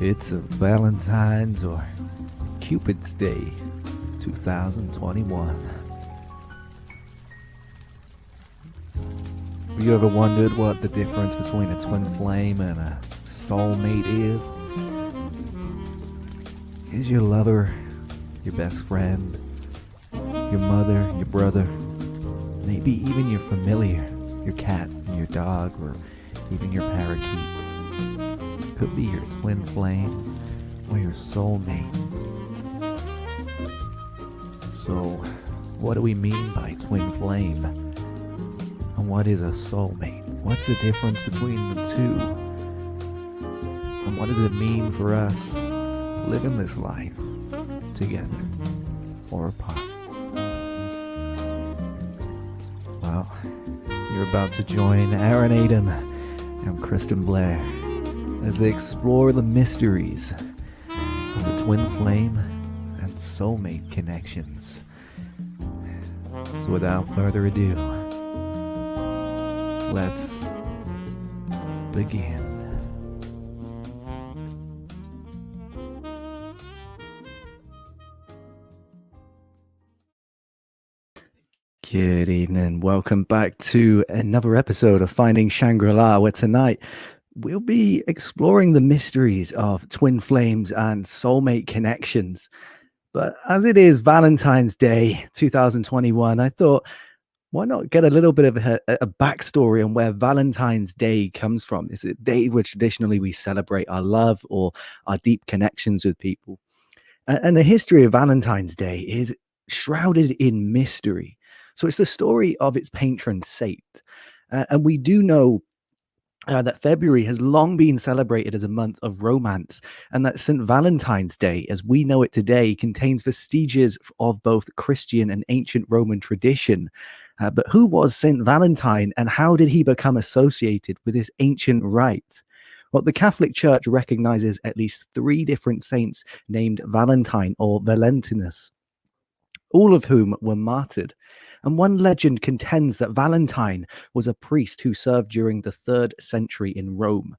It's a Valentine's or Cupid's Day 2021. Have you ever wondered what the difference between a twin flame and a soulmate is? Is your lover your best friend, your mother, your brother, maybe even your familiar, your cat, your dog, or even your parakeet? Could be your twin flame or your soulmate. So, what do we mean by twin flame? And what is a soulmate? What's the difference between the two? And what does it mean for us living this life together or apart? Well, you're about to join Aaron and Kristen Blair as they explore the mysteries of the twin flame and soulmate connections. So without further ado, let's begin. Good evening. Welcome back to another episode of Finding Shangri-La, where tonight we'll be exploring the mysteries of twin flames and soulmate connections. But as it is Valentine's Day 2021, I thought, why not get a little bit of a backstory on where Valentine's Day comes from? It's a day where traditionally we celebrate our love or our deep connections with people. And the history of Valentine's Day is shrouded in mystery. So it's the story of its patron saint. And we do know that February has long been celebrated as a month of romance, and that St. Valentine's Day, as we know it today, contains vestiges of both Christian and ancient Roman tradition. But who was St. Valentine, and how did he become associated with this ancient rite? Well, the Catholic Church recognizes at least 3 different saints named Valentine or Valentinus, all of whom were martyred. And one legend contends that Valentine was a priest who served during the 3rd century in Rome.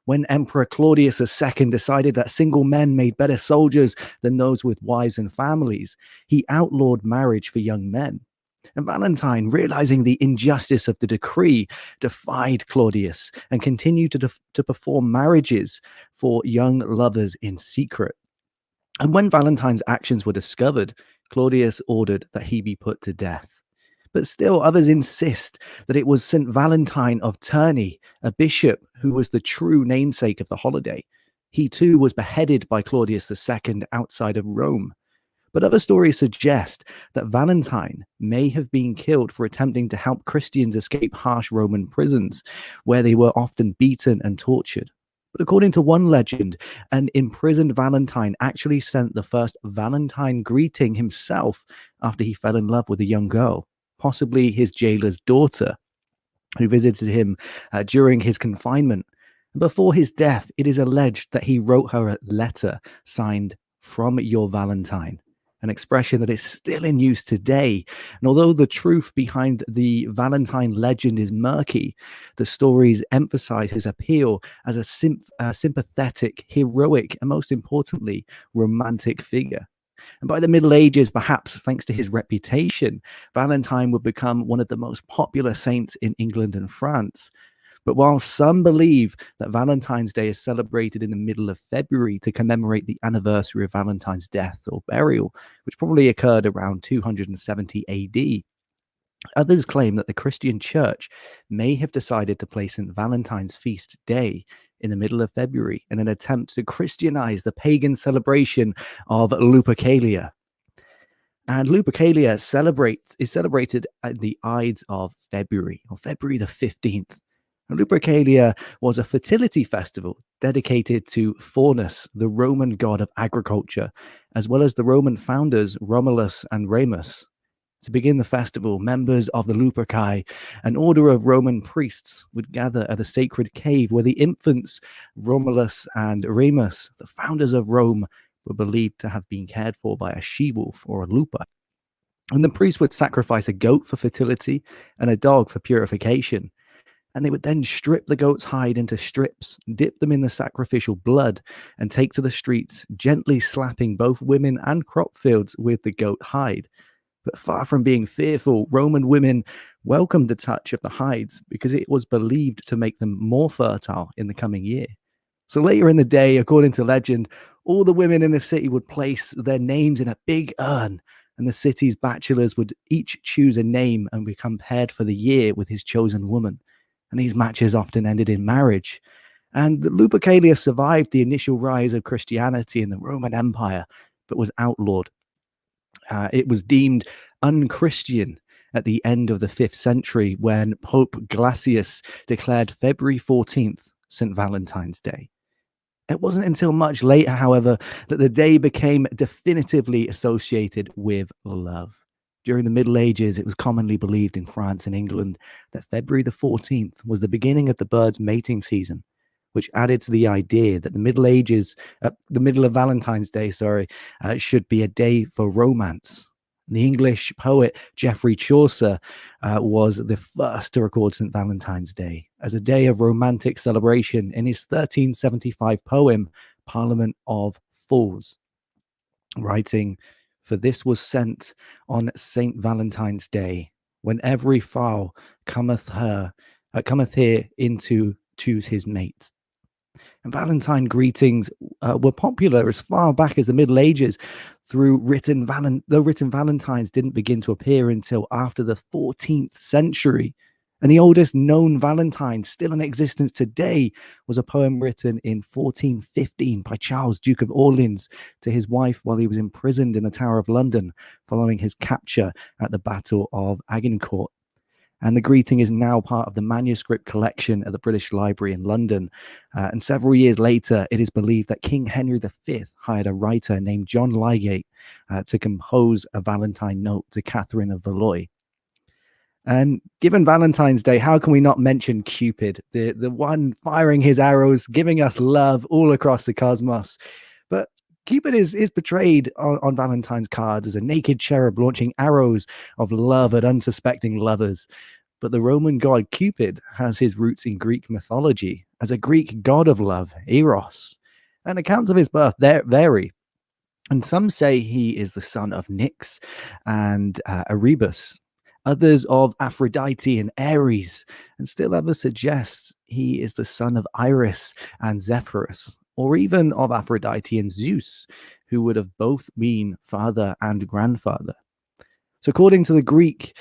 When Emperor Claudius II decided that single men made better soldiers than those with wives and families, he outlawed marriage for young men. And Valentine, realizing the injustice of the decree, defied Claudius and continued to perform marriages for young lovers in secret. And when Valentine's actions were discovered, Claudius ordered that he be put to death. But still, others insist that it was St. Valentine of Terni, a bishop who was the true namesake of the holiday. He too was beheaded by Claudius II outside of Rome. But other stories suggest that Valentine may have been killed for attempting to help Christians escape harsh Roman prisons, where they were often beaten and tortured. But according to one legend, an imprisoned Valentine actually sent the first Valentine greeting himself after he fell in love with a young girl, possibly his jailer's daughter, who visited him during his confinement. Before his death, it is alleged that he wrote her a letter signed "From Your Valentine," an expression that is still in use today. And although the truth behind the Valentine legend is murky, the stories emphasize his appeal as a sympathetic, heroic, and most importantly, romantic figure. And by the Middle Ages, perhaps thanks to his reputation, Valentine would become one of the most popular saints in England and France. But while some believe that Valentine's Day is celebrated in the middle of February to commemorate the anniversary of Valentine's death or burial, which probably occurred around 270 AD, others claim that the Christian Church may have decided to place St. Valentine's feast day in the middle of February in an attempt to Christianize the pagan celebration of Lupercalia. And Lupercalia is celebrated at the Ides of February, or February the 15th. And Lupercalia was a fertility festival dedicated to Faunus, the Roman god of agriculture, as well as the Roman founders Romulus and Remus. To begin the festival, members of the Luperci, an order of Roman priests, would gather at a sacred cave where the infants Romulus and Remus, the founders of Rome, were believed to have been cared for by a she-wolf or a lupa. And the priest would sacrifice a goat for fertility and a dog for purification. And they would then strip the goat's hide into strips, dip them in the sacrificial blood, and take to the streets, gently slapping both women and crop fields with the goat hide. But far from being fearful, Roman women welcomed the touch of the hides because it was believed to make them more fertile in the coming year. So later in the day, according to legend, all the women in the city would place their names in a big urn, and the city's bachelors would each choose a name and become paired for the year with his chosen woman. And these matches often ended in marriage. And Lupercalia survived the initial rise of Christianity in the Roman Empire, but was outlawed. It was deemed unchristian at the end of the 5th century when Pope Glacius declared February 14th St. Valentine's Day. It wasn't until much later, however, that the day became definitively associated with love. During the Middle Ages, it was commonly believed in France and England that February the 14th was the beginning of the bird's mating season, which added to the idea that the middle of Valentine's Day, should be a day for romance. The English poet Geoffrey Chaucer was the first to record St. Valentine's Day as a day of romantic celebration in his 1375 poem, Parliament of Fools, writing, "For this was sent on St. Valentine's Day, when every fowl cometh here into choose his mate." And Valentine greetings were popular as far back as the Middle Ages. Though written Valentines didn't begin to appear until after the 14th century. And the oldest known Valentine still in existence today was a poem written in 1415 by Charles, Duke of Orleans, to his wife while he was imprisoned in the Tower of London following his capture at the Battle of Agincourt. And the greeting is now part of the manuscript collection at the British Library in London. And several years later, it is believed that King Henry V hired a writer named John Lygate to compose a Valentine note to Catherine of Valois. And given Valentine's Day, how can we not mention Cupid, the one firing his arrows, giving us love all across the cosmos? But Cupid is portrayed on Valentine's cards as a naked cherub launching arrows of love at unsuspecting lovers. But the Roman god Cupid has his roots in Greek mythology as a Greek god of love, Eros. And accounts of his birth vary. And some say he is the son of Nyx and Erebus, others of Aphrodite and Ares, and still others suggest he is the son of Iris and Zephyrus, or even of Aphrodite and Zeus, who would have both been father and grandfather. So, according to the Greek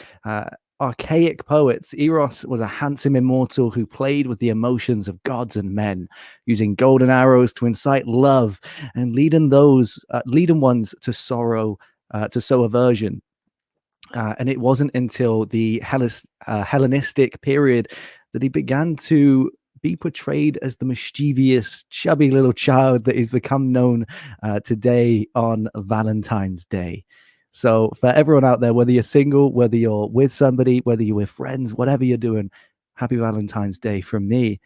archaic poets, Eros was a handsome immortal who played with the emotions of gods and men, using golden arrows to incite love and leading ones to sorrow, to sow aversion. And it wasn't until the Hellenistic period that he began to be portrayed as the mischievous, chubby little child that he's become known today on Valentine's Day. So, for everyone out there, whether you're single, whether you're with somebody, whether you're with friends, whatever you're doing, happy Valentine's Day from me.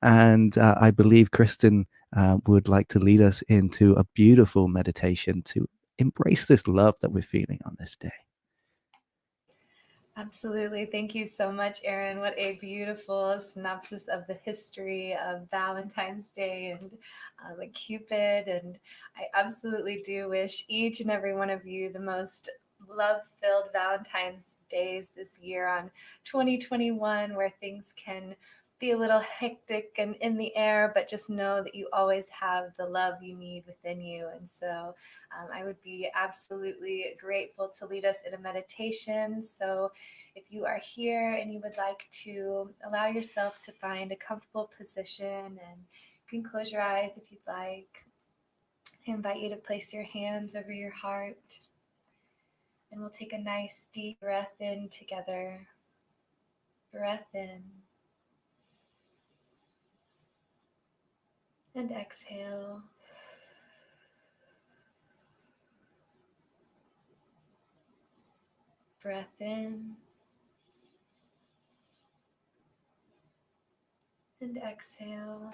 And I believe Kristen would like to lead us into a beautiful meditation to embrace this love that we're feeling on this day. Absolutely. Thank you so much, Aaron. What a beautiful synopsis of the history of Valentine's Day and Cupid. And I absolutely do wish each and every one of you the most love-filled Valentine's days this year on 2021, where things can be a little hectic and in the air, but just know that you always have the love you need within you. And so I would be absolutely grateful to lead us in a meditation. So if you are here and you would like to allow yourself to find a comfortable position, and you can close your eyes if you'd like. I invite you to place your hands over your heart, and we'll take a nice deep breath in together. Breath in and exhale. Breath in and exhale.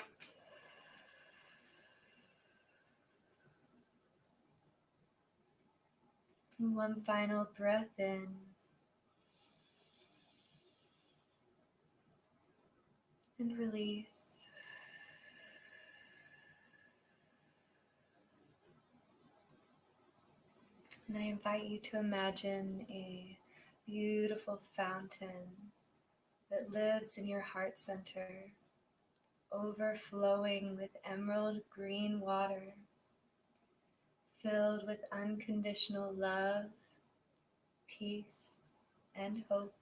And one final breath in and release. And I invite you to imagine a beautiful fountain that lives in your heart center, overflowing with emerald green water, filled with unconditional love, peace, and hope.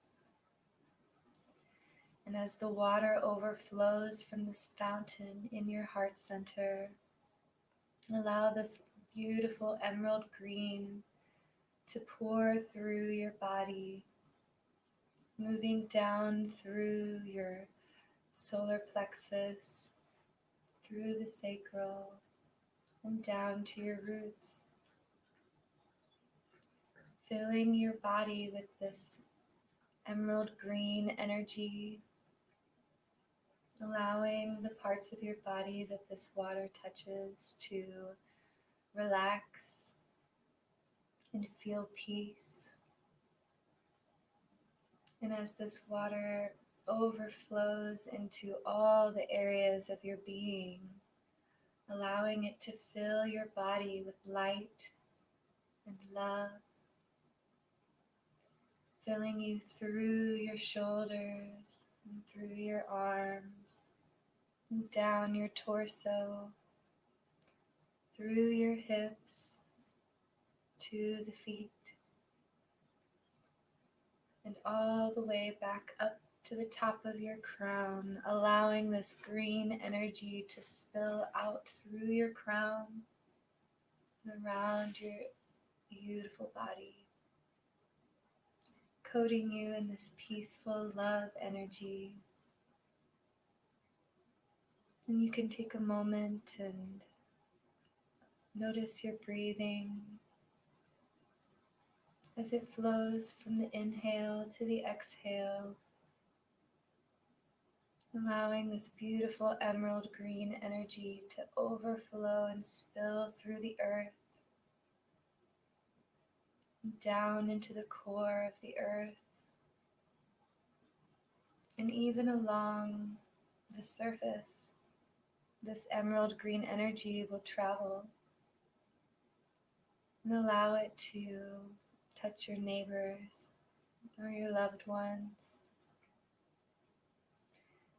And as the water overflows from this fountain in your heart center, allow this beautiful emerald green to pour through your body, moving down through your solar plexus, through the sacral, and down to your roots, filling your body with this emerald green energy, allowing the parts of your body that this water touches to relax and feel peace. And as this water overflows into all the areas of your being, allowing it to fill your body with light and love, filling you through your shoulders and through your arms and down your torso, through your hips to the feet, and all the way back up to the top of your crown, allowing this green energy to spill out through your crown and around your beautiful body, coating you in this peaceful love energy. And you can take a moment and notice your breathing as it flows from the inhale to the exhale, allowing this beautiful emerald green energy to overflow and spill through the earth, down into the core of the earth, and even along the surface. This emerald green energy will travel and allow it to touch your neighbors or your loved ones.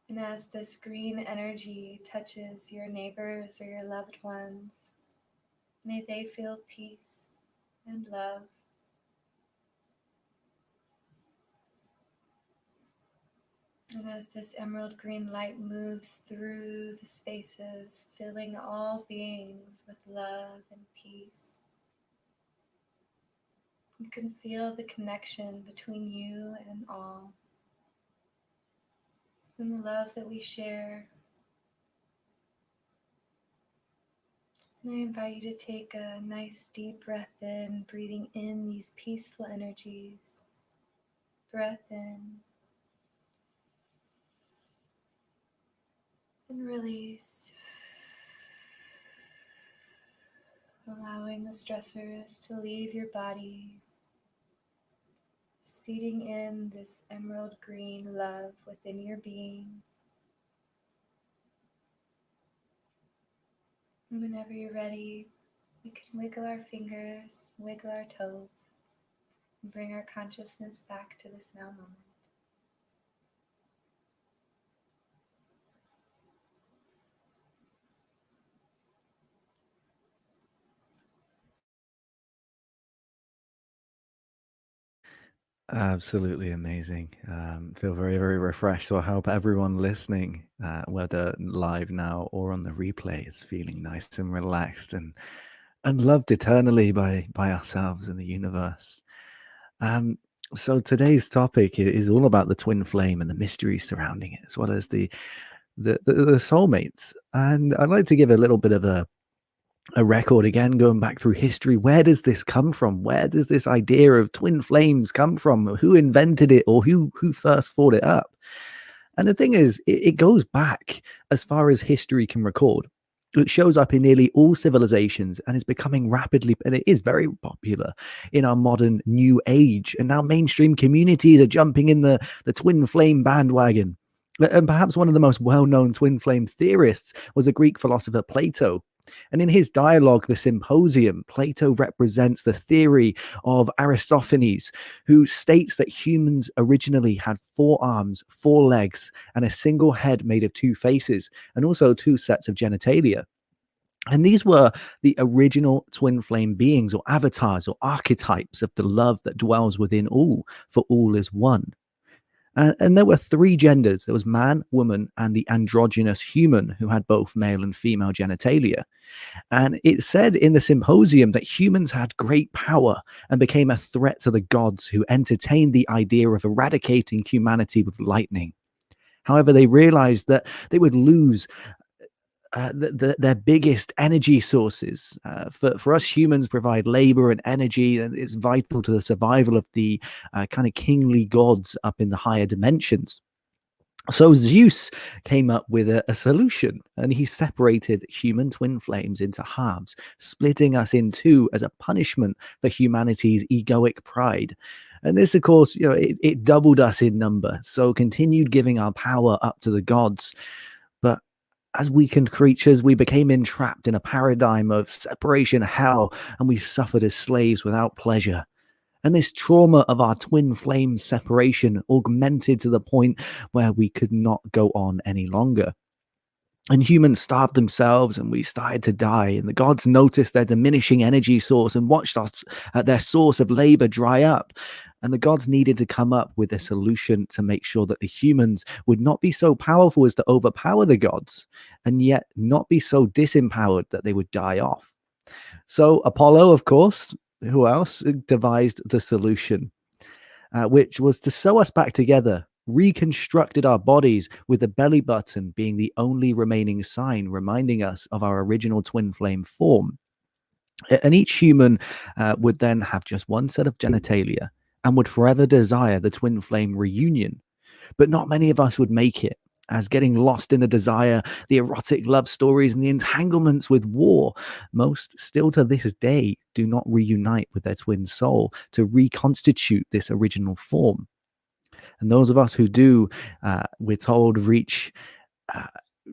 And as this green energy touches your neighbors or your loved ones, may they feel peace and love. And as this emerald green light moves through the spaces, filling all beings with love and peace, you can feel the connection between you and all, and the love that we share. And I invite you to take a nice deep breath in, breathing in these peaceful energies. Breath in and release, allowing the stressors to leave your body, seating in this emerald green love within your being. And whenever you're ready, we can wiggle our fingers, wiggle our toes, and bring our consciousness back to this now moment. Absolutely amazing. Feel very, very refreshed. So I hope everyone listening, whether live now or on the replay, is feeling nice and relaxed and loved eternally by ourselves and the universe. Um, so today's topic is all about the twin flame and the mystery surrounding it, as well as the soulmates. And I'd like to give a little bit of a record again, going back through history. Where does this come from? Where does this idea of twin flames come from? Who invented it, or who first thought it up? And the thing is, it goes back as far as history can record. It shows up in nearly all civilizations and is becoming rapidly, and it is very popular in our modern new age. And now mainstream communities are jumping in the twin flame bandwagon. And perhaps one of the most well known twin flame theorists was the Greek philosopher Plato. And in his dialogue, The Symposium, Plato represents the theory of Aristophanes, who states that humans originally had four arms, four legs, and a single head made of two faces, and also two sets of genitalia. And these were the original twin flame beings or avatars or archetypes of the love that dwells within all, for all is one. And there were three genders: there was man, woman, and the androgynous human, who had both male and female genitalia. And it said in the symposium that humans had great power and became a threat to the gods, who entertained the idea of eradicating humanity with lightning. However, they realized that they would lose their biggest energy sources. For us humans, provide labor and energy, and it's vital to the survival of the kind of kingly gods up in the higher dimensions. So Zeus came up with a solution, and he separated human twin flames into halves, splitting us in two as a punishment for humanity's egoic pride. And this, of course, it doubled us in number, so continued giving our power up to the gods. But as weakened creatures, we became entrapped in a paradigm of separation hell, and we suffered as slaves without pleasure. And this trauma of our twin flame separation augmented to the point where we could not go on any longer. And humans starved themselves, and we started to die. And the gods noticed their diminishing energy source and watched us at their source of labor dry up. And the gods needed to come up with a solution to make sure that the humans would not be so powerful as to overpower the gods, and yet not be so disempowered that they would die off. So Apollo, of course, who else devised the solution, which was to sew us back together, reconstructed our bodies with the belly button being the only remaining sign reminding us of our original twin flame form. And each human would then have just one set of genitalia and would forever desire the twin flame reunion. But not many of us would make it, as getting lost in the desire, the erotic love stories, and the entanglements with war, most still to this day do not reunite with their twin soul to reconstitute this original form. And those of us who do, we're told, reach uh,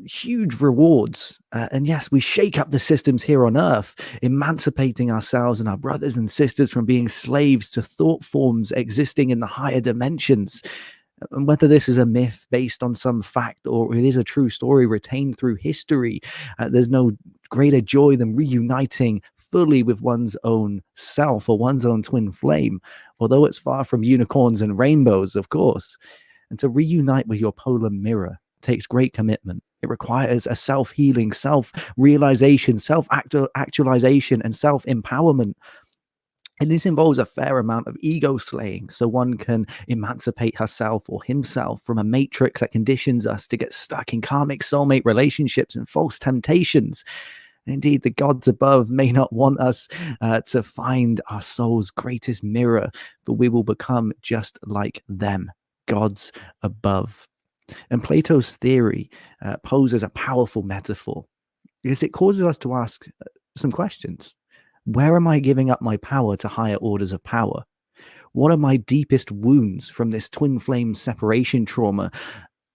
huge rewards. And yes, we shake up the systems here on earth, emancipating ourselves and our brothers and sisters from being slaves to thought forms existing in the higher dimensions. And whether this is a myth based on some fact or it is a true story retained through history, there's no greater joy than reuniting fully with one's own self or one's own twin flame, although it's far from unicorns and rainbows, of course. And to reunite with your polar mirror takes great commitment. It requires a self healing, self realization, self actualization, and self empowerment. And this involves a fair amount of ego slaying, so one can emancipate herself or himself from a matrix that conditions us to get stuck in karmic soulmate relationships and false temptations. Indeed, the gods above may not want us to find our soul's greatest mirror, for we will become just like them, gods above. And Plato's theory poses a powerful metaphor because it causes us to ask some questions. Where am I giving up my power to higher orders of power? What are my deepest wounds from this twin flame separation trauma?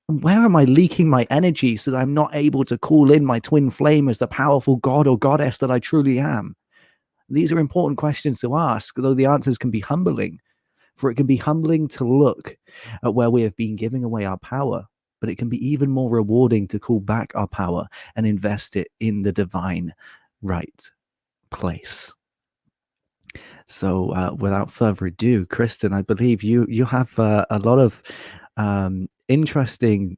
Where am I leaking my energy so that I'm not able to call in my twin flame as the powerful god or goddess that I truly am? These are important questions to ask, though the answers can be humbling. For it can be humbling to look at where we have been giving away our power, but it can be even more rewarding to call back our power and invest it in the divine right place. So, without further ado, Kristen, I believe you have a lot of interesting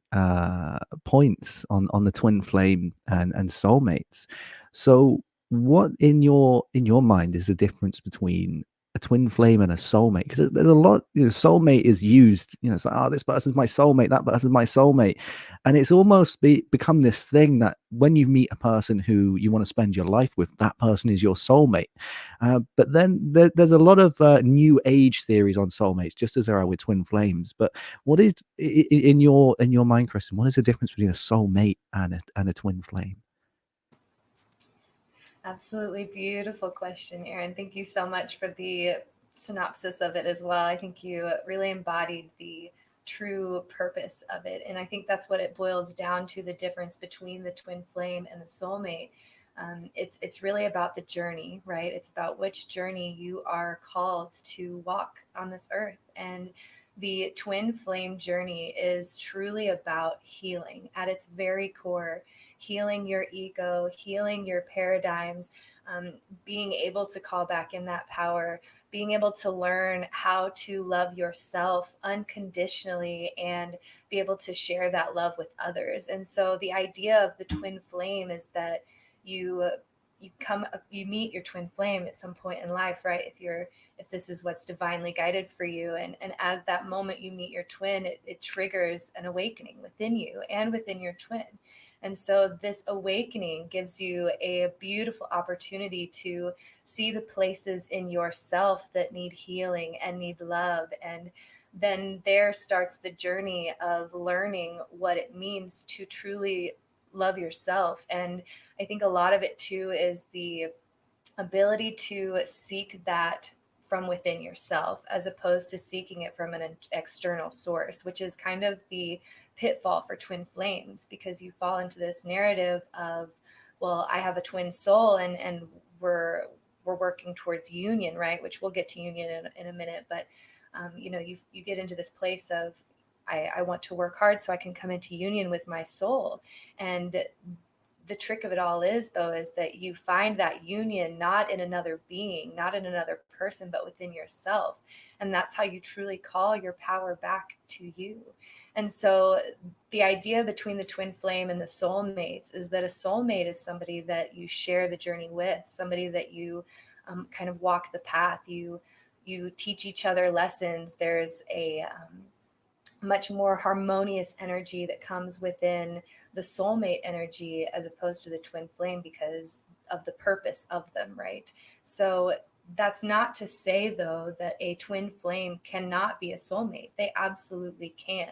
points on the twin flame and soulmates. So, what in your mind is the difference between a twin flame and a soulmate? Because there's a lot. Soulmate is used. It's like, oh, this person's my soulmate. That person's my soulmate, and it's almost become this thing that when you meet a person who you want to spend your life with, that person is your soulmate. But then there's a lot of new age theories on soulmates, just as there are with twin flames. But what is in your mind, Kristen? What is the difference between a soulmate and a twin flame? Absolutely beautiful question, Aaron. Thank you so much for the synopsis of it as well. I think you really embodied the true purpose of it. And I think that's what it boils down to, the difference between the twin flame and the soulmate. It's really about the journey, right? It's about which journey you are called to walk on this earth. And the twin flame journey is truly about healing at its very core, healing your ego, healing your paradigms, being able to call back in that power, being able to learn how to love yourself unconditionally and be able to share that love with others. And so the idea of the twin flame is that you you meet your twin flame at some point in life, right? If this is what's divinely guided for you, and as that moment you meet your twin, it triggers an awakening within you and within your twin. And so this awakening gives you a beautiful opportunity to see the places in yourself that need healing and need love. And then there starts the journey of learning what it means to truly love yourself. And I think a lot of it too is the ability to seek that from within yourself as opposed to seeking it from an external source, which is kind of the pitfall for twin flames, because you fall into this narrative of, well, I have a twin soul, and we're working towards union, right? Which we'll get to union in a minute. But you get into this place of, I want to work hard so I can come into union with my soul. And the trick of it all is, though, is that you find that union not in another being, not in another person, but within yourself. And that's how you truly call your power back to you. And so the idea between the twin flame and the soulmates is that a soulmate is somebody that you share the journey with, somebody that you kind of walk the path. You teach each other lessons. There's a much more harmonious energy that comes within the soulmate energy as opposed to the twin flame because of the purpose of them, right? So that's not to say, though, that a twin flame cannot be a soulmate. They absolutely can.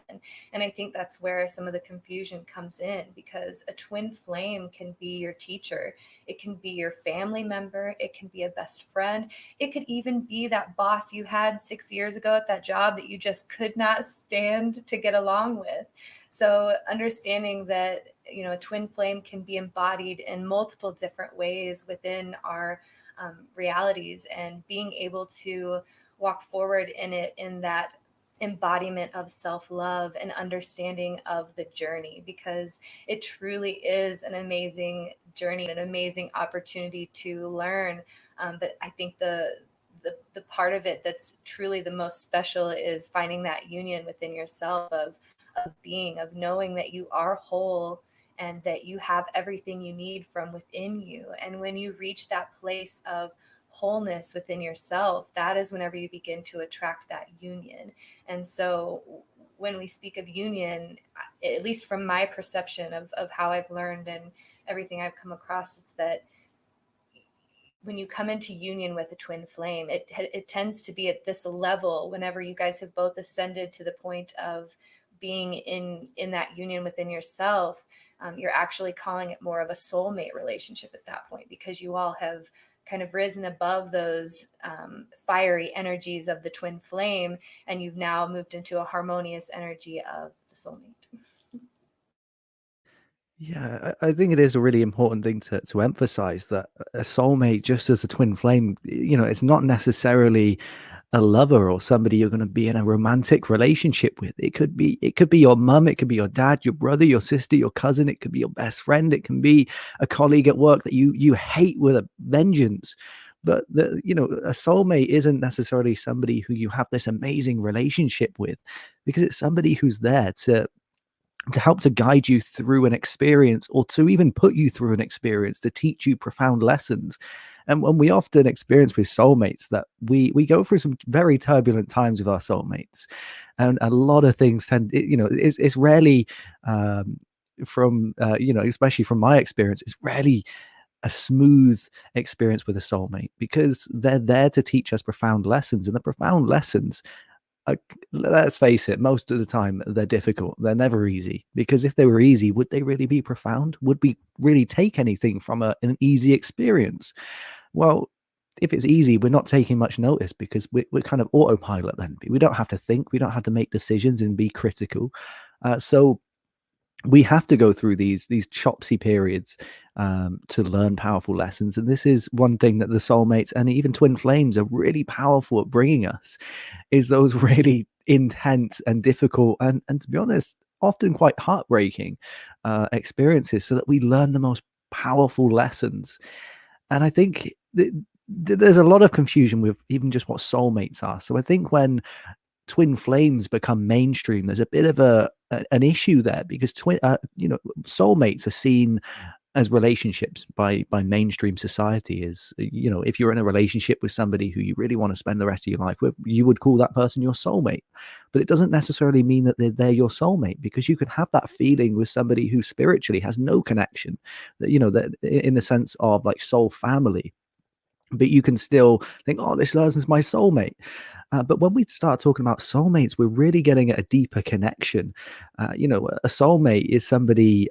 And I think that's where some of the confusion comes in, because a twin flame can be your teacher. It can be your family member. It can be a best friend. It could even be that boss you had 6 years ago at that job that you just could not stand to get along with. So understanding that, a twin flame can be embodied in multiple different ways within our realities, and being able to walk forward in it, in that embodiment of self-love and understanding of the journey, because it truly is an amazing journey, an amazing opportunity to learn. But I think the part of it that's truly the most special is finding that union within yourself of knowing that you are whole and that you have everything you need from within you. And when you reach that place of wholeness within yourself, that is whenever you begin to attract that union. And so when we speak of union, at least from my perception of how I've learned and everything I've come across, it's that when you come into union with a twin flame, it tends to be at this level whenever you guys have both ascended to the point of being in that union within yourself. You're actually calling it more of a soulmate relationship at that point, because you all have kind of risen above those fiery energies of the twin flame, and you've now moved into a harmonious energy of the soulmate. Yeah, I think it is a really important thing to emphasize that a soulmate, just as a twin flame, it's not necessarily a lover or somebody you're going to be in a romantic relationship with. It could be your mum, it could be your dad, your brother, your sister, your cousin, it could be your best friend, it can be a colleague at work that you hate with a vengeance. But a soulmate isn't necessarily somebody who you have this amazing relationship with, because it's somebody who's there to help to guide you through an experience, or to even put you through an experience, to teach you profound lessons. And when we often experience with soulmates that we go through some very turbulent times with our soulmates, and a lot of things it's rarely from especially from my experience, it's rarely a smooth experience with a soulmate, because they're there to teach us profound lessons, and the profound lessons, let's face it, most of the time they're difficult. They're never easy, because if they were easy, would they really be profound? Would we really take anything from an easy experience? Well, if it's easy, we're not taking much notice because we're kind of autopilot then. We don't have to think, we don't have to make decisions and be critical. So we have to go through these chopsy periods to learn powerful lessons, and this is one thing that the soulmates and even twin flames are really powerful at bringing us, is those really intense and difficult and to be honest, often quite heartbreaking experiences, so that we learn the most powerful lessons. And I think there's a lot of confusion with even just what soulmates are. So I think when twin flames become mainstream, there's a bit of an issue there, because soulmates are seen as relationships by mainstream society. Is, if you're in a relationship with somebody who you really want to spend the rest of your life with, you would call that person your soulmate. But it doesn't necessarily mean that they're your soulmate, because you could have that feeling with somebody who spiritually has no connection, that in the sense of like soul family, but you can still think, oh, this person's my soulmate. But when we start talking about soulmates, we're really getting at a deeper connection. A soulmate is somebody,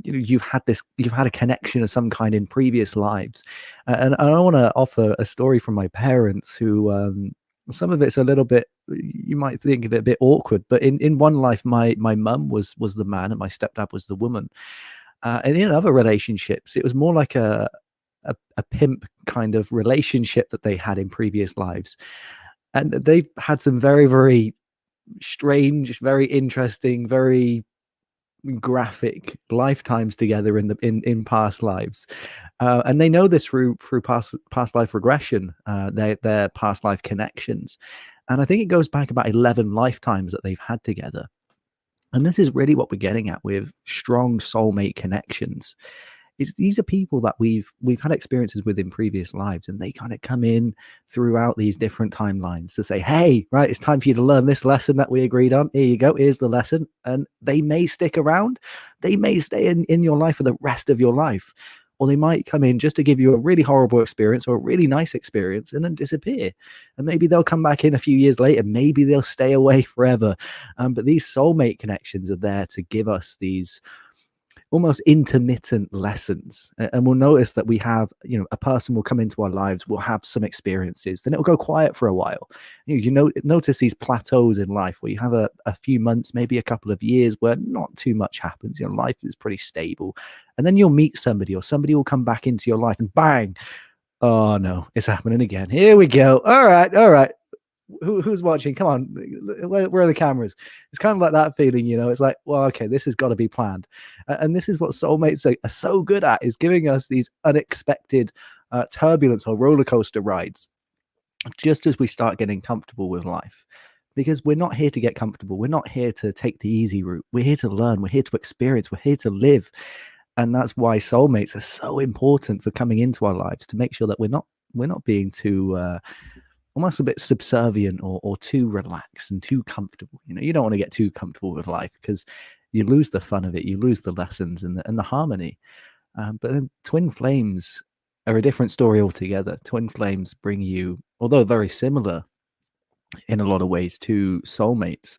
you've had a connection of some kind in previous lives. And I want to offer a story from my parents who, some of it's a little bit, you might think of it a bit awkward, but in one life, my mum was the man and my stepdad was the woman. And in other relationships, it was more like a pimp kind of relationship that they had in previous lives. And they've had some very, very strange, very interesting, very graphic lifetimes together in past lives. And they know this through past life regression, their past life connections. And I think it goes back about 11 lifetimes that they've had together. And this is really what we're getting at with strong soulmate connections. Is these are people that we've had experiences with in previous lives, and they kind of come in throughout these different timelines to say, hey, right, it's time for you to learn this lesson that we agreed on. Here you go, here's the lesson. And they may stick around, they may stay in your life for the rest of your life, or they might come in just to give you a really horrible experience or a really nice experience and then disappear. And maybe they'll come back in a few years later, maybe they'll stay away forever. But these soulmate connections are there to give us these almost intermittent lessons. And we'll notice that we have, a person will come into our lives, we'll have some experiences, then it'll go quiet for a while. Notice these plateaus in life where you have a few months, maybe a couple of years where not too much happens. Life is pretty stable. And then you'll meet somebody, or somebody will come back into your life and bang, oh no, it's happening again. Here we go. All right. Who's watching? Come on, where are the cameras? It's kind of like that feeling, It's like, well, okay, this has got to be planned, and this is what soulmates are so good at, is giving us these unexpected turbulence or roller coaster rides, just as we start getting comfortable with life. Because we're not here to get comfortable. We're not here to take the easy route. We're here to learn. We're here to experience. We're here to live, and that's why soulmates are so important for coming into our lives, to make sure that we're not being too almost a bit subservient or too relaxed and too comfortable. You don't want to get too comfortable with life, because you lose the fun of it, you lose the lessons and the harmony. But then twin flames are a different story altogether. Twin flames bring you, although very similar in a lot of ways to soulmates,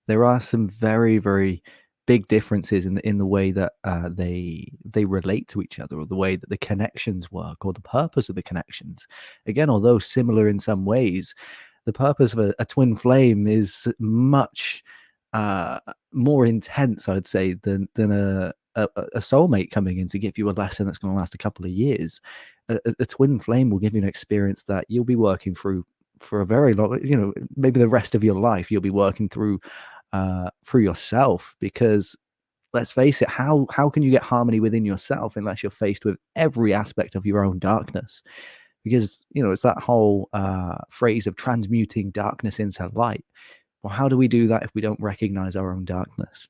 there are some very, very big differences in the way that they relate to each other, or the way that the connections work, or the purpose of the connections. Again, although similar in some ways, the purpose of a twin flame is much more intense, I'd say, than a soulmate coming in to give you a lesson that's going to last a couple of years. A twin flame will give you an experience that you'll be working through for a very long, maybe the rest of your life. You'll be working through yourself, because let's face it, how can you get harmony within yourself unless you're faced with every aspect of your own darkness? Because it's that whole phrase of transmuting darkness into light. Well, how do we do that if we don't recognize our own darkness?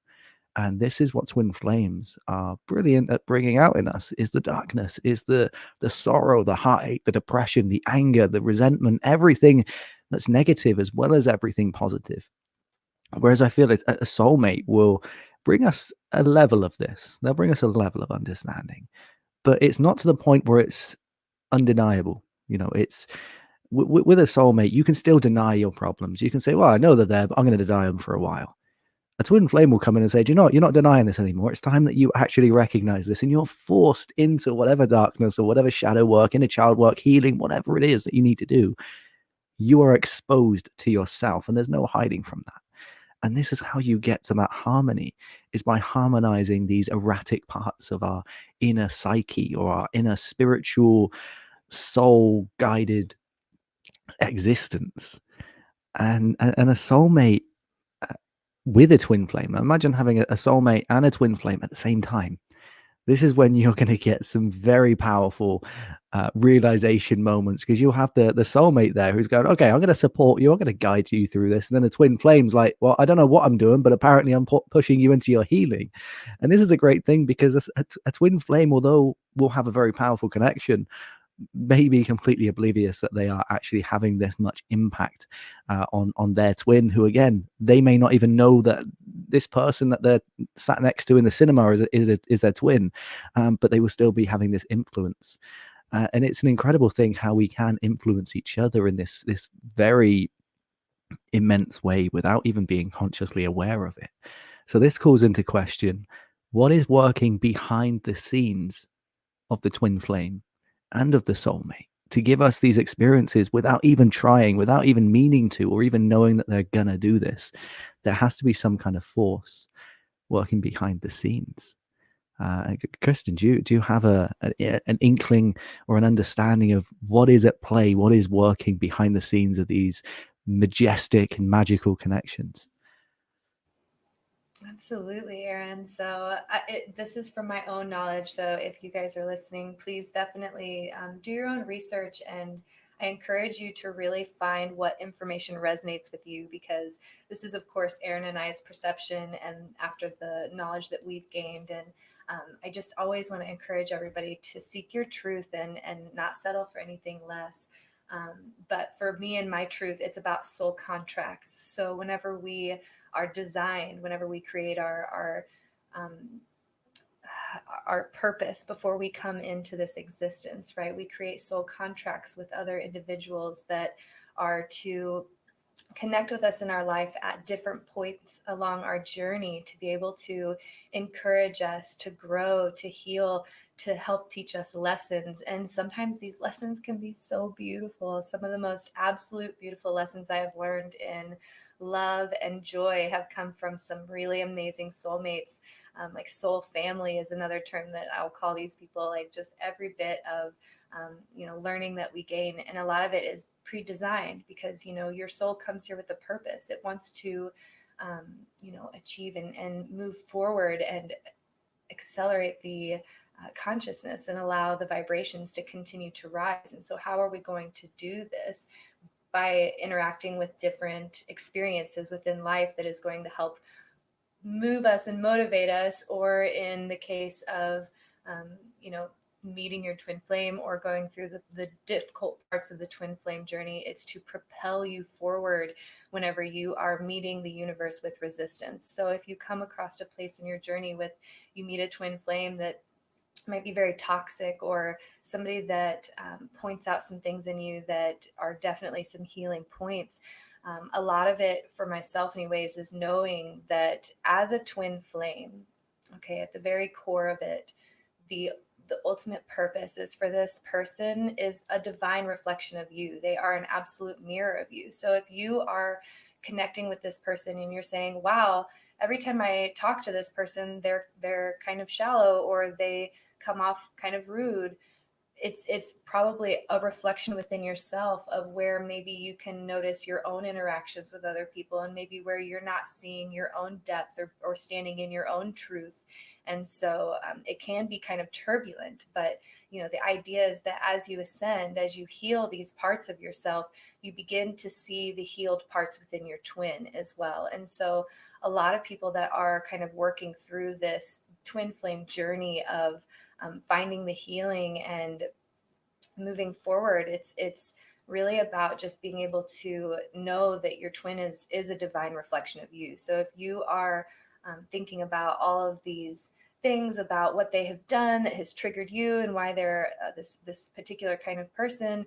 And this is what twin flames are brilliant at bringing out in us: is the darkness, is the sorrow, the heartache, the depression, the anger, the resentment, everything that's negative as well as everything positive. Whereas I feel a soulmate will bring us a level of this. They'll bring us a level of understanding, but it's not to the point where it's undeniable. It's with a soulmate, you can still deny your problems. You can say, well, I know they're there, but I'm going to deny them for a while. A twin flame will come in and say, do you know what? You're not denying this anymore. It's time that you actually recognize this, and you're forced into whatever darkness or whatever shadow work, inner child work, healing, whatever it is that you need to do. You are exposed to yourself, and there's no hiding from that. And this is how you get to that harmony, is by harmonizing these erratic parts of our inner psyche or our inner spiritual soul guided existence. And a soulmate with a twin flame. Imagine having a soulmate and a twin flame at the same time. This is when you're going to get some very powerful realization moments, because you'll have the soulmate there who's going, okay, I'm going to support you, I'm going to guide you through this. And then the twin flame's like, well, I don't know what I'm doing, but apparently I'm pushing you into your healing. And this is the great thing, because a twin flame, although will have a very powerful connection, may be completely oblivious that they are actually having this much impact on their twin, who, again, they may not even know that this person that they're sat next to in the cinema is their twin, but they will still be having this influence. And it's an incredible thing how we can influence each other in this very immense way without even being consciously aware of it. So this calls into question, what is working behind the scenes of the twin flame and of the soulmate to give us these experiences without even trying, without even meaning to, or even knowing that they're gonna do this? There has to be some kind of force working behind the scenes. Kristen, do you have an inkling or an understanding of what is at play, what is working behind the scenes of these majestic and magical connections? Absolutely, Aaron. So this is from my own knowledge. So if you guys are listening, please definitely do your own research. And I encourage you to really find what information resonates with you, because this is, of course, Aaron and I's perception and after the knowledge that we've gained. And I just always want to encourage everybody to seek your truth and not settle for anything less. But for me and my truth, it's about soul contracts. So whenever we are designed, whenever we create um, our purpose before we come into this existence, right? We create soul contracts with other individuals that are to connect with us in our life at different points along our journey, to be able to encourage us to grow, to heal, to help teach us lessons. And sometimes these lessons can be so beautiful. Some of the most absolute beautiful lessons I have learned in love and joy have come from some really amazing soulmates. Like soul family is another term that I'll call these people, like just every bit of learning that we gain. And a lot of it is pre-designed, because, your soul comes here with a purpose. It wants to, achieve and move forward and accelerate the consciousness and allow the vibrations to continue to rise. And so how are we going to do this? By interacting with different experiences within life that is going to help move us and motivate us, or in the case of, you know, meeting your twin flame or going through the difficult parts of the twin flame journey, it's to propel you forward whenever you are meeting the universe with resistance. So if you come across a place in your journey with, you meet a twin flame that might be very toxic, or somebody that points out some things in you that are definitely some healing points. A lot of it for myself anyways is knowing that as a twin flame, okay, at the very core of it, the ultimate purpose is for this person is a divine reflection of you. They are an absolute mirror of you. So if you are connecting with this person and you're saying, wow, every time I talk to this person, they're kind of shallow, or they come off kind of rude, it's probably a reflection within yourself of where maybe you can notice your own interactions with other people, and maybe where you're not seeing your own depth, or standing in your own truth. And so it can be kind of turbulent, but the idea is that as you ascend, as you heal these parts of yourself, you begin to see the healed parts within your twin as well. And so a lot of people that are kind of working through this twin flame journey of finding the healing and moving forward, it's really about just being able to know that your twin is a divine reflection of you. So if you are thinking about all of these things about what they have done that has triggered you and why they're this particular kind of person,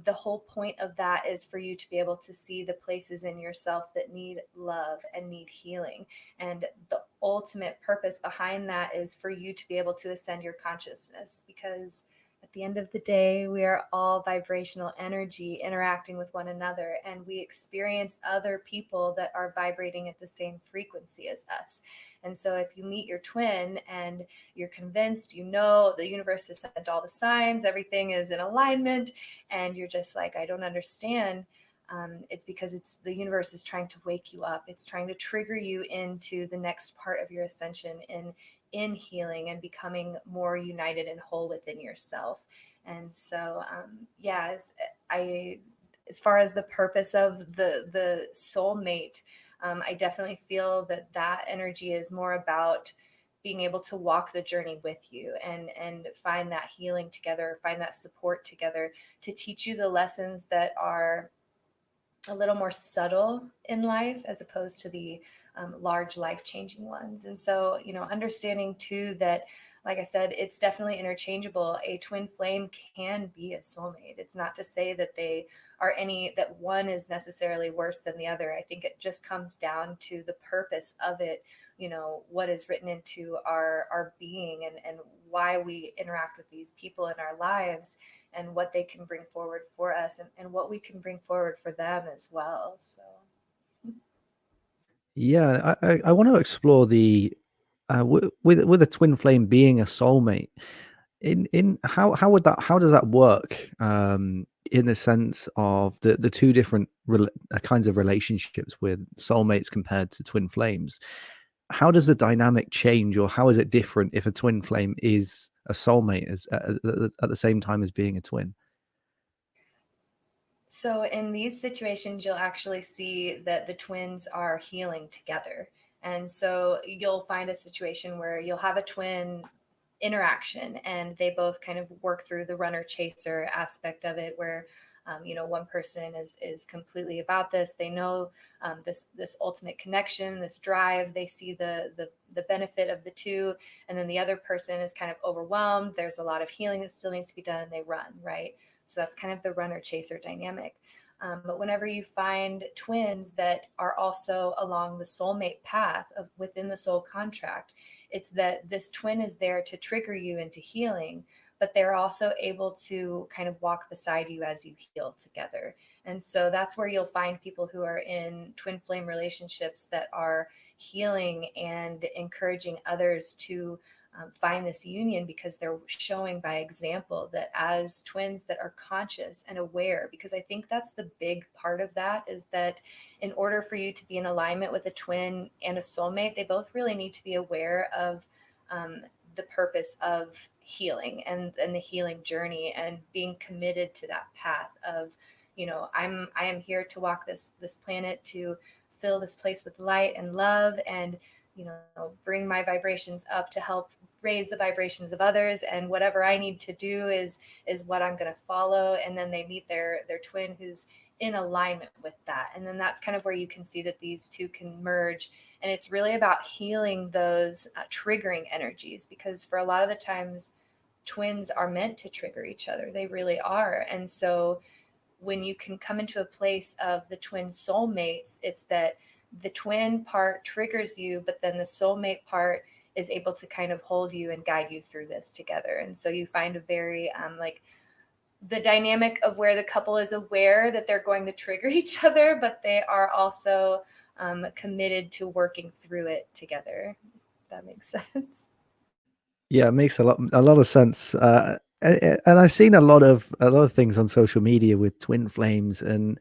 the whole point of that is for you to be able to see the places in yourself that need love and need healing. And the ultimate purpose behind that is for you to be able to ascend your consciousness, because at the end of the day, we are all vibrational energy interacting with one another, and we experience other people that are vibrating at the same frequency as us. And so, if you meet your twin and you're convinced, you know, the universe has sent all the signs, everything is in alignment, and you're just like, I don't understand. It's because the universe is trying to wake you up. It's trying to trigger you into the next part of your ascension in healing and becoming more united and whole within yourself. And so, yeah, as far as the purpose of the soulmate, I definitely feel that that energy is more about being able to walk the journey with you and find that healing together, find that support together, to teach you the lessons that are a little more subtle in life as opposed to the large life-changing ones. And so, understanding too that, like I said, it's definitely interchangeable. A twin flame can be a soulmate. It's not to say that that one is necessarily worse than the other. I think it just comes down to the purpose of it, what is written into our being, and why we interact with these people in our lives, and what they can bring forward for us, and what we can bring forward for them as well. So Yeah, I want to explore the with a twin flame being a soulmate. In how does that work? In the sense of the two different kinds of relationships with soulmates compared to twin flames. How does the dynamic change, or how is it different if a twin flame is a soulmate as at the same time as being a twin? So in these situations, you'll actually see that the twins are healing together. And so you'll find a situation where you'll have a twin interaction, and they both kind of work through the runner chaser aspect of it, where one person is completely about this. They know this ultimate connection, this drive. They see the benefit of the two, and then the other person is kind of overwhelmed. There's a lot of healing that still needs to be done, and they run, right? So that's kind of the runner chaser dynamic. But whenever you find twins that are also along the soulmate path of within the soul contract, it's that this twin is there to trigger you into healing, but they're also able to kind of walk beside you as you heal together. And so that's where you'll find people who are in twin flame relationships that are healing and encouraging others to find this union, because they're showing by example that as twins that are conscious and aware. Because I think that's the big part of that, is that in order for you to be in alignment with a twin and a soulmate, they both really need to be aware of the purpose of healing and the healing journey, and being committed to that path of, I am here to walk this planet to fill this place with light and love, and bring my vibrations up to help raise the vibrations of others, and whatever I need to do is what I'm going to follow. And then they meet their twin who's in alignment with that, and then that's kind of where you can see that these two can merge. And it's really about healing those triggering energies, because for a lot of the times twins are meant to trigger each other. They really are. And so when you can come into a place of the twin soulmates, it's that the twin part triggers you, but then the soulmate part is able to kind of hold you and guide you through this together. And so you find a very like the dynamic of where the couple is aware that they're going to trigger each other, but they are also committed to working through it together. If that makes sense. Yeah, it makes a lot of sense. And I've seen a lot of things on social media with twin flames, and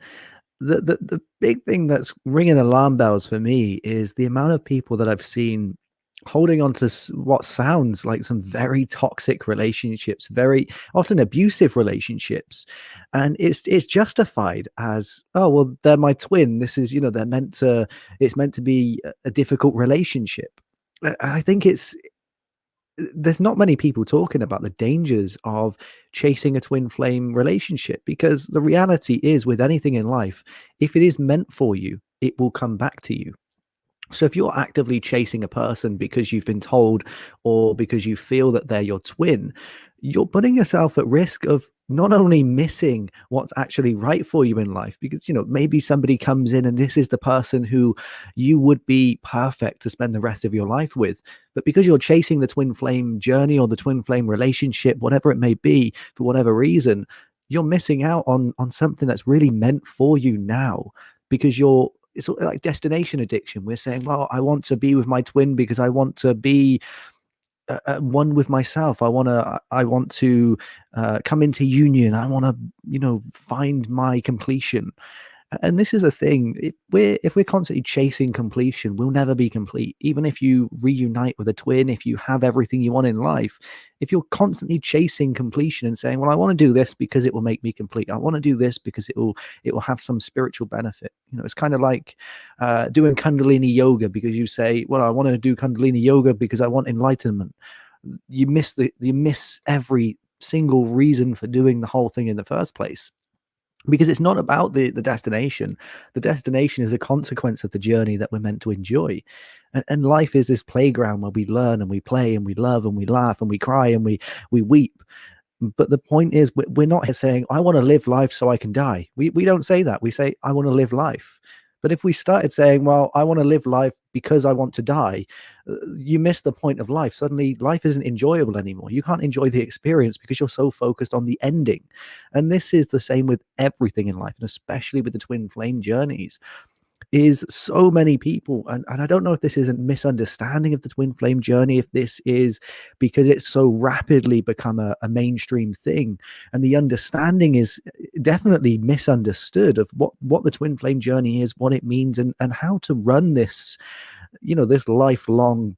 the big thing that's ringing alarm bells for me is the amount of people that I've seen holding on to what sounds like some very toxic relationships, very often abusive relationships, and it's justified as, oh well, they're my twin. This is, it's meant to be a difficult relationship. I think there's not many people talking about the dangers of chasing a twin flame relationship, because the reality is, with anything in life, if it is meant for you, it will come back to you. So if you're actively chasing a person because you've been told, or because you feel that they're your twin, you're putting yourself at risk of not only missing what's actually right for you in life, because maybe somebody comes in and this is the person who you would be perfect to spend the rest of your life with, but because you're chasing the twin flame journey or the twin flame relationship, whatever it may be, for whatever reason, you're missing out on something that's really meant for you now, because it's like destination addiction. We're saying, well, I want to be with my twin because I want to be one with myself. I want to come into union. I want to find my completion. And this is a thing. If we're constantly chasing completion, we'll never be complete. Even if you reunite with a twin, if you have everything you want in life, if you're constantly chasing completion and saying, "Well, I want to do this because it will make me complete. I want to do this because it will have some spiritual benefit." It's kind of like doing Kundalini yoga because you say, "Well, I want to do Kundalini yoga because I want enlightenment." You miss every single reason for doing the whole thing in the first place, because it's not about the destination. The destination is a consequence of the journey that we're meant to enjoy. And life is this playground where we learn and we play and we love and we laugh and we cry and we weep. But the point is, we're not here saying, I want to live life so I can die. We don't say that. We say, I want to live life. But if we started saying, well, I want to live life because I want to die, you miss the point of life. Suddenly, life isn't enjoyable anymore. You can't enjoy the experience because you're so focused on the ending. And this is the same with everything in life, and especially with the twin flame journeys. Is so many people, and I don't know if this is a misunderstanding of the twin flame journey, if this is because it's so rapidly become a mainstream thing, and the understanding is definitely misunderstood of what the twin flame journey is, what it means, and how to run this this lifelong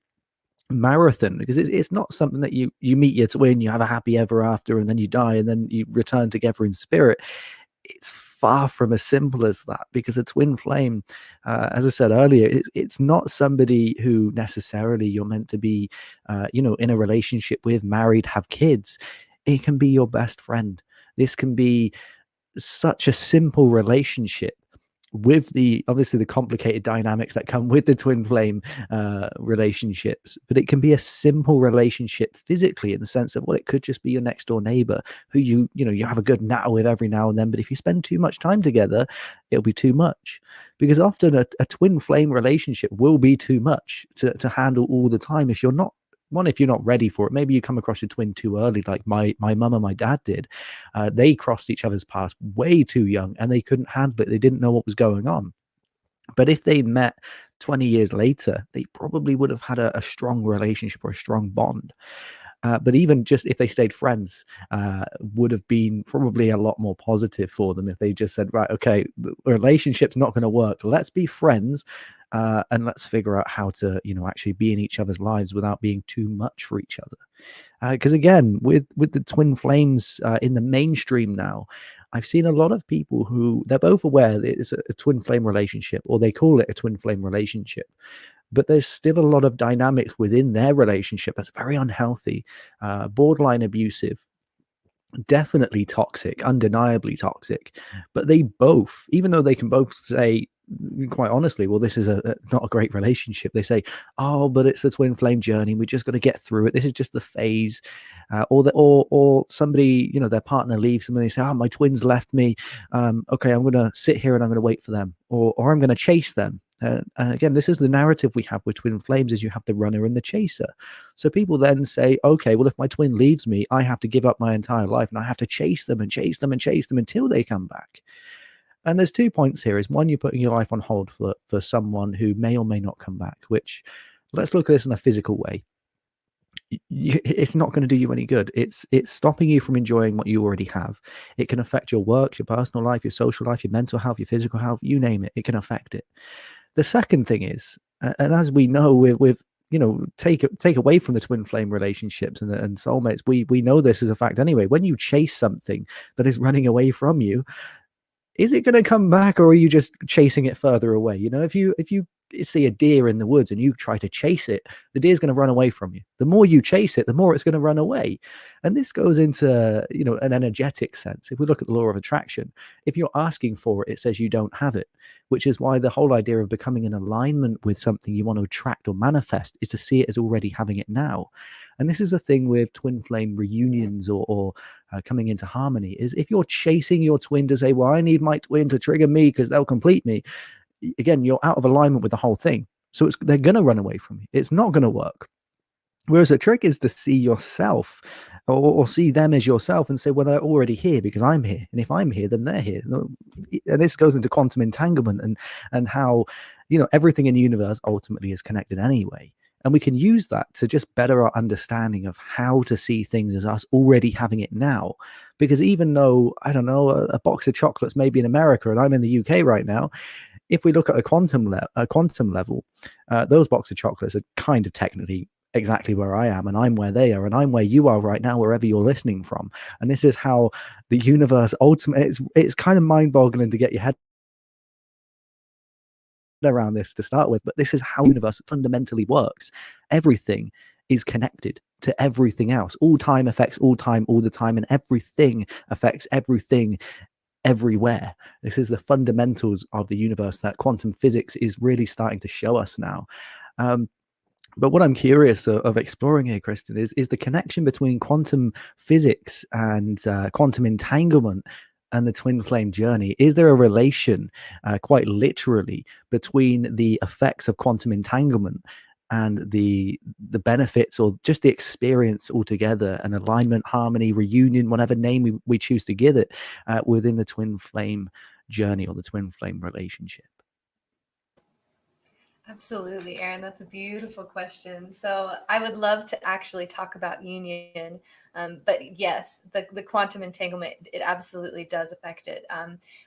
marathon, because it's not something that you meet your twin, you have a happy ever after, and then you die and then you return together in spirit. It's far from as simple as that, because a twin flame, as I said earlier, it's not somebody who necessarily you're meant to be, in a relationship with, married, have kids. It can be your best friend. This can be such a simple relationship, with the obviously the complicated dynamics that come with the twin flame relationships, but it can be a simple relationship physically, in the sense of, well, it could just be your next door neighbor who you have a good natter with every now and then, but if you spend too much time together, it'll be too much, because often a twin flame relationship will be too much to handle all the time. If you're not ready for it, maybe you come across your twin too early, like my mum and my dad did. They crossed each other's paths way too young, and they couldn't handle it. They didn't know what was going on. But if they'd met 20 years later, they probably would have had a strong relationship or a strong bond. But even just if they stayed friends, would have been probably a lot more positive for them if they just said, right, okay, the relationship's not going to work. Let's be friends, and let's figure out how to, actually be in each other's lives without being too much for each other. Because again, with the twin flames in the mainstream now, I've seen a lot of people who they're both aware that it's a twin flame relationship, or they call it a twin flame relationship, but there's still a lot of dynamics within their relationship that's very unhealthy, borderline abusive, definitely toxic, undeniably toxic. But they both, even though they can both say, quite honestly, well, this is not a great relationship, they say, oh, but it's a twin flame journey, we just got to get through it, this is just the phase. Or somebody, their partner leaves them and they say, oh, my twins left me, okay, I'm going to sit here and I'm going to wait for them, or I'm going to chase them. And again, this is the narrative we have with twin flames, is you have the runner and the chaser. So people then say, okay, well, if my twin leaves me, I have to give up my entire life and I have to chase them and chase them and chase them until they come back. And there's 2 points here. Is one, you're putting your life on hold for someone who may or may not come back, which, let's look at this in a physical way. It's not going to do you any good. It's stopping you from enjoying what you already have. It can affect your work, your personal life, your social life, your mental health, your physical health, you name it, it can affect it. The second thing is, and as we know, with take away from the twin flame relationships and soulmates, we know this is a fact anyway. When you chase something that is running away from you, is it going to come back, or are you just chasing it further away? If you see a deer in the woods and you try to chase it, the deer's going to run away from you. The more you chase it, the more it's going to run away. And this goes into an energetic sense. If we look at the law of attraction, if you're asking for it, it says you don't have it, which is why the whole idea of becoming in alignment with something you want to attract or manifest is to see it as already having it now. And this is the thing with twin flame reunions or coming into harmony, is if you're chasing your twin to say, well, I need my twin to trigger me because they'll complete me, again, you're out of alignment with the whole thing. So they're going to run away from you. It's not going to work. Whereas the trick is to see yourself, or see them as yourself and say, well, they're already here because I'm here. And if I'm here, then they're here. And this goes into quantum entanglement and how, everything in the universe ultimately is connected anyway. And we can use that to just better our understanding of how to see things as us already having it now. Because even though, I don't know, a box of chocolates may be in America and I'm in the UK right now, if we look at a quantum level, those box of chocolates are kind of technically exactly where I am, and I'm where they are, and I'm where you are right now, wherever you're listening from. And this is how the universe ultimately, it's kind of mind-boggling to get your head around this to start with, but this is how the universe fundamentally works. Everything is connected to everything else. All time affects all time all the time, and everything affects everything everywhere. This is the fundamentals of the universe that quantum physics is really starting to show us now. But what I'm curious of exploring here, Kristen, is the connection between quantum physics and quantum entanglement and the twin flame journey. Is there a relation, quite literally, between the effects of quantum entanglement and the benefits, or just the experience altogether, and alignment, harmony, reunion, whatever name we choose to give it, within the twin flame journey or the twin flame relationship? Absolutely, Aaron. That's a beautiful question. So I would love to actually talk about union, but yes, the quantum entanglement, it absolutely does affect it.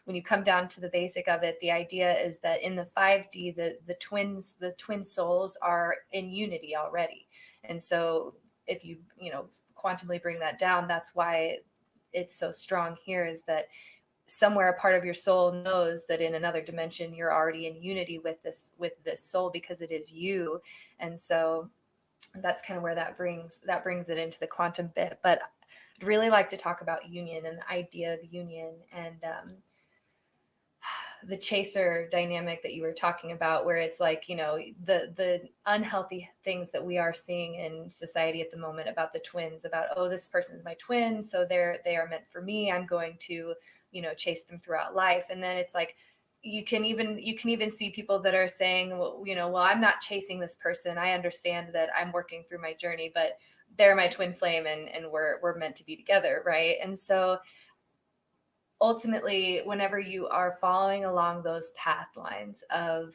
When you come down to the basic of it, the idea is that in the 5D, the twin souls are in unity already, and so if you quantumly bring that down, that's why it's so strong here. Is that somewhere a part of your soul knows that in another dimension you're already in unity with this soul, because it is you. And so that's kind of where that brings it into the quantum bit. But I'd really like to talk about union and the idea of union, and the chaser dynamic that you were talking about, where it's like, the unhealthy things that we are seeing in society at the moment about the twins, about, oh, this person's my twin, so they are meant for me, I'm going to chase them throughout life. And then it's like, you can even see people that are saying, well, I'm not chasing this person, I understand that I'm working through my journey, but they're my twin flame, and we're meant to be together, right? And so ultimately, whenever you are following along those path lines of,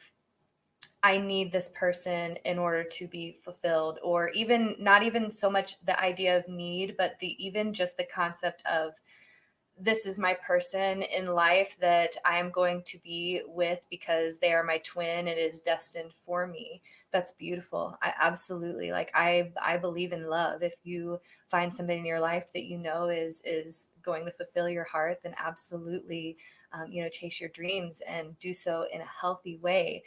I need this person in order to be fulfilled, or even not even so much the idea of need, but even just the concept of, this is my person in life that I am going to be with because they are my twin. It is destined for me. That's beautiful. I absolutely, like, I believe in love. If you find somebody in your life that is going to fulfill your heart, then absolutely, chase your dreams and do so in a healthy way.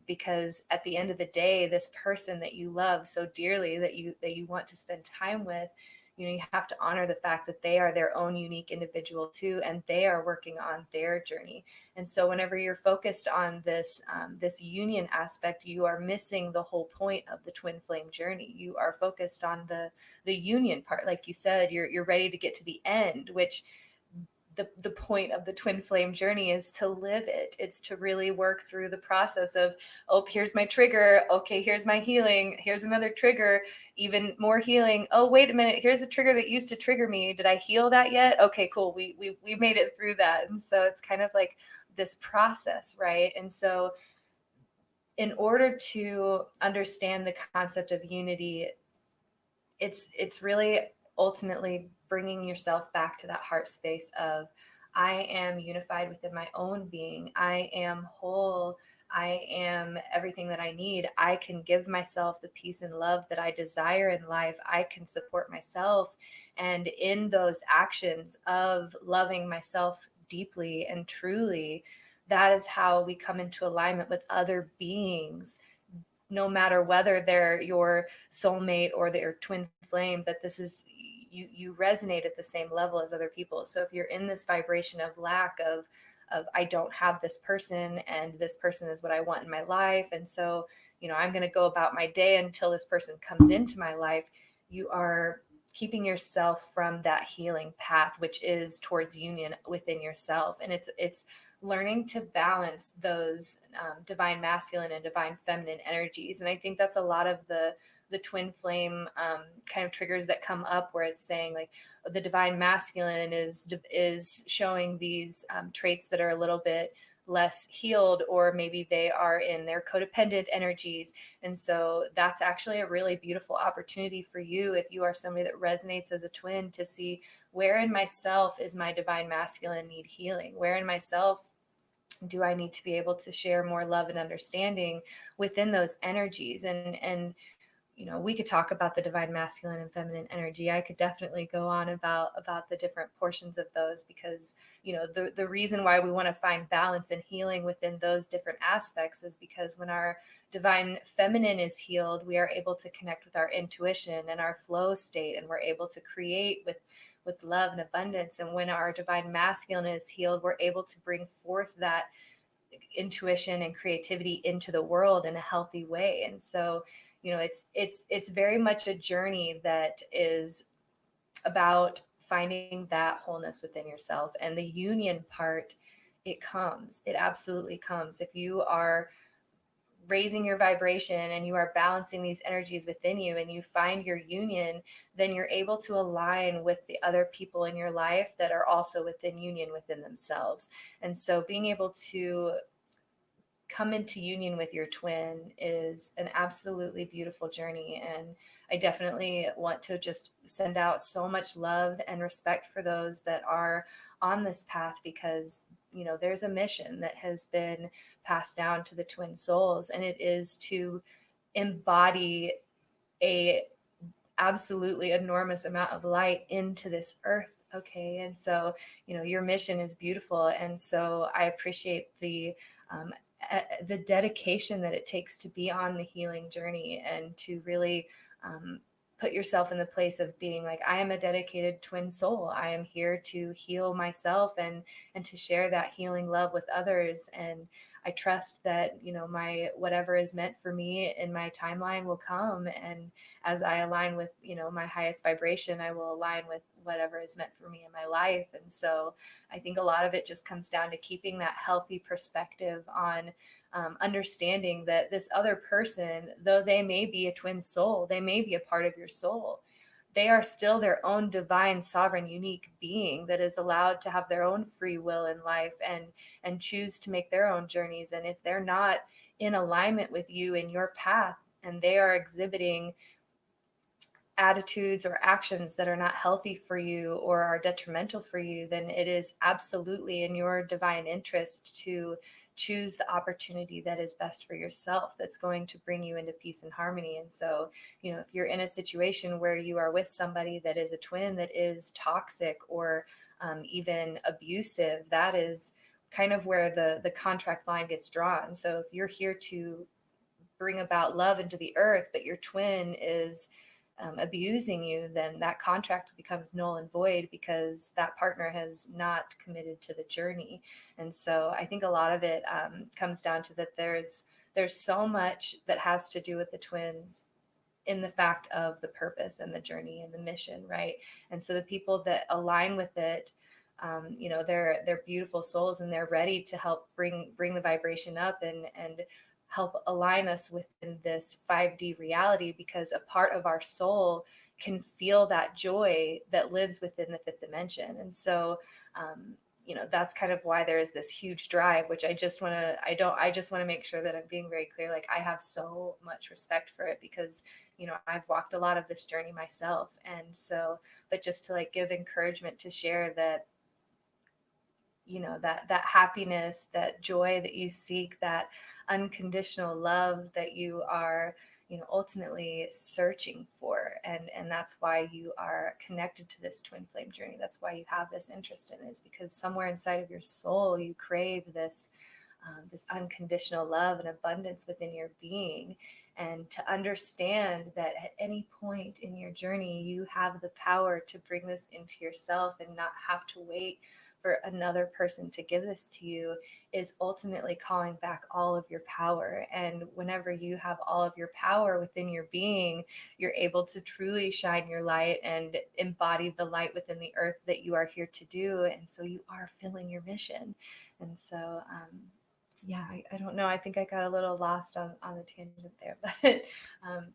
Because at the end of the day, this person that you love so dearly, that you want to spend time with, you have to honor the fact that they are their own unique individual too, and they are working on their journey. And so whenever you're focused on this union aspect, you are missing the whole point of the twin flame journey. You are focused on the union part. Like you said, you're ready to get to the end, which the point of the twin flame journey is to live it. It's to really work through the process of, oh, here's my trigger, okay, here's my healing, here's another trigger, even more healing, oh, wait a minute, here's a trigger that used to trigger me, did I heal that yet? Okay, cool, we made it through that. And so it's kind of like this process, right? And so in order to understand the concept of unity, it's really ultimately bringing yourself back to that heart space of, I am unified within my own being, I am whole, I am everything that I need, I can give myself the peace and love that I desire in life, I can support myself. And in those actions of loving myself deeply and truly, that is how we come into alignment with other beings, no matter whether they're your soulmate or their twin flame. But this is, you resonate at the same level as other people. So if you're in this vibration of lack of I don't have this person, and this person is what I want in my life, and so I'm going to go about my day until this person comes into my life, you are keeping yourself from that healing path, which is towards union within yourself. And it's learning to balance those divine masculine and divine feminine energies. And I think that's a lot of the twin flame kind of triggers that come up, where it's saying like the divine masculine is showing these traits that are a little bit less healed, or maybe they are in their codependent energies. And so that's actually a really beautiful opportunity for you, if you are somebody that resonates as a twin, to see where in myself is my divine masculine need healing, where in myself do I need to be able to share more love and understanding within those energies. And we could talk about the divine masculine and feminine energy. I could definitely go on about the different portions of those, because the reason why we want to find balance and healing within those different aspects is because when our divine feminine is healed, we are able to connect with our intuition and our flow state, and we're able to create with love and abundance. And when our divine masculine is healed, we're able to bring forth that intuition and creativity into the world in a healthy way. And so it's very much a journey that is about finding that wholeness within yourself. And the union part, it absolutely comes if you are raising your vibration and you are balancing these energies within you, and you find your union, then you're able to align with the other people in your life that are also within union within themselves. And so being able to come into union with your twin is an absolutely beautiful journey. And I definitely want to just send out so much love and respect for those that are on this path, because there's a mission that has been passed down to the twin souls, and it is to embody a absolutely enormous amount of light into this earth. Okay. And so your mission is beautiful, and so I appreciate um, the dedication that it takes to be on the healing journey, and to really put yourself in the place of being like, I am a dedicated twin soul. I am here to heal myself and to share that healing love with others. And I trust that my whatever is meant for me in my timeline will come, and as I align with my highest vibration, I will align with whatever is meant for me in my life. And so I think a lot of it just comes down to keeping that healthy perspective on understanding that this other person, though they may be a twin soul, they may be a part of your soul, they are still their own divine, sovereign, unique being that is allowed to have their own free will in life, and choose to make their own journeys. And if they're not in alignment with you in your path, and they are exhibiting attitudes or actions that are not healthy for you or are detrimental for you, then it is absolutely in your divine interest to choose the opportunity that is best for yourself, that's going to bring you into peace and harmony. And so if you're in a situation where you are with somebody that is a twin that is toxic, or even abusive, that is kind of where the contract line gets drawn. So if you're here to bring about love into the earth, but your twin is abusing you, then that contract becomes null and void, because that partner has not committed to the journey. And so I think a lot of it comes down to that there's so much that has to do with the twins in the fact of the purpose and the journey and the mission, right? And so the people that align with it, they're beautiful souls, and they're ready to help bring the vibration up, and help align us within this 5D reality, because a part of our soul can feel that joy that lives within the fifth dimension. And so that's kind of why there is this huge drive, which I just want to make sure that I'm being very clear. Like, I have so much respect for it, because I've walked a lot of this journey myself. And so, but just to like give encouragement to share that that happiness, that joy that you seek, that unconditional love that you are ultimately searching for, and that's why you are connected to this twin flame journey. That's why you have this interest in it, is because somewhere inside of your soul you crave this unconditional love and abundance within your being. And to understand that at any point in your journey, you have the power to bring this into yourself, and not have to wait for another person to give this to you is ultimately calling back all of your power. And whenever you have all of your power within your being, you're able to truly shine your light and embody the light within the earth that you are here to do. And so you are filling your mission. And so, yeah, I don't know. I think I got a little lost on the tangent there, but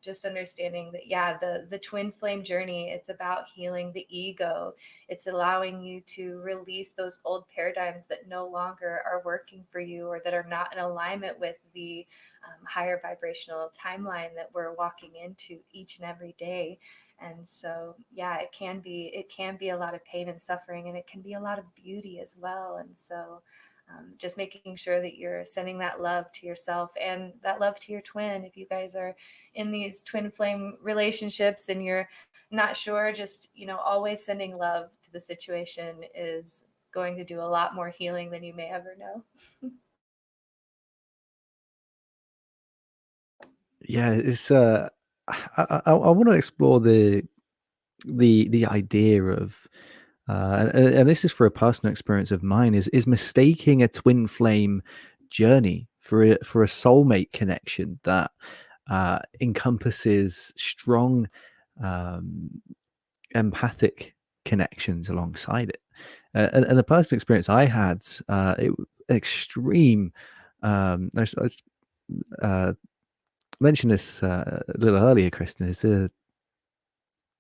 just understanding that, yeah, the twin flame journey, it's about healing the ego. It's allowing you to release those old paradigms that no longer are working for you or that are not in alignment with the higher vibrational timeline that we're walking into each and every day. And so, yeah, it can be a lot of pain and suffering, and it can be a lot of beauty as well. And so, just making sure that you're sending that love to yourself and that love to your twin. If you guys are in these twin flame relationships and you're not sure, just, always sending love to the situation is going to do a lot more healing than you may ever know. Yeah, it's I want to explore the idea of and this is for a personal experience of mine is mistaking a twin flame journey for a soulmate connection that encompasses strong um, empathic connections alongside it. And the personal experience I had, it extreme. I uh, mentioned this a little earlier, Kristen. Is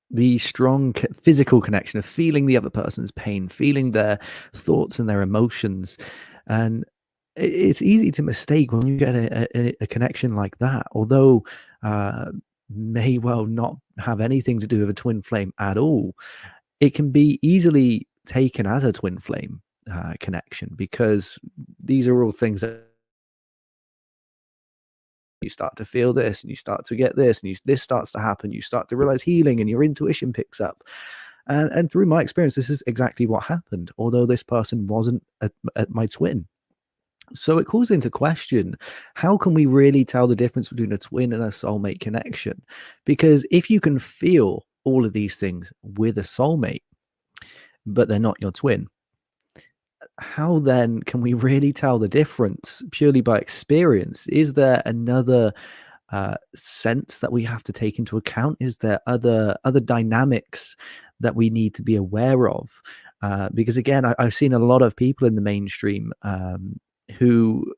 the strong physical connection of feeling the other person's pain, feeling their thoughts and their emotions, and it's easy to mistake when you get a connection like that, although uh, may well not have anything to do with a twin flame at all. It can be easily taken as a twin flame connection because these are all things that you start to feel this and you start to get this and this starts to happen. You start to realize healing and your intuition picks up. And through my experience, this is exactly what happened, although this person wasn't at my twin. So it calls into question, how can we really tell the difference between a twin and a soulmate connection? Because if you can feel all of these things with a soulmate, but they're not your twin, how then can we really tell the difference purely by experience? Is there another sense that we have to take into account? Is there other dynamics that we need to be aware of? Because again, I've seen a lot of people in the mainstream who,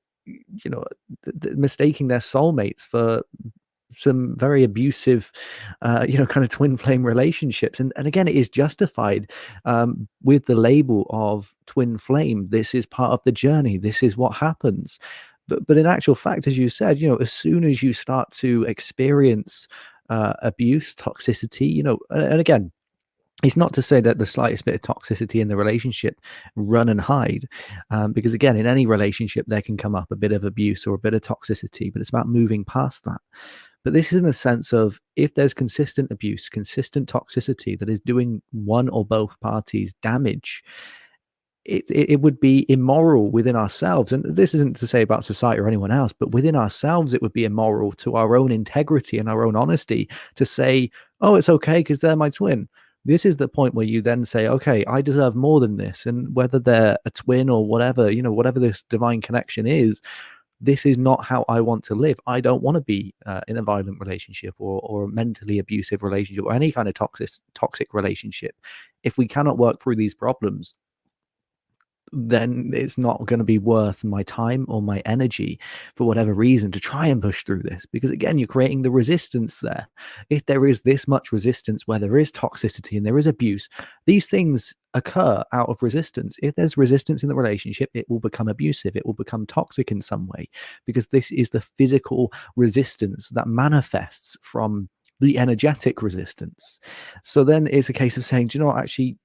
mistaking their soulmates for some very abusive, kind of twin flame relationships. And again, it is justified with the label of twin flame. This is part of the journey. This is what happens. But in actual fact, as you said, as soon as you start to experience abuse, toxicity, and again, it's not to say that the slightest bit of toxicity in the relationship run and hide, because again, in any relationship there can come up a bit of abuse or a bit of toxicity, but it's about moving past that. But this is in the sense of if there's consistent abuse, consistent toxicity that is doing one or both parties damage, it would be immoral within ourselves. And this isn't to say about society or anyone else, but within ourselves, it would be immoral to our own integrity and our own honesty to say, oh, it's okay because they're my twin. This is the point where you then say, okay, I deserve more than this. And whether they're a twin or whatever, whatever this divine connection is, this is not how I want to live. I don't want to be in a violent relationship or a mentally abusive relationship or any kind of toxic relationship. If we cannot work through these problems, then it's not going to be worth my time or my energy for whatever reason to try and push through this. Because again, you're creating the resistance there. If there is this much resistance where there is toxicity and there is abuse, these things occur out of resistance. If there's resistance in the relationship, it will become abusive, it will become toxic in some way, because this is the physical resistance that manifests from the energetic resistance. So then it's a case of saying, do you know what, actually,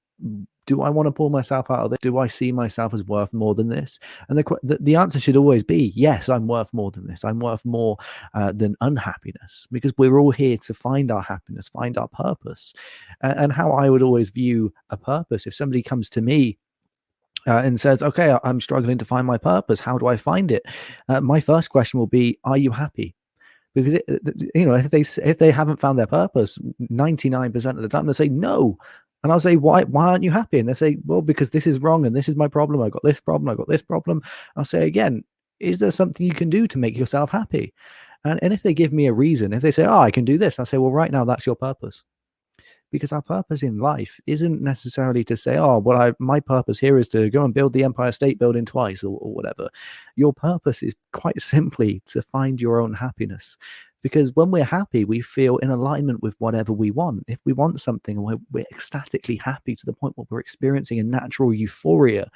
do I want to pull myself out of this? Do I see myself as worth more than this? And the answer should always be, yes, I'm worth more than this. I'm worth more than unhappiness, because we're all here to find our happiness, find our purpose. And how I would always view a purpose, if somebody comes to me and says, okay, I'm struggling to find my purpose, how do I find it? My first question will be, are you happy? Because if they haven't found their purpose 99% of the time, they say no. And I'll say, why aren't you happy? And they say, well, because this is wrong and this is my problem. I got this problem. I got this problem. I'll say again, is there something you can do to make yourself happy? And if they give me a reason, if they say, oh, I can do this, I'll say, well, right now that's your purpose. Because our purpose in life isn't necessarily to say, oh, well, my purpose here is to go and build the Empire State Building twice or whatever. Your purpose is quite simply to find your own happiness. Because when we're happy, we feel in alignment with whatever we want. If we want something and we're ecstatically happy to the point where we're experiencing a natural euphoria,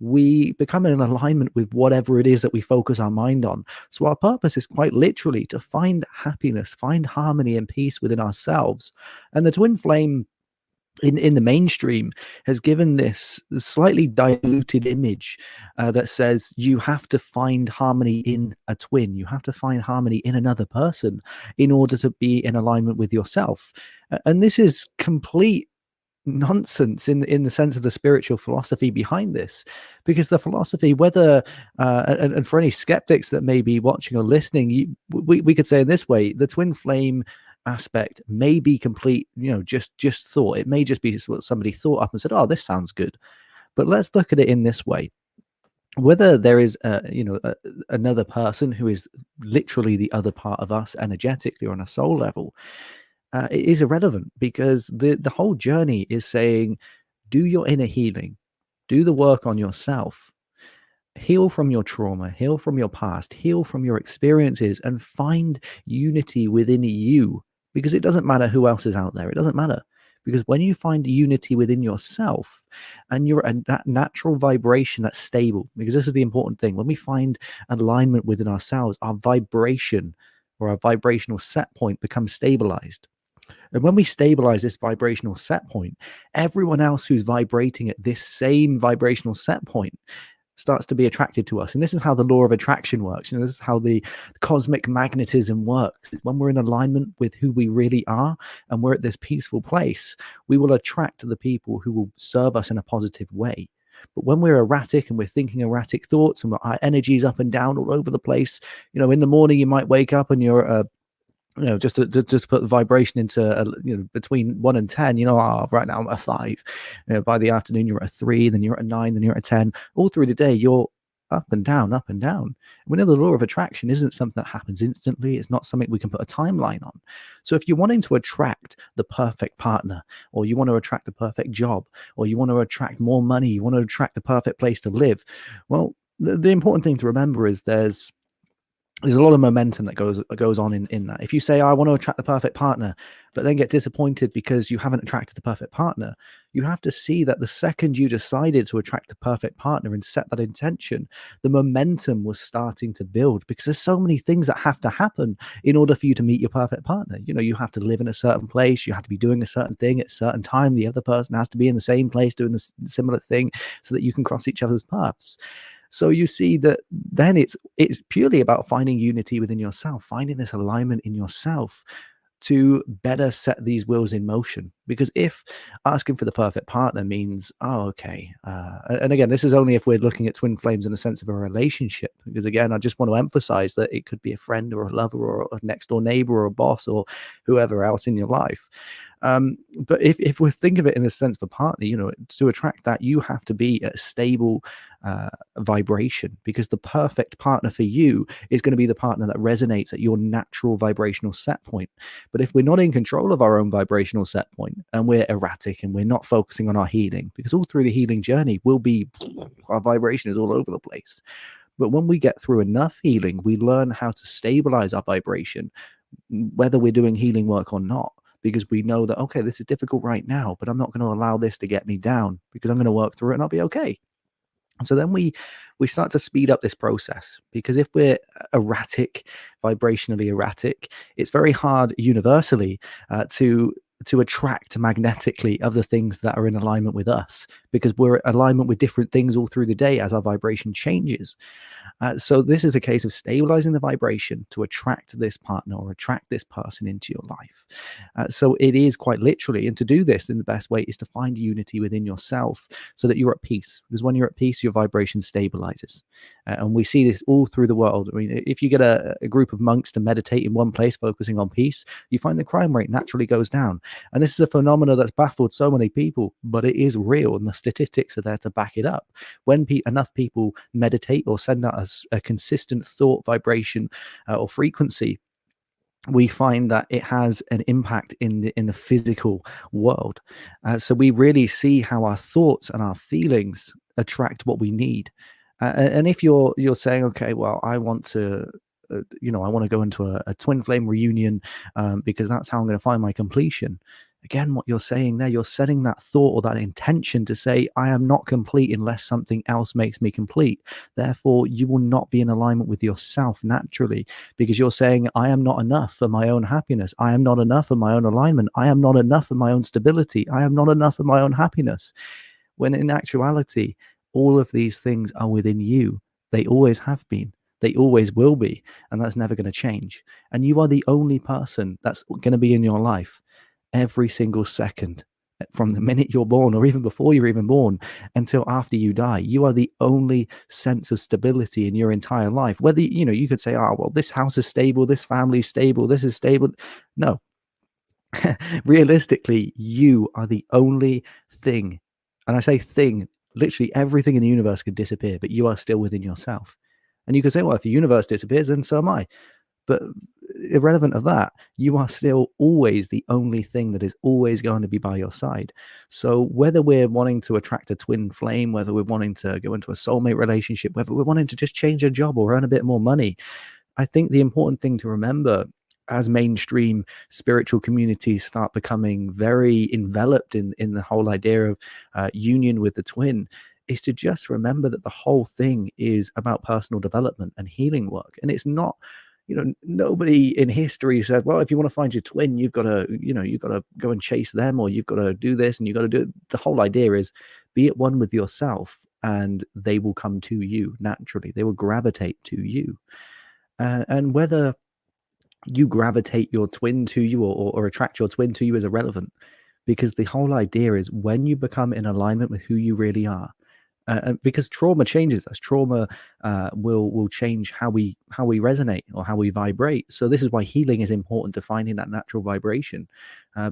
we become in alignment with whatever it is that we focus our mind on. So our purpose is quite literally to find happiness, find harmony and peace within ourselves. And the twin flame in the mainstream has given this slightly diluted image that says you have to find harmony in a twin, you have to find harmony in another person in order to be in alignment with yourself. And this is complete nonsense in the sense of the spiritual philosophy behind this, because the philosophy, whether and for any skeptics that may be watching or listening, we could say in this way, the twin flame aspect may be complete, just thought. It may just be what somebody thought up and said, oh, this sounds good. But let's look at it in this way. Whether there is another person who is literally the other part of us energetically or on a soul level, it is irrelevant, because the whole journey is saying, do your inner healing, do the work on yourself, heal from your trauma, heal from your past, heal from your experiences, and find unity within you. Because it doesn't matter who else is out there. It doesn't matter. Because when you find unity within yourself and you're at that natural vibration that's stable, because this is the important thing, when we find alignment within ourselves, our vibration or our vibrational set point becomes stabilized. And when we stabilize this vibrational set point, everyone else who's vibrating at this same vibrational set point starts to be attracted to us. And this is how the law of attraction works. This is how the cosmic magnetism works. When we're in alignment with who we really are and we're at this peaceful place, we will attract the people who will serve us in a positive way. But when we're erratic and we're thinking erratic thoughts and our energy's up and down all over the place, in the morning you might wake up and you're just to put the vibration into between 1 and 10, right now I'm at a 5. By the afternoon you're at a 3, then you're at a 9, then you're at a 10. All through the day you're up and down, up and down. We know the law of attraction isn't something that happens instantly. It's not something we can put a timeline on. So if you're wanting to attract the perfect partner, or you want to attract the perfect job, or you want to attract more money, you want to attract the perfect place to live, well, the important thing to remember is there's a lot of momentum that goes on in that. If you say, I want to attract the perfect partner, but then get disappointed because you haven't attracted the perfect partner, you have to see that the second you decided to attract the perfect partner and set that intention, the momentum was starting to build, because there's so many things that have to happen in order for you to meet your perfect partner. You have to live in a certain place, you have to be doing a certain thing at a certain time, the other person has to be in the same place doing the similar thing so that you can cross each other's paths. So you see that then it's purely about finding unity within yourself, finding this alignment in yourself to better set these wheels in motion. Because if asking for the perfect partner means, oh, okay, and again, this is only if we're looking at twin flames in the sense of a relationship. Because again, I just want to emphasize that it could be a friend or a lover or a next door neighbor or a boss or whoever else in your life. But if we think of it in the sense of a partner, to attract that, you have to be at a stable vibration, because the perfect partner for you is going to be the partner that resonates at your natural vibrational set point. But if we're not in control of our own vibrational set point and we're erratic and we're not focusing on our healing, because all through the healing journey our vibration is all over the place. But when we get through enough healing, we learn how to stabilize our vibration, whether we're doing healing work or not, because we know that, okay, this is difficult right now, but I'm not going to allow this to get me down, because I'm going to work through it and I'll be okay. So then we start to speed up this process, because if we're vibrationally erratic, it's very hard universally to attract magnetically other things that are in alignment with us, because we're in alignment with different things all through the day as our vibration changes. So this is a case of stabilizing the vibration to attract this partner or attract this person into your life. So it is quite literally, and to do this, then the best way is to find unity within yourself so that you're at peace. Because when you're at peace, your vibration stabilizes. And we see this all through the world. I mean, if you get a group of monks to meditate in one place, focusing on peace, you find the crime rate naturally goes down. And this is a phenomenon that's baffled so many people, but it is real, and the statistics are there to back it up. When enough people meditate or send out a consistent thought vibration or frequency, we find that it has an impact in the physical world. So we really see how our thoughts and our feelings attract what we need. And if you're saying, okay, well, I want to. I want to go into a twin flame reunion because that's how I'm going to find my completion. Again, what you're saying there, you're setting that thought or that intention to say, I am not complete unless something else makes me complete. Therefore, you will not be in alignment with yourself naturally, because you're saying, I am not enough for my own happiness. I am not enough for my own alignment. I am not enough for my own stability. I am not enough for my own happiness. When in actuality, all of these things are within you. They always have been. They always will be. And that's never going to change. And you are the only person that's going to be in your life every single second, from the minute you're born or even before you're even born until after you die. You are the only sense of stability in your entire life. Whether, you could say, oh, well, this house is stable, this family is stable, this is stable. No. Realistically, you are the only thing. And I say thing, literally everything in the universe could disappear, but you are still within yourself. And you could say, well, if the universe disappears, then so am I. But irrelevant of that, you are still always the only thing that is always going to be by your side. So whether we're wanting to attract a twin flame, whether we're wanting to go into a soulmate relationship, whether we're wanting to just change a job or earn a bit more money, I think the important thing to remember, as mainstream spiritual communities start becoming very enveloped in the whole idea of union with the twin, is to just remember that the whole thing is about personal development and healing work. And it's not, nobody in history said, well, if you want to find your twin, you've got to go and chase them, or you've got to do this and you've got to do it. The whole idea is be at one with yourself, and they will come to you naturally. They will gravitate to you. And whether you gravitate your twin to you or attract your twin to you is irrelevant, because the whole idea is when you become in alignment with who you really are. Because trauma changes us. Trauma will change how we resonate or how we vibrate. So this is why healing is important, to finding that natural vibration,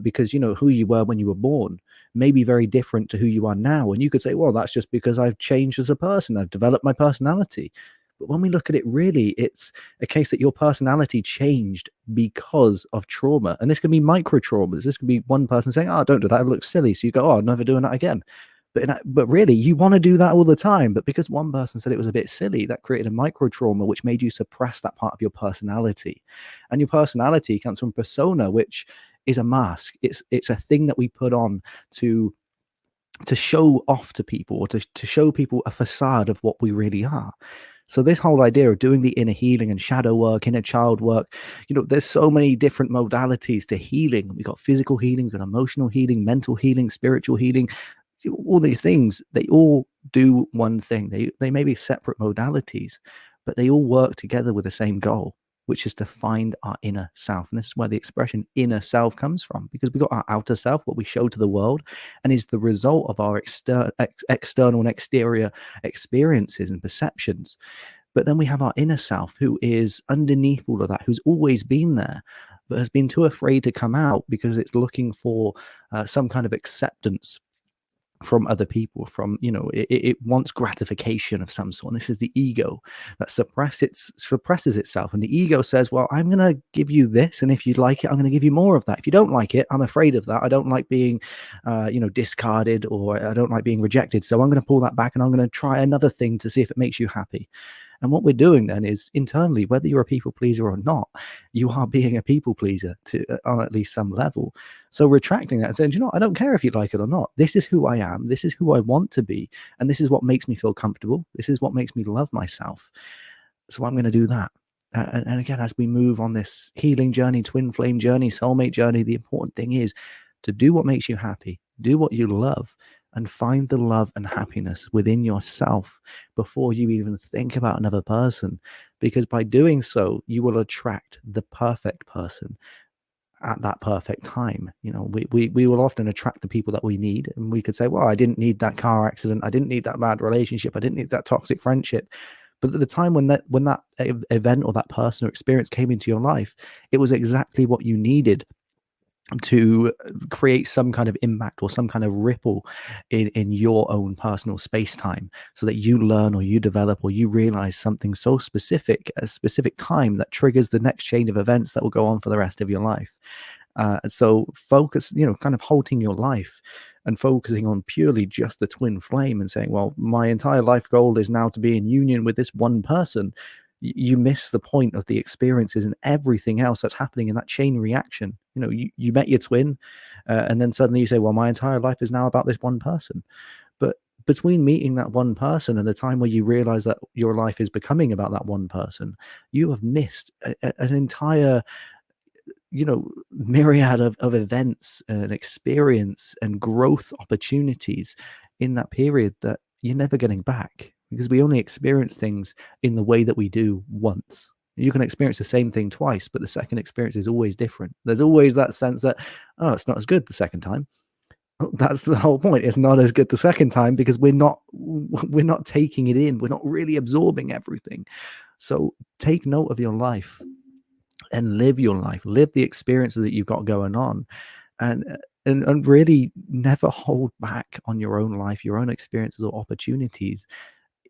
because who you were when you were born may be very different to who you are now. And you could say, well, that's just because I've changed as a person. I've developed my personality. But when we look at it, really, it's a case that your personality changed because of trauma. And this can be micro traumas. This can be one person saying, oh, don't do that, it looks silly. So you go, oh, I'm never doing that again. But really, you want to do that all the time. But because one person said it was a bit silly, that created a micro trauma, which made you suppress that part of your personality. And your personality comes from persona, which is a mask. It's a thing that we put on to show off to people, or to show people a facade of what we really are. So this whole idea of doing the inner healing and shadow work, inner child work, there's so many different modalities to healing. We've got physical healing, we've got emotional healing, mental healing, spiritual healing. All these things, they all do one thing. They may be separate modalities, but they all work together with the same goal, which is to find our inner self. And this is where the expression inner self comes from, because we've got our outer self, what we show to the world, and is the result of our external and exterior experiences and perceptions. But then we have our inner self, who is underneath all of that, who's always been there, but has been too afraid to come out because it's looking for some kind of acceptance from other people, from it wants gratification of some sort. And this is the ego that suppresses itself, and the ego says, well, I'm going to give you this, and if you like it, I'm going to give you more of that. If you don't like it, I'm afraid of that. I don't like being discarded, or I don't like being rejected, so I'm going to pull that back, and I'm going to try another thing to see if it makes you happy. And what we're doing then is, internally, whether you're a people pleaser or not, you are being a people pleaser on at least some level. So retracting that and saying, I don't care if you like it or not. This is who I am. This is who I want to be. And this is what makes me feel comfortable. This is what makes me love myself. So I'm going to do that. And again, as we move on this healing journey, twin flame journey, soulmate journey, the important thing is to do what makes you happy, do what you love, and find the love and happiness within yourself before you even think about another person. Because by doing so, you will attract the perfect person at that perfect time. You know, we will often attract the people that we need. And we could say, well, I didn't need that car accident. I didn't need that bad relationship. I didn't need that toxic friendship. But at the time when that event or that person or experience came into your life, it was exactly what you needed to create some kind of impact or some kind of ripple in your own personal space time, so that you learn or you develop or you realize something so specific at a specific time that triggers the next chain of events that will go on for the rest of your life. So focus, kind of halting your life and focusing on purely just the twin flame and saying, well, my entire life goal is now to be in union with this one person. You miss the point of the experiences and everything else that's happening in that chain reaction. You met your twin, and then suddenly you say, well, my entire life is now about this one person. But between meeting that one person and the time where you realize that your life is becoming about that one person, you have missed an entire myriad of events and experience and growth opportunities in that period that you're never getting back, because we only experience things in the way that we do once. You can experience the same thing twice, but the second experience is always different. There's always that sense that, oh, it's not as good the second time. That's the whole point. It's not as good the second time because we're not taking it in. We're not really absorbing everything. So take note of your life and live your life, live the experiences that you've got going on, and really never hold back on your own life, your own experiences or opportunities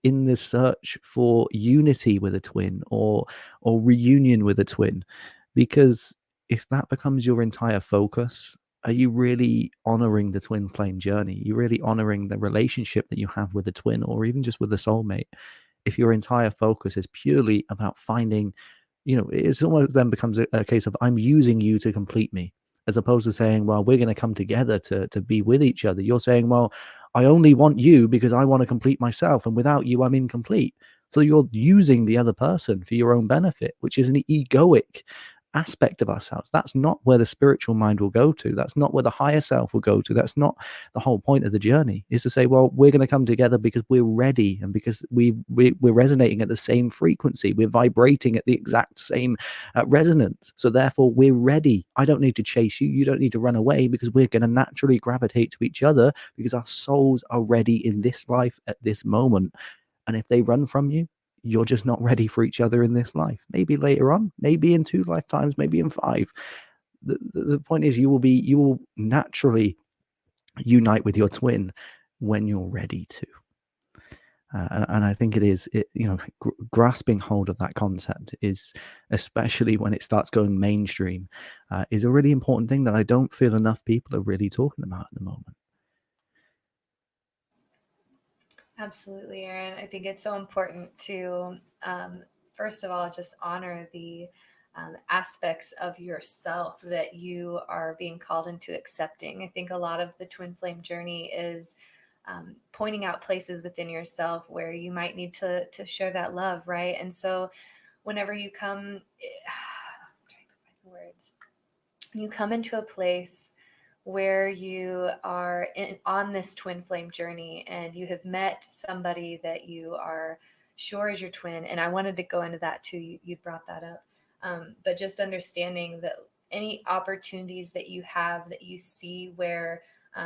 in the search for unity with a twin, or reunion with a twin. Because if that becomes your entire focus, are you really honoring the twin flame journey? Are you really honoring the relationship that you have with a twin, or even just with a soulmate? If your entire focus is purely about finding, it's almost then becomes a case of, I'm using you to complete me, as opposed to saying, well, we're going to come together to be with each other. You're saying, well, I only want you because I want to complete myself, and without you, I'm incomplete. So you're using the other person for your own benefit, which is an egoic aspect of ourselves. That's not where the spiritual mind will go to. That's not where the higher self will go to. That's not the whole point of the journey, is to say, well, we're going to come together because we're ready, and because we're resonating at the same frequency. We're vibrating at the exact same resonance. So therefore, we're ready. I don't need to chase you. You don't need to run away, because we're going to naturally gravitate to each other because our souls are ready in this life at this moment. And if they run from you, you're just not ready for each other in this life. Maybe later on, maybe in 2 lifetimes, maybe in 5. The point is, you will naturally unite with your twin when you're ready to. And I think grasping hold of that concept is, especially when it starts going mainstream, is a really important thing that I don't feel enough people are really talking about at the moment. Absolutely, Aaron. I think it's so important to, first of all, just honor the aspects of yourself that you are being called into accepting. I think a lot of the twin flame journey is pointing out places within yourself where you might need to share that love, right? And so, whenever you come, I'm trying to find the words, when you come into a place where you are on this twin flame journey and you have met somebody that you are sure is your twin. And I wanted to go into that too. You brought that up. But just understanding that any opportunities that you have that you see where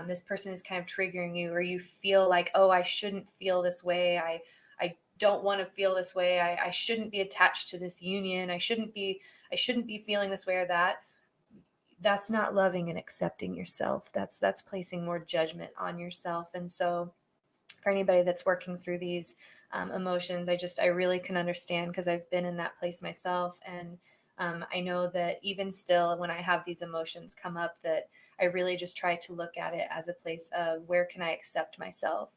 this person is kind of triggering you, or you feel like, oh, I shouldn't feel this way. I don't want to feel this way. I shouldn't be attached to this union. I shouldn't be feeling this way or that. That's not loving and accepting yourself. That's placing more judgment on yourself. And so for anybody that's working through these emotions, I really can understand, because I've been in that place myself. And I know that even still, when I have these emotions come up, that I really just try to look at it as a place of, where can I accept myself?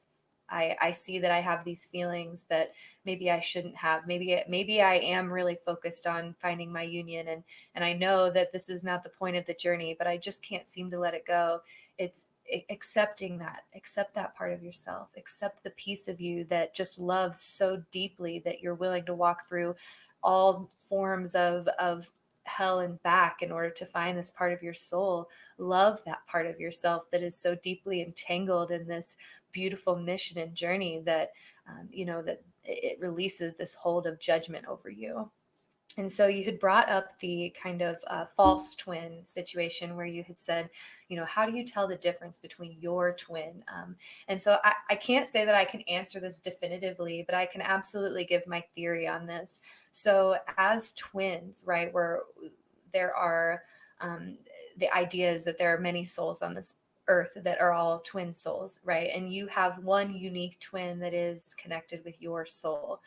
I see that I have these feelings that maybe I shouldn't have. Maybe I am really focused on finding my union, and I know that this is not the point of the journey, but I just can't seem to let it go. It's accepting that. Accept that part of yourself. Accept the piece of you that just loves so deeply that you're willing to walk through all forms of hell and back in order to find this part of your soul. Love that part of yourself that is so deeply entangled in this beautiful mission and journey that, that it releases this hold of judgment over you. And so you had brought up the kind of false twin situation where you had said, how do you tell the difference between your twin? And so I can't say that I can answer this definitively, but I can absolutely give my theory on this. So as twins, right, where there are um, the idea is that there are many souls on this earth that are all twin souls, right? And you have one unique twin that is connected with your soul.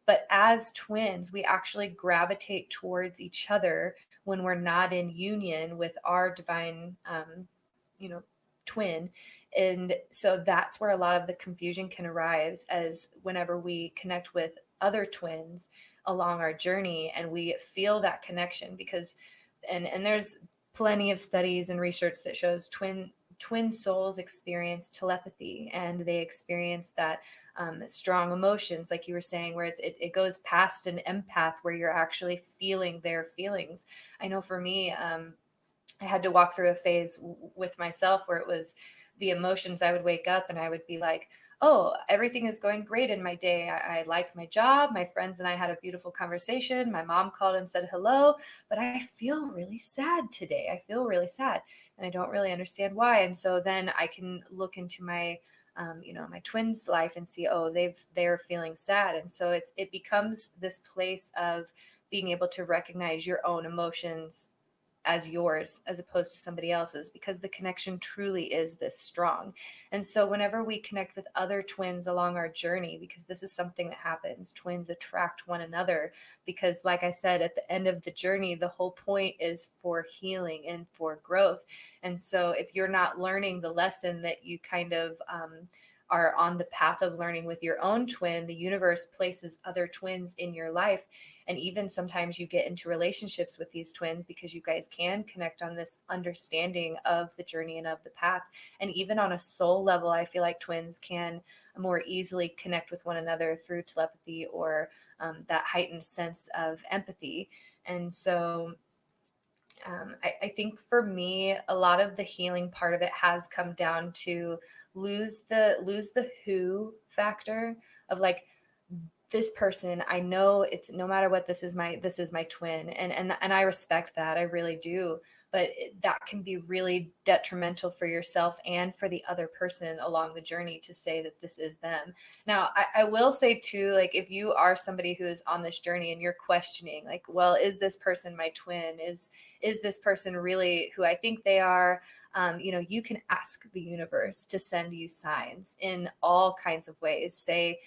But as twins, we actually gravitate towards each other when we're not in union with our divine, you know, twin. And so that's where a lot of the confusion can arise, as whenever we connect with other twins along our journey and we feel that connection, because and there's plenty of studies and research that shows twin souls experience telepathy, and they experience that strong emotions, like you were saying, where it goes past an empath, where you're actually feeling their feelings. I know for me, I had to walk through a phase with myself where it was the emotions. I would wake up and I would be like, oh, everything is going great in my day. I like my job. My friends and I had a beautiful conversation. My mom called and said hello, but I feel really sad today. I feel really sad and I don't really understand why. And so then I can look into my my twins' life and see, oh, they're feeling sad. And so it becomes this place of being able to recognize your own emotions as yours as opposed to somebody else's, because the connection truly is this strong. And so whenever we connect with other twins along our journey, because this is something that happens, twins attract one another, because like I said, at the end of the journey, the whole point is for healing and for growth. And so if you're not learning the lesson that you kind of are on the path of learning with your own twin, the universe places other twins in your life. And even sometimes you get into relationships with these twins because you guys can connect on this understanding of the journey and of the path. And even on a soul level, I feel like twins can more easily connect with one another through telepathy or that heightened sense of empathy. And so I think for me, a lot of the healing part of it has come down to lose the who factor of like, this person, I know it's no matter what, this is my twin, and I respect that, I really do. But that can be really detrimental for yourself and for the other person along the journey to say that this is them. Now I will say too, like if you are somebody who is on this journey and you're questioning, like, well, is this person my twin, is this person really who I think they are, you can ask the universe to send you signs in all kinds of ways. Say,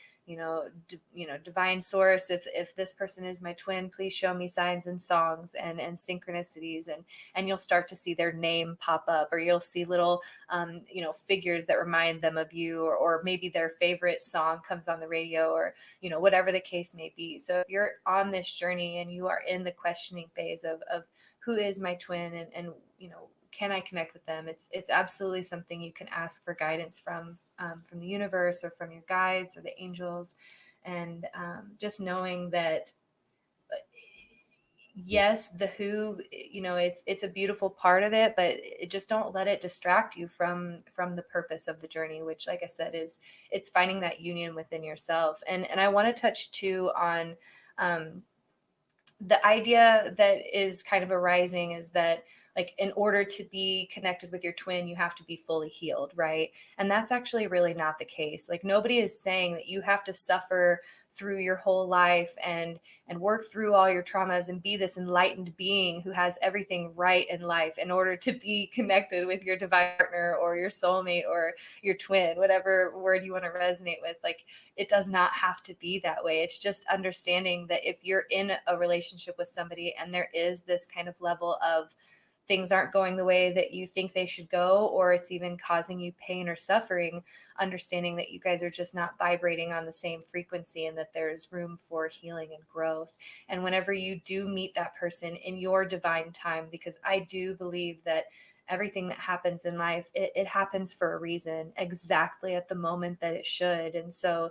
divine source, if this person is my twin, please show me signs and songs and synchronicities, and you'll start to see their name pop up, or you'll see little figures that remind them of you, or maybe their favorite song comes on the radio, or whatever the case may be. So if you're on this journey and you are in the questioning phase of who is my twin, and can I connect with them? It's absolutely something you can ask for guidance from the universe or from your guides or the angels, and just knowing that yes, the who, it's a beautiful part of it, but just don't let it distract you from the purpose of the journey, which, like I said, is it's finding that union within yourself. And I want to touch too on um, the idea that is kind of arising is that, like, in order to be connected with your twin, you have to be fully healed, right? And that's actually really not the case. Like, nobody is saying that you have to suffer through your whole life and work through all your traumas and be this enlightened being who has everything right in life in order to be connected with your divine partner or your soulmate or your twin, whatever word you want to resonate with. Like, it does not have to be that way. It's just understanding that if you're in a relationship with somebody and there is this kind of level of things aren't going the way that you think they should go, or it's even causing you pain or suffering, understanding that you guys are just not vibrating on the same frequency and that there's room for healing and growth. And whenever you do meet that person in your divine time, because I do believe that everything that happens in life, it happens for a reason, exactly at the moment that it should. And so,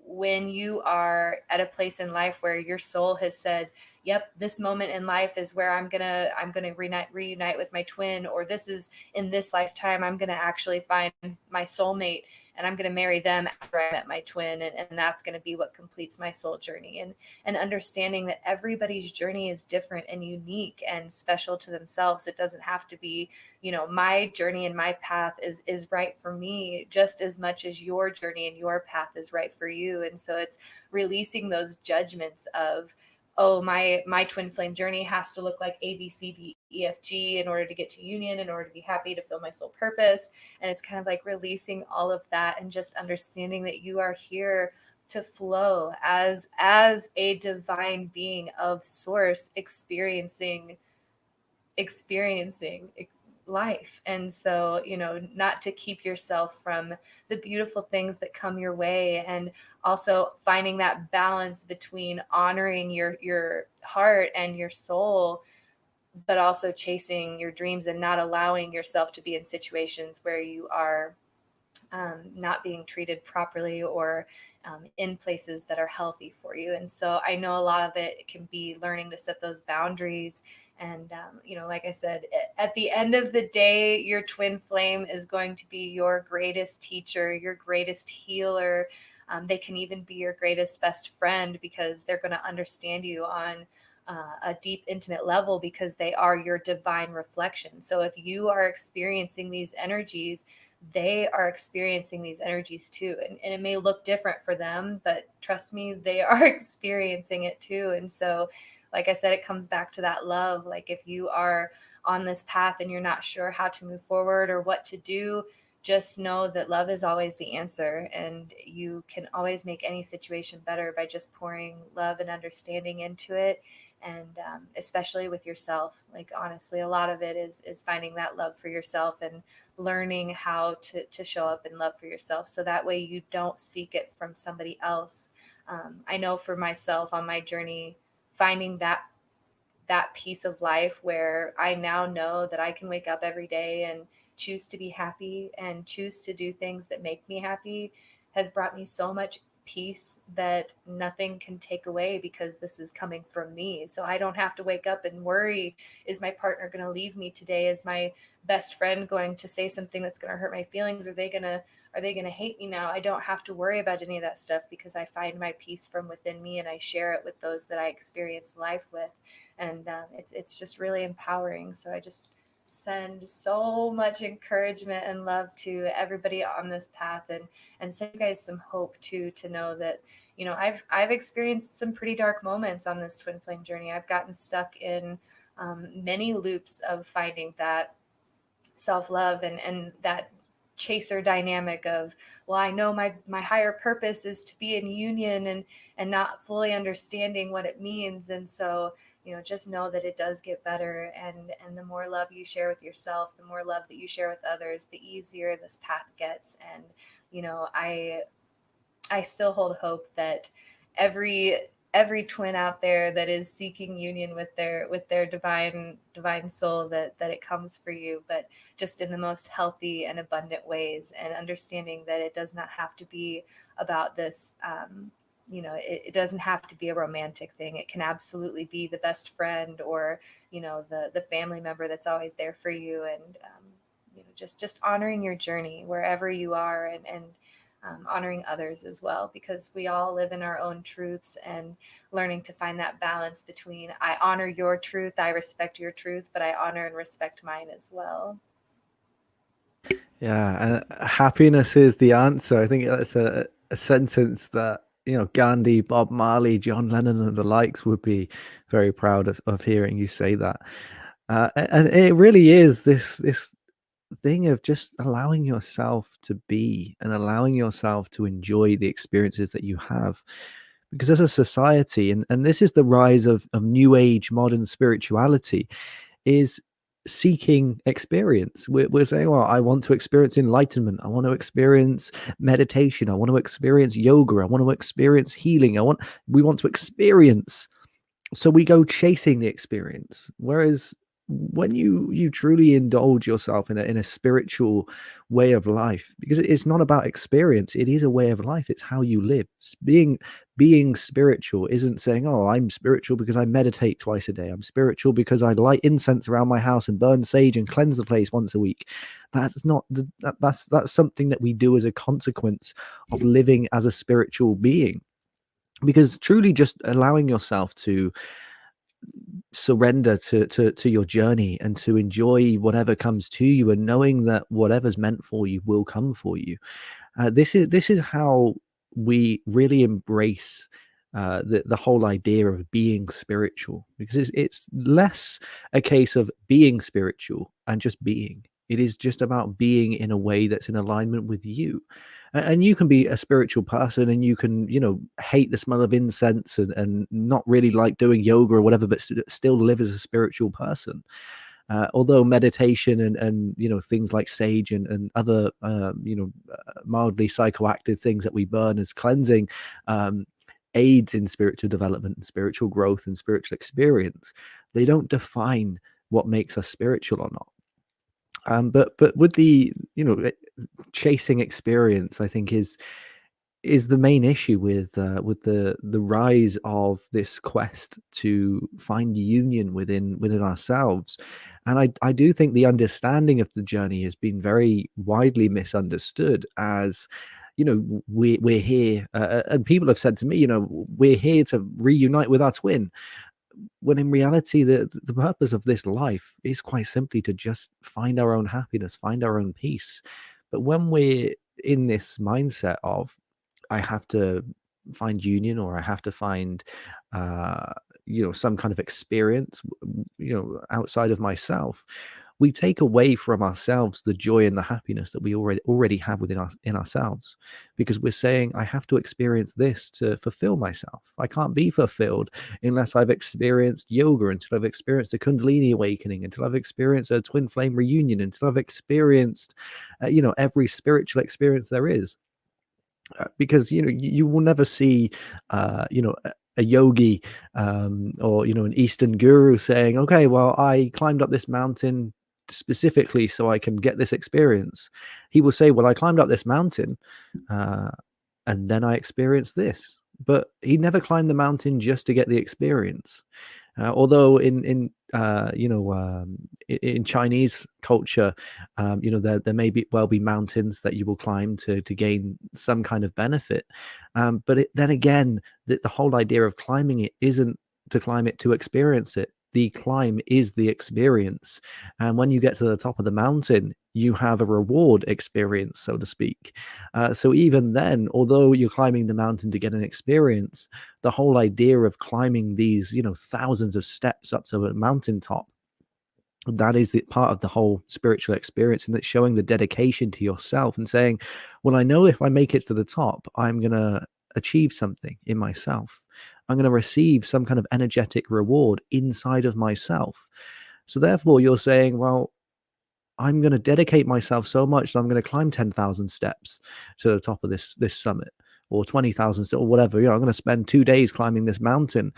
when you are at a place in life where your soul has said, yep, this moment in life is where I'm gonna reunite with my twin, or this is in this lifetime I'm gonna actually find my soulmate, and I'm gonna marry them after I met my twin, and that's gonna be what completes my soul journey. And understanding that everybody's journey is different and unique and special to themselves. It doesn't have to be, my journey and my path is right for me just as much as your journey and your path is right for you. And so it's releasing those judgments of, oh, my twin flame journey has to look like A, B, C, D, E, F, G in order to get to union, in order to be happy, to feel my soul purpose. And it's kind of like releasing all of that and just understanding that you are here to flow as a divine being of source, experiencing life. And so, not to keep yourself from the beautiful things that come your way, and also finding that balance between honoring your heart and your soul, but also chasing your dreams and not allowing yourself to be in situations where you are not being treated properly, or in places that are healthy for you. And so I know a lot of it can be learning to set those boundaries. And, like I said, at the end of the day, your twin flame is going to be your greatest teacher, your greatest healer. They can even be your greatest best friend, because they're going to understand you on a deep, intimate level, because they are your divine reflection. So if you are experiencing these energies, they are experiencing these energies too. And it may look different for them, but trust me, they are experiencing it too. And so, like I said, it comes back to that love. Like, if you are on this path and you're not sure how to move forward or what to do, just know that love is always the answer, and you can always make any situation better by just pouring love and understanding into it. And especially with yourself, like, honestly, a lot of it is finding that love for yourself and learning how to show up and love for yourself, so that way you don't seek it from somebody else. I know for myself on my journey, finding that piece of life where I now know that I can wake up every day and choose to be happy and choose to do things that make me happy has brought me so much peace that nothing can take away, because this is coming from me. So I don't have to wake up and worry, is my partner going to leave me today? Is my best friend going to say something that's going to hurt my feelings? Are they going to hate me now? I don't have to worry about any of that stuff, because I find my peace from within me and I share it with those that I experience life with. And it's just really empowering. So I just send so much encouragement and love to everybody on this path, and send you guys some hope too, to know that, I've experienced some pretty dark moments on this twin flame journey. I've gotten stuck in many loops of finding that self-love, and that chaser dynamic of, well, I know my higher purpose is to be in union, and not fully understanding what it means. And so, just know that it does get better, and the more love you share with yourself, the more love that you share with others, the easier this path gets. And I still hold hope that every twin out there that is seeking union with their divine soul, that it comes for you, but just in the most healthy and abundant ways, and understanding that it does not have to be about this. It doesn't have to be a romantic thing. It can absolutely be the best friend, or the family member that's always there for you. And just honoring your journey wherever you are, and honoring others as well, because we all live in our own truths, and learning to find that balance between, I honor your truth, I respect your truth, but I honor and respect mine as well. Yeah, and happiness is the answer. I think that's a sentence that, Gandhi, Bob Marley, John Lennon, and the likes would be very proud of hearing you say that. And it really is this thing of just allowing yourself to be, and allowing yourself to enjoy the experiences that you have. Because as a society, and this is the rise of new age modern spirituality, is seeking experience. We're saying, well, I want to experience enlightenment. I want to experience meditation. I want to experience yoga. I want to experience healing. We want to experience. So we go chasing the experience. Whereas when you truly indulge yourself in a spiritual way of life, because it's not about experience, it is a way of life, it's how you live. Being spiritual isn't saying, oh, I'm spiritual because I meditate twice a day, I'm spiritual because I light incense around my house and burn sage and cleanse the place once a week. That's not that's something that we do as a consequence of living as a spiritual being. Because truly just allowing yourself to surrender to your journey and to enjoy whatever comes to you, and knowing that whatever's meant for you will come for you. This is how we really embrace the whole idea of being spiritual, because it's less a case of being spiritual and just being. It is just about being in a way that's in alignment with you. And you can be a spiritual person, and you can, hate the smell of incense and not really like doing yoga or whatever, but still live as a spiritual person. Although meditation and things like sage and other mildly psychoactive things that we burn as cleansing aids in spiritual development and spiritual growth and spiritual experience, they don't define what makes us spiritual or not. But with the chasing experience, I think is the main issue with the rise of this quest to find union within ourselves. And I do think the understanding of the journey has been very widely misunderstood as, we're here, and people have said to me, we're here to reunite with our twin, when in reality the purpose of this life is quite simply to just find our own happiness, find our own peace. But when we're in this mindset of, I have to find union, or I have to find uh some kind of experience outside of myself, we take away from ourselves the joy and the happiness that we already have within us, in ourselves, because we're saying, I have to experience this to fulfill myself. I can't be fulfilled unless I've experienced yoga, until I've experienced a kundalini awakening, until I've experienced a twin flame reunion, until I've experienced every spiritual experience there is. Because you will never see a yogi or an Eastern guru saying, okay, well, I climbed up this mountain specifically so I can get this experience. He will say, well, I climbed up this mountain uh, and then I experienced this. But he never climbed the mountain just to get the experience. Although in in Chinese culture, there may be mountains that you will climb to gain some kind of benefit. But then again, the whole idea of climbing it isn't to climb it to experience it. The climb is the experience. And when you get to the top of the mountain, you have a reward experience, so to speak. So even then, although you're climbing the mountain to get an experience, the whole idea of climbing these, thousands of steps up to a mountaintop, that is part of the whole spiritual experience, and that's showing the dedication to yourself and saying, well, I know if I make it to the top, I'm going to achieve something in myself. I'm going to receive some kind of energetic reward inside of myself. So therefore you're saying, well, I'm going to dedicate myself so much that I'm going to climb 10,000 steps to the top of this summit, or 20,000 or whatever. I'm going to spend 2 days climbing this mountain.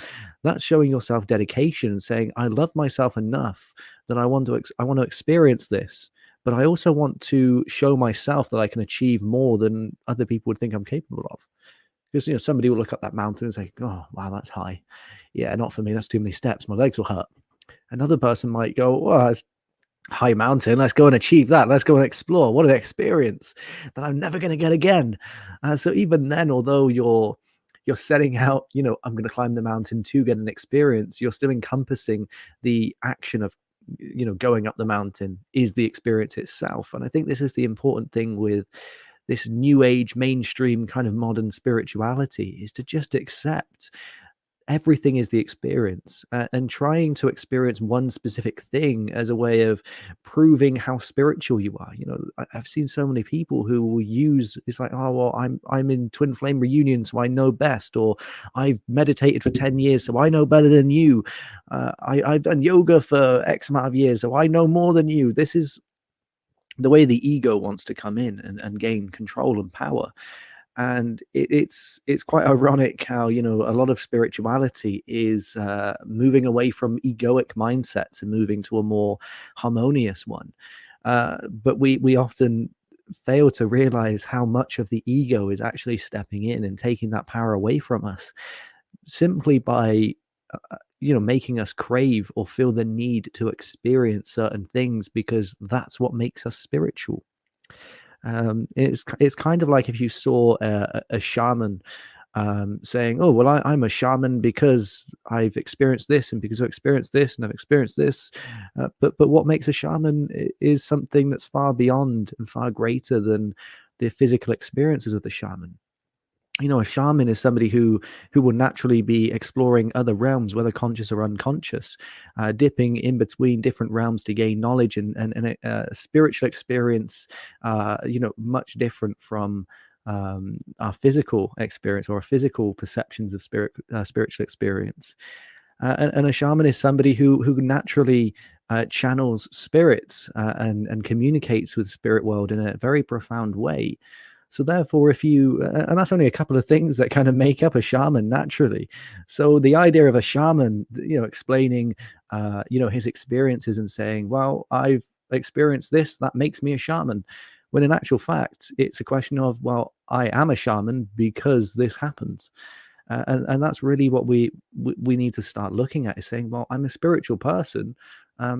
That's showing yourself dedication and saying, I love myself enough that I want to experience this, but I also want to show myself that I can achieve more than other people would think I'm capable of. Because somebody will look up that mountain and say, oh wow, that's high. Yeah, not for me. That's too many steps. My legs will hurt. Another person might go, well, that's high mountain, let's go and achieve that, let's go and explore, what an experience that I'm never going to get again. So even then, although you're setting out, I'm going to climb the mountain to get an experience, you're still encompassing the action of going up the mountain is the experience itself. And I think this is the important thing with this new age mainstream kind of modern spirituality, is to just accept everything is the experience, and trying to experience one specific thing as a way of proving how spiritual you are. I've seen so many people who will use, it's like, oh well, I'm in twin flame reunion so I know best, or I've meditated for 10 years so I know better than you, I've done yoga for X amount of years so I know more than you. This is the way the ego wants to come in and gain control and power. And it's quite ironic how, you know, a lot of spirituality is moving away from egoic mindsets and moving to a more harmonious one. But we often fail to realize how much of the ego is actually stepping in and taking that power away from us simply by you know, making us crave or feel the need to experience certain things because that's what makes us spiritual. It's kind of like if you saw a shaman saying, "Oh, well, I'm a shaman because I've experienced this, and because I've experienced this, and I've experienced this." But what makes a shaman is something that's far beyond and far greater than the physical experiences of the shaman. You know, a shaman is somebody who will naturally be exploring other realms, whether conscious or unconscious, dipping in between different realms to gain knowledge and a spiritual experience, you know, much different from our physical experience or our physical perceptions of spiritual experience. And a shaman is somebody who naturally channels spirits and communicates with the spirit world in a very profound way. So therefore, if you and that's only a couple of things that kind of make up a shaman naturally. So the idea of a shaman, you know, explaining, you know, his experiences and saying, "Well, I've experienced this, that makes me a shaman," when in actual fact, it's a question of, "Well, I am a shaman because this happens." And that's really what we need to start looking at is saying, well, I'm a spiritual person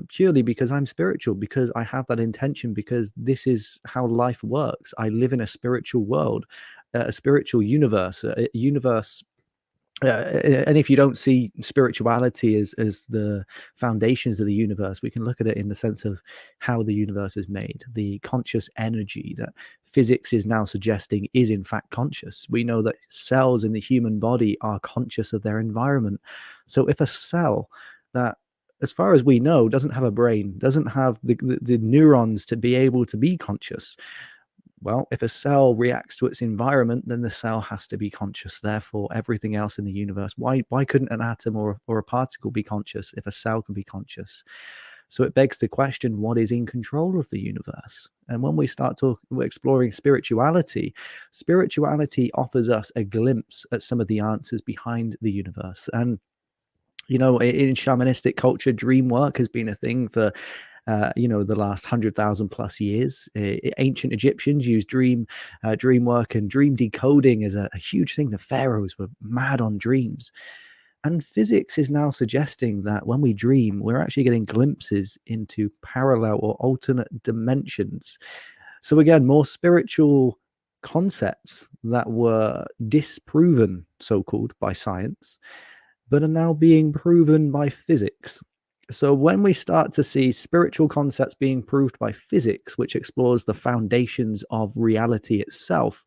purely because I'm spiritual, because I have that intention, because this is how life works. I live in a spiritual world, a spiritual universe, a universe and if you don't see spirituality as the foundations of the universe, we can look at it in the sense of how the universe is made, the conscious energy that physics is now suggesting is in fact conscious. We know that cells in the human body are conscious of their environment. So if a cell that, as far as we know, doesn't have a brain, doesn't have the neurons to be able to be conscious, well, if a cell reacts to its environment, then the cell has to be conscious. Therefore, everything else in the universe, why couldn't an atom or a particle be conscious if a cell can be conscious? So it begs the question, what is in control of the universe? And when we start exploring spirituality, spirituality offers us a glimpse at some of the answers behind the universe. And you know, in shamanistic culture, dream work has been a thing for you know, the last 100,000 plus years. Ancient Egyptians used dream work and dream decoding as a huge thing. The pharaohs were mad on dreams. And physics is now suggesting that when we dream, we're actually getting glimpses into parallel or alternate dimensions. So, again, more spiritual concepts that were disproven, so called, by science, but are now being proven by physics. So when we start to see spiritual concepts being proved by physics, which explores the foundations of reality itself,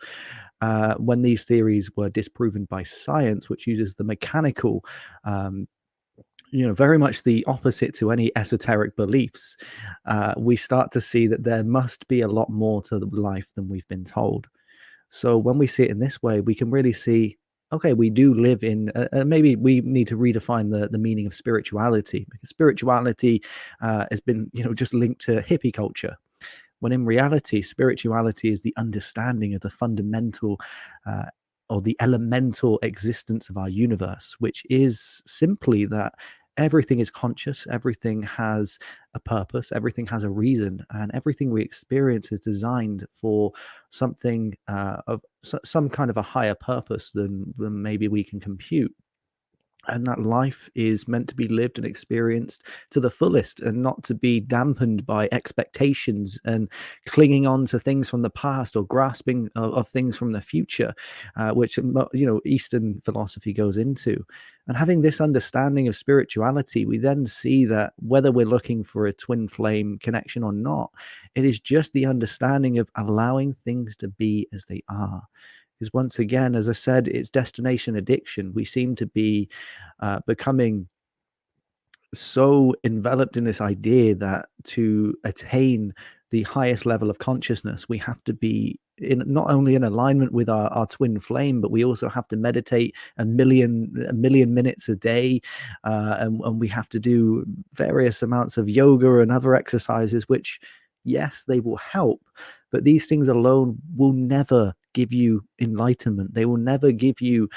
when these theories were disproven by science, which uses the mechanical, um, you know, very much the opposite to any esoteric beliefs, we start to see that there must be a lot more to life than we've been told. So when we see it in this way, we can really see, okay, we do live in, maybe we need to redefine the meaning of spirituality, because spirituality has been, you know, just linked to hippie culture. When in reality, spirituality is the understanding of the fundamental uh, or the elemental existence of our universe, which is simply that everything is conscious, everything has a purpose, everything has a reason, and everything we experience is designed for something of some kind of a higher purpose than maybe we can compute, and that life is meant to be lived and experienced to the fullest and not to be dampened by expectations and clinging on to things from the past or grasping of things from the future, which, you know, Eastern philosophy goes into. And having this understanding of spirituality, we then see that whether we're looking for a twin flame connection or not, it is just the understanding of allowing things to be as they are. Because once again, as I said, it's destination addiction. We seem to be becoming so enveloped in this idea that to attain the highest level of consciousness, we have to be in not only in alignment with our twin flame, but we also have to meditate a million minutes a day, and we have to do various amounts of yoga and other exercises, which yes, they will help, But these things alone will never give you enlightenment. They will never give you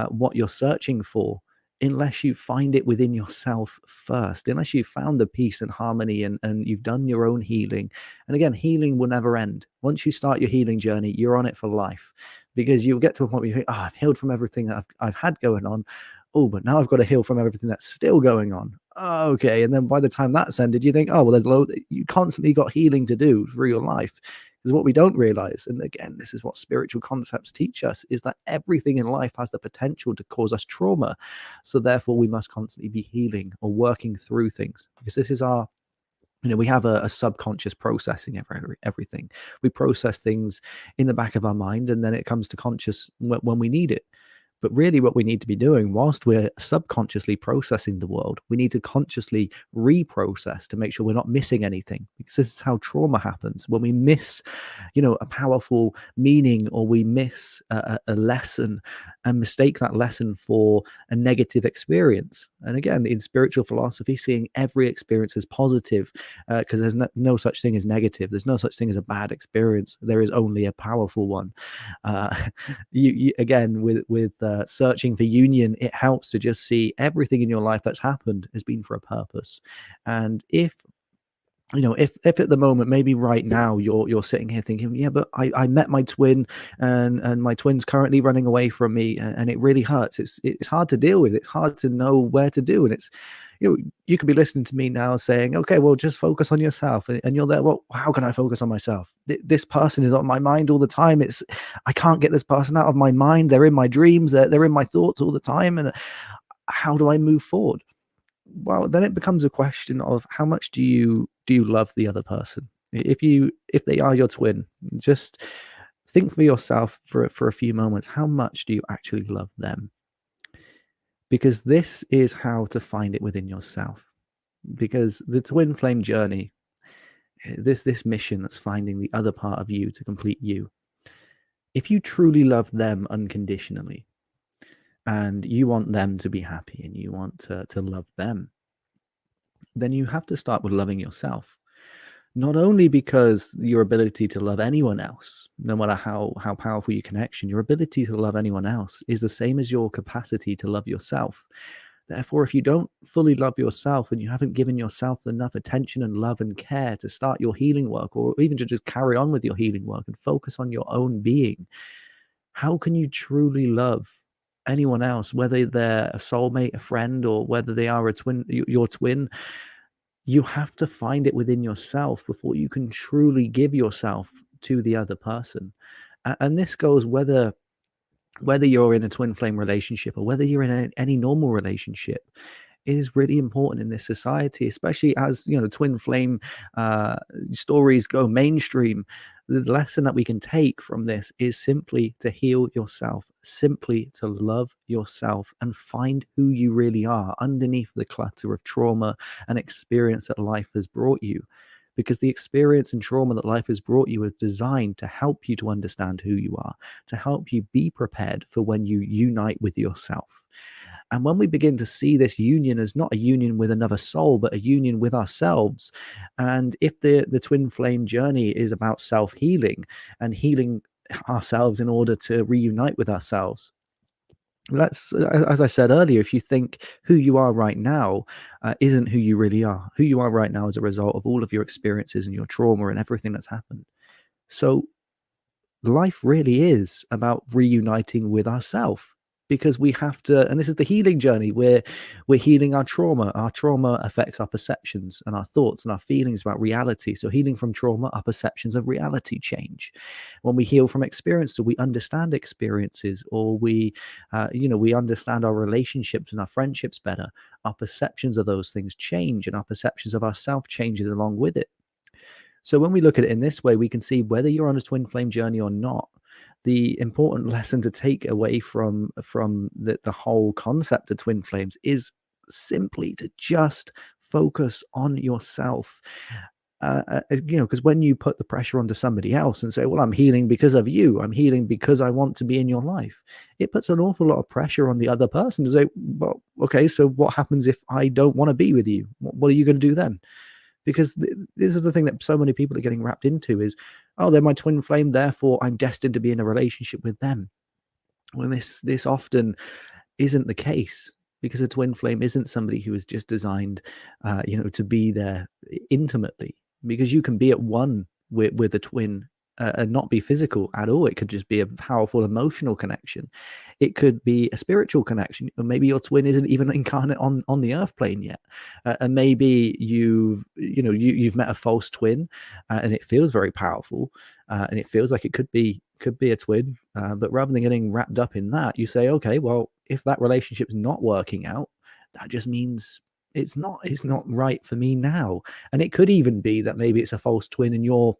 what you're searching for unless you find it within yourself first, unless you've found the peace and harmony and you've done your own healing. And again, healing will never end. Once you start your healing journey, you're on it for life, because you'll get to a point where you think, oh, I've healed from everything that I've had going on. Oh, but now I've got to heal from everything that's still going on. Oh, okay. And then by the time that's ended, you think, oh, well, you constantly got healing to do through your life. Because what we don't realize, and again, this is what spiritual concepts teach us, is that everything in life has the potential to cause us trauma. So therefore, we must constantly be healing or working through things, because this is our, we have a subconscious processing of everything. We process things in the back of our mind, and then it comes to conscious when we need it. But really, what we need to be doing whilst we're subconsciously processing the world, we need to consciously reprocess to make sure we're not missing anything. Because this is how trauma happens. When we miss, a powerful meaning, or we miss a lesson and mistake that lesson for a negative experience. And again, in spiritual philosophy, seeing every experience as positive, because there's no such thing as negative. There's no such thing as a bad experience. There is only a powerful one. You again, with searching for union, it helps to just see everything in your life that's happened has been for a purpose. And if at the moment, maybe right now, you're sitting here thinking, yeah, but I met my twin, and my twin's currently running away from me, and it really hurts. It's hard to deal with. It's hard to know where to do. And it's, you could be listening to me now saying, okay, well, just focus on yourself. And you're there, well, how can I focus on myself? This person is on my mind all the time. I can't get this person out of my mind. They're in my dreams. They're in my thoughts all the time. And how do I move forward? Well, then it becomes a question of how much do you love the other person? If they are your twin, just think for yourself for a few moments. How much do you actually love them? Because this is how to find it within yourself. Because the twin flame journey, this mission that's finding the other part of you to complete you. If you truly love them unconditionally, and you want them to be happy, and you want to love them, then you have to start with loving yourself. Not only because your ability to love anyone else, no matter how powerful your connection, your ability to love anyone else is the same as your capacity to love yourself. Therefore, if you don't fully love yourself, and you haven't given yourself enough attention and love and care to start your healing work, or even to just carry on with your healing work and focus on your own being, how can you truly love anyone else, whether they're a soulmate, a friend, or whether they are your twin? You have to find it within yourself before you can truly give yourself to the other person. And this goes whether you're in a twin flame relationship or whether you're in any normal relationship. It is really important in this society, especially as twin flame stories go mainstream. The lesson that we can take from this is simply to heal yourself, simply to love yourself, and find who you really are underneath the clutter of trauma and experience that life has brought you. Because the experience and trauma that life has brought you is designed to help you to understand who you are, to help you be prepared for when you unite with yourself. And when we begin to see this union as not a union with another soul, but a union with ourselves, and if the twin flame journey is about self-healing and healing ourselves in order to reunite with ourselves, as I said earlier, if you think who you are right now isn't who you really are, who you are right now is a result of all of your experiences and your trauma and everything that's happened. So life really is about reuniting with ourselves, because we have to, and this is the healing journey where we're healing our trauma. Our trauma affects our perceptions and our thoughts and our feelings about reality. So healing from trauma, our perceptions of reality change. When we heal from experience, do we understand experiences, or we understand our relationships and our friendships better? Our perceptions of those things change, and our perceptions of ourself changes along with it. So when we look at it in this way, we can see whether you're on a twin flame journey or not. The important lesson to take away from the whole concept of twin flames is simply to just focus on yourself. Because when you put the pressure onto somebody else and say, well, I'm healing because of you, I'm healing because I want to be in your life, it puts an awful lot of pressure on the other person to say, well, okay, so what happens if I don't want to be with you? What are you going to do then? Because this is the thing that so many people are getting wrapped into is, oh, they're my twin flame, therefore I'm destined to be in a relationship with them. Well, this often isn't the case, because a twin flame isn't somebody who is just designed, to be there intimately. Because you can be at one with a twin, and not be physical at all. It could just be a powerful emotional connection. It could be a spiritual connection, or maybe your twin isn't even incarnate on the earth plane yet, and maybe you've met a false twin, and it feels very powerful, and it feels like it could be a twin, but rather than getting wrapped up in that, you say, okay, well, if that relationship's not working out, that just means it's not right for me now. And it could even be that maybe it's a false twin, and your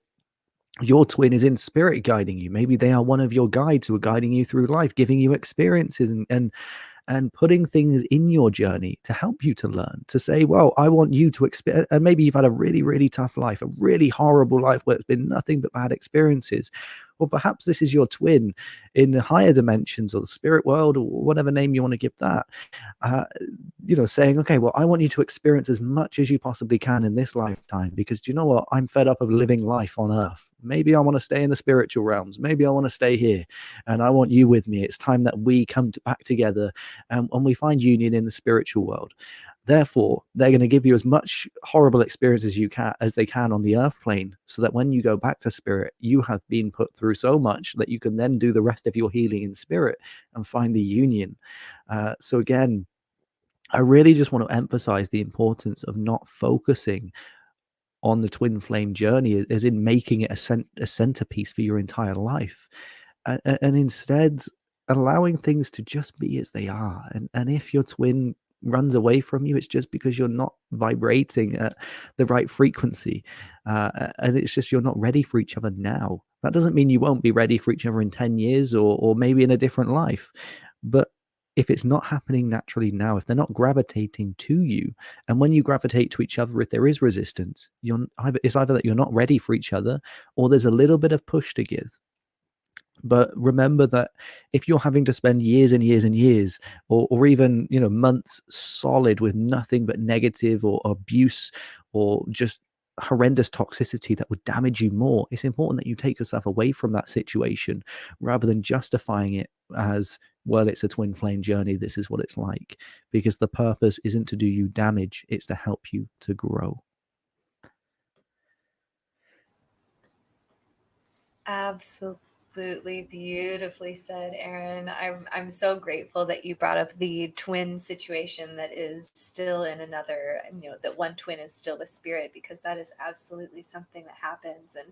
twin is in spirit guiding you. Maybe they are one of your guides who are guiding you through life, giving you experiences, and putting things in your journey to help you to learn, to say, well, I want you to experience. And maybe you've had a really, really tough life, a really horrible life where it's been nothing but bad experiences. Or perhaps this is your twin in the higher dimensions or the spirit world, or whatever name you want to give that, uh, saying, okay, well, I want you to experience as much as you possibly can in this lifetime, because do you know what? I'm fed up of living life on earth. Maybe I want to stay in the spiritual realms. Maybe I want to stay here, and I want you with me. It's time that we come back together, and we find union in the spiritual world. Therefore, they're going to give you as much horrible experience as they can on the earth plane, so that when you go back to spirit, you have been put through so much that you can then do the rest of your healing in spirit and find the union. So again, I really just want to emphasize the importance of not focusing on the twin flame journey as in making it a centerpiece for your entire life, and instead allowing things to just be as they are. And if your twin runs away from you, it's just because you're not vibrating at the right frequency, and it's just you're not ready for each other now. That doesn't mean you won't be ready for each other in 10 years, or maybe in a different life. But if it's not happening naturally now, if they're not gravitating to you, and when you gravitate to each other, if there is resistance, it's either that you're not ready for each other, or there's a little bit of push to give. But remember that if you're having to spend years and years and years, or even months solid with nothing but negative or abuse, or just horrendous toxicity that would damage you more, it's important that you take yourself away from that situation, rather than justifying it as, well, it's a twin flame journey, this is what it's like. Because the purpose isn't to do you damage, it's to help you to grow. Absolutely beautifully said, Aaron. I'm so grateful that you brought up the twin situation that is still in another, that one twin is still a spirit, because that is absolutely something that happens. And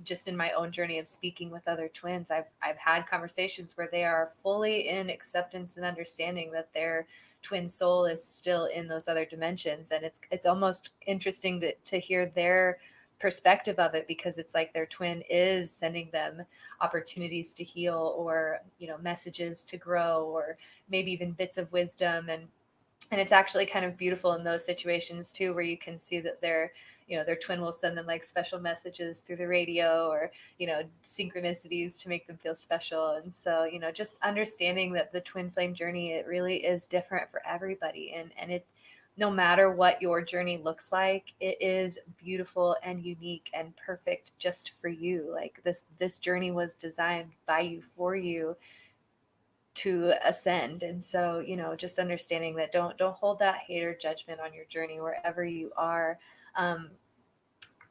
just in my own journey of speaking with other twins, I've had conversations where they are fully in acceptance and understanding that their twin soul is still in those other dimensions, and it's almost interesting to hear their perspective of it, because it's like their twin is sending them opportunities to heal, or messages to grow, or maybe even bits of wisdom. And it's actually kind of beautiful in those situations too, where you can see that their twin will send them like special messages through the radio, or synchronicities to make them feel special. And so just understanding that the twin flame journey, it really is different for everybody, and it, no matter what your journey looks like, it is beautiful and unique and perfect just for you. Like this journey was designed by you, for you, to ascend. And so just understanding that, don't hold that hate or judgment on your journey wherever you are. um,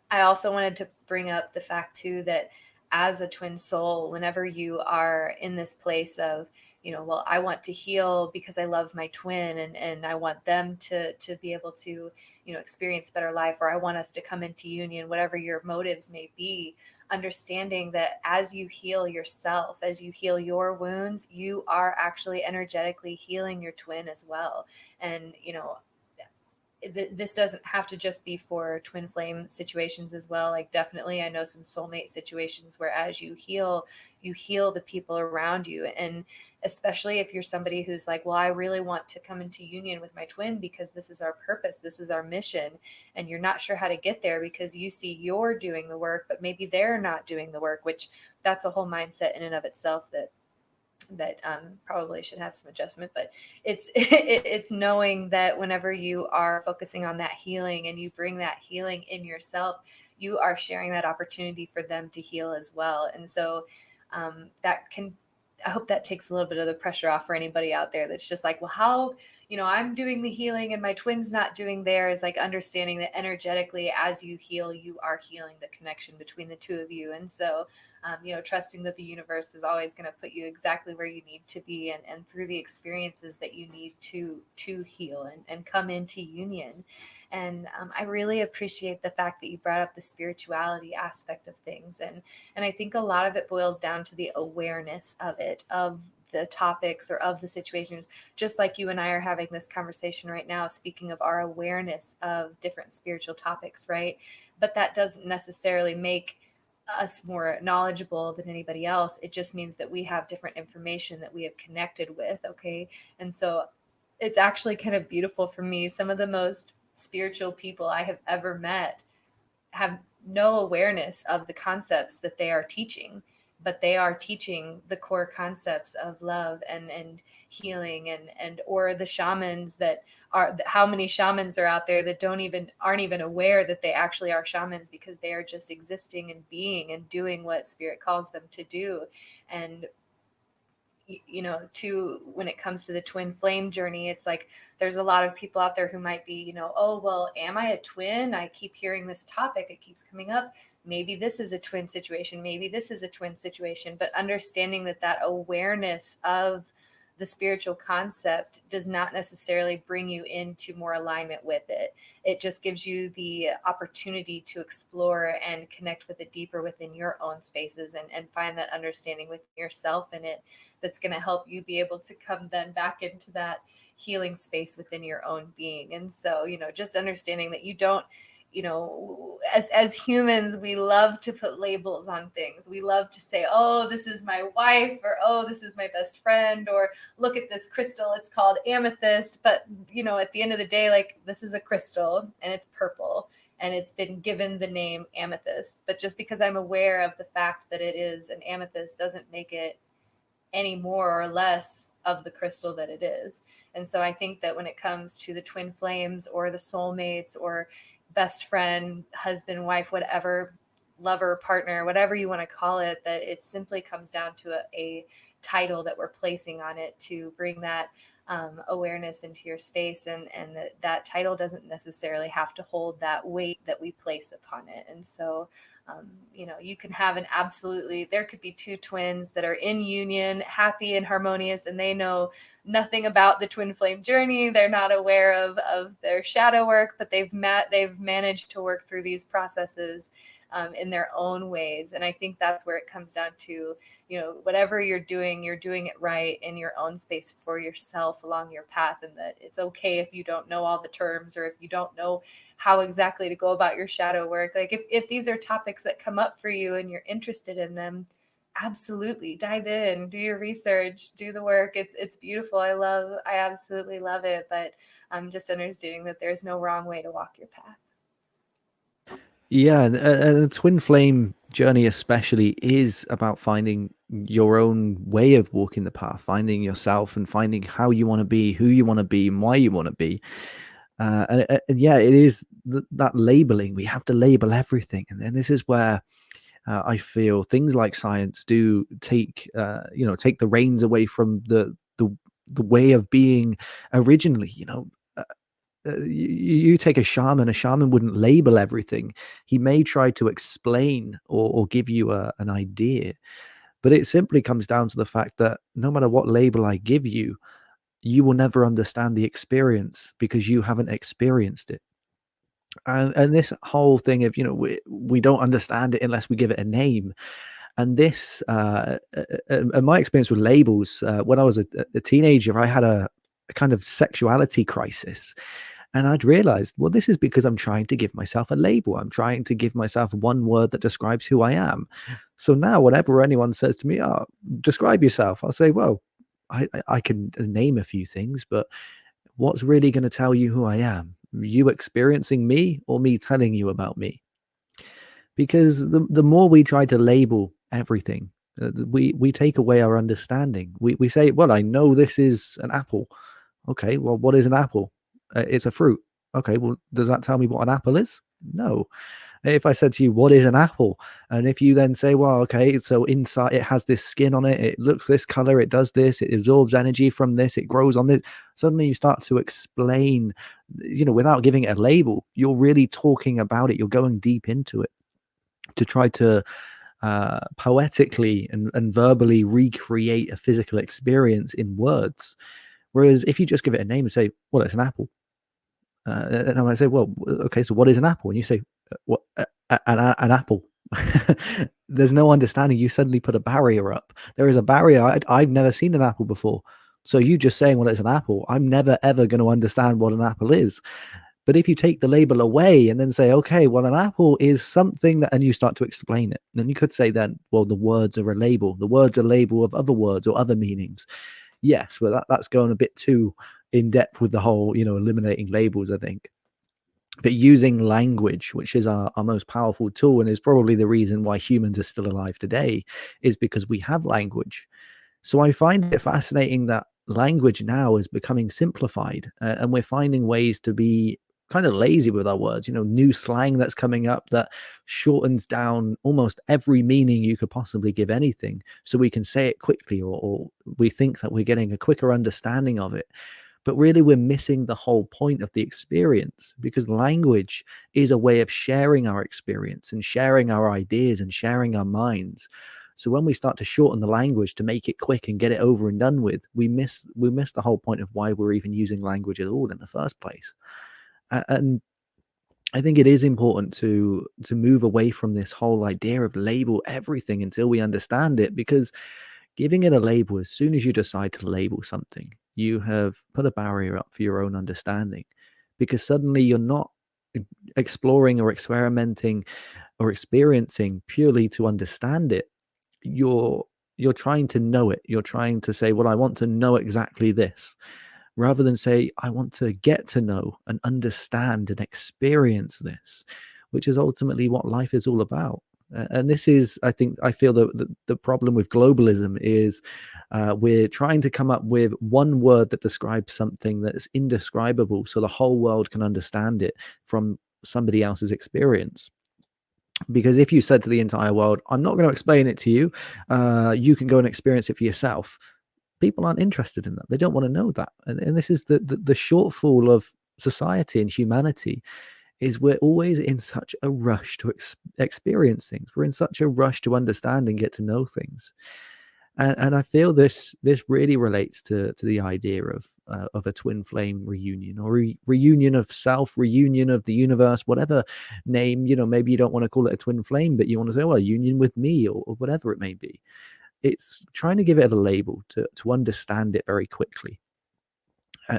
I also wanted to bring up the fact too that as a twin soul, whenever you are in this place of, well, I want to heal because I love my twin, and I want them to be able to, experience better life, or I want us to come into union, whatever your motives may be, understanding that as you heal yourself, as you heal your wounds, you are actually energetically healing your twin as well. And this doesn't have to just be for twin flame situations as well. Like, definitely I know some soulmate situations where as you heal the people around you. And especially if you're somebody who's like, well, I really want to come into union with my twin because this is our purpose, this is our mission, and you're not sure how to get there because you see you're doing the work but maybe they're not doing the work, which that's a whole mindset in and of itself that probably should have some adjustment, but it's knowing that whenever you are focusing on that healing and you bring that healing in yourself, you are sharing that opportunity for them to heal as well. And so that can, I hope that takes a little bit of the pressure off for anybody out there that's just like, well, how, I'm doing the healing and my twin's not doing theirs. Like understanding that energetically, as you heal, you are healing the connection between the two of you. And so, trusting that the universe is always going to put you exactly where you need to be, and through the experiences that you need to heal and come into union. And I really appreciate the fact that you brought up the spirituality aspect of things. And I think a lot of it boils down to the awareness of it, of the topics or of the situations, just like you and I are having this conversation right now, speaking of our awareness of different spiritual topics, right? But that doesn't necessarily make us more knowledgeable than anybody else. It just means that we have different information that we have connected with. Okay. And so it's actually kind of beautiful for me. Some of the most spiritual people I have ever met have no awareness of the concepts that they are teaching, but they are teaching the core concepts of love and healing, and or the shamans that are, how many shamans are out there that aren't even aware that they actually are shamans, because they are just existing and being and doing what spirit calls them to do. And to when it comes to the twin flame journey, it's like there's a lot of people out there who might be, oh, well, am I a twin? I keep hearing this topic, it keeps coming up. Maybe this is a twin situation, maybe this is a twin situation. But understanding that awareness of the spiritual concept does not necessarily bring you into more alignment with it. It just gives you the opportunity to explore and connect with it deeper within your own spaces, and find that understanding within yourself in it, that's going to help you be able to come then back into that healing space within your own being. And so, just understanding that you don't, as humans, we love to put labels on things. We love to say, oh, this is my wife, or oh, this is my best friend, or look at this crystal, it's called amethyst. But, at the end of the day, like, this is a crystal and it's purple and it's been given the name amethyst. But just because I'm aware of the fact that it is an amethyst doesn't make it any more or less of the crystal that it is. And so I think that when it comes to the twin flames or the soulmates or best friend, husband, wife, whatever, lover, partner, whatever you want to call it, that it simply comes down to a title that we're placing on it to bring that awareness into your space, and that title doesn't necessarily have to hold that weight that we place upon it. And so you can have there could be two twins that are in union, happy and harmonious, and they know nothing about the twin flame journey. They're not aware of their shadow work, but they've managed to work through these processes in their own ways. And I think that's where it comes down to, whatever you're doing it right in your own space for yourself along your path. And that it's okay if you don't know all the terms, or if you don't know how exactly to go about your shadow work. Like if these are topics that come up for you and you're interested in them, absolutely dive in, do your research, do the work. It's beautiful. I absolutely love it. But I'm just understanding that there's no wrong way to walk your path. Yeah, and the twin flame journey especially is about finding your own way of walking the path, finding yourself and finding how you want to be, who you want to be, and why you want to be. And yeah, it is that labeling. We have to label everything, and then this is where I feel things like science do take the reins away from the way of being originally. You take a shaman wouldn't label everything. He may try to explain or give you an idea, but it simply comes down to the fact that no matter what label I give you, you will never understand the experience because you haven't experienced it. And this whole thing of we don't understand it unless we give it a name. And this and my experience with labels, when I was a teenager, I had a kind of sexuality crisis. And I'd realized, well, this is because I'm trying to give myself a label. I'm trying to give myself one word that describes who I am. So now, whenever anyone says to me, "Oh, describe yourself," I'll say, "Well, I can name a few things, but what's really going to tell you who I am? You experiencing me or me telling you about me?" Because the more we try to label everything, We take away our understanding. We say, well, I know this is an apple. Okay, well, what is an apple? It's a fruit. Okay, well, does that tell me what an apple is? No. If I said to you, what is an apple? And if you then say, well, okay, so inside it has this skin on it, it looks this color, it does this, it absorbs energy from this, it grows on this. Suddenly you start to explain, without giving it a label, you're really talking about it. You're going deep into it to try to poetically and verbally recreate a physical experience in words. Whereas if you just give it a name and say, well, it's an apple, and I might say, well, okay, so what is an apple? And you say, what, an apple. There's no understanding. You suddenly put a barrier up. There is a barrier. I've never seen an apple before. So you just saying, well, it's an apple. I'm never, ever going to understand what an apple is. But if you take the label away and then say, okay, well, an apple is something that, and you start to explain it, then you could say then, well, the words are a label. The words are a label of other words or other meanings. Yes, well, that's going a bit too in depth with the whole, eliminating labels, I think. But using language, which is our most powerful tool and is probably the reason why humans are still alive today, is because we have language. So I find it fascinating that language now is becoming simplified, and we're finding ways to be kind of lazy with our words. New slang that's coming up that shortens down almost every meaning you could possibly give anything so we can say it quickly, or we think that we're getting a quicker understanding of it. But really, we're missing the whole point of the experience, because language is a way of sharing our experience and sharing our ideas and sharing our minds. So when we start to shorten the language to make it quick and get it over and done with, we miss the whole point of why we're even using language at all in the first place. And I think it is important to move away from this whole idea of label everything until we understand it, because giving it a label, as soon as you decide to label something, you have put a barrier up for your own understanding, because suddenly you're not exploring or experimenting or experiencing purely to understand it. You're trying to know it. You're trying to say, well, I want to know exactly this, rather than say, I want to get to know and understand and experience this, which is ultimately what life is all about. And this is, I feel that the problem with globalism is we're trying to come up with one word that describes something that is indescribable so the whole world can understand it from somebody else's experience. Because if you said to the entire world, I'm not going to explain it to you, you can go and experience it for yourself, people aren't interested in that. They don't want to know that. And this is the shortfall of society and humanity, is we're always in such a rush to experience things. We're in such a rush to understand and get to know things. And I feel this really relates to the idea of a twin flame reunion, or reunion of self, reunion of the universe, whatever name. Maybe you don't want to call it a twin flame, but you want to say, well, union with me, or whatever it may be. It's trying to give it a label to understand it very quickly.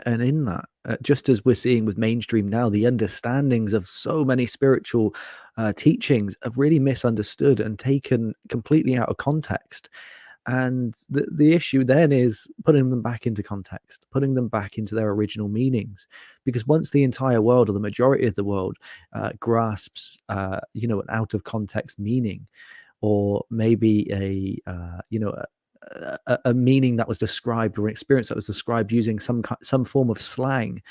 And in that, just as we're seeing with mainstream now, the understandings of so many spiritual teachings have really misunderstood and taken completely out of context. And the issue then is putting them back into context, putting them back into their original meanings. Because once the entire world, or the majority of the world, grasps, an out of context meaning, or maybe a meaning that was described, or an experience that was described using some form of slang,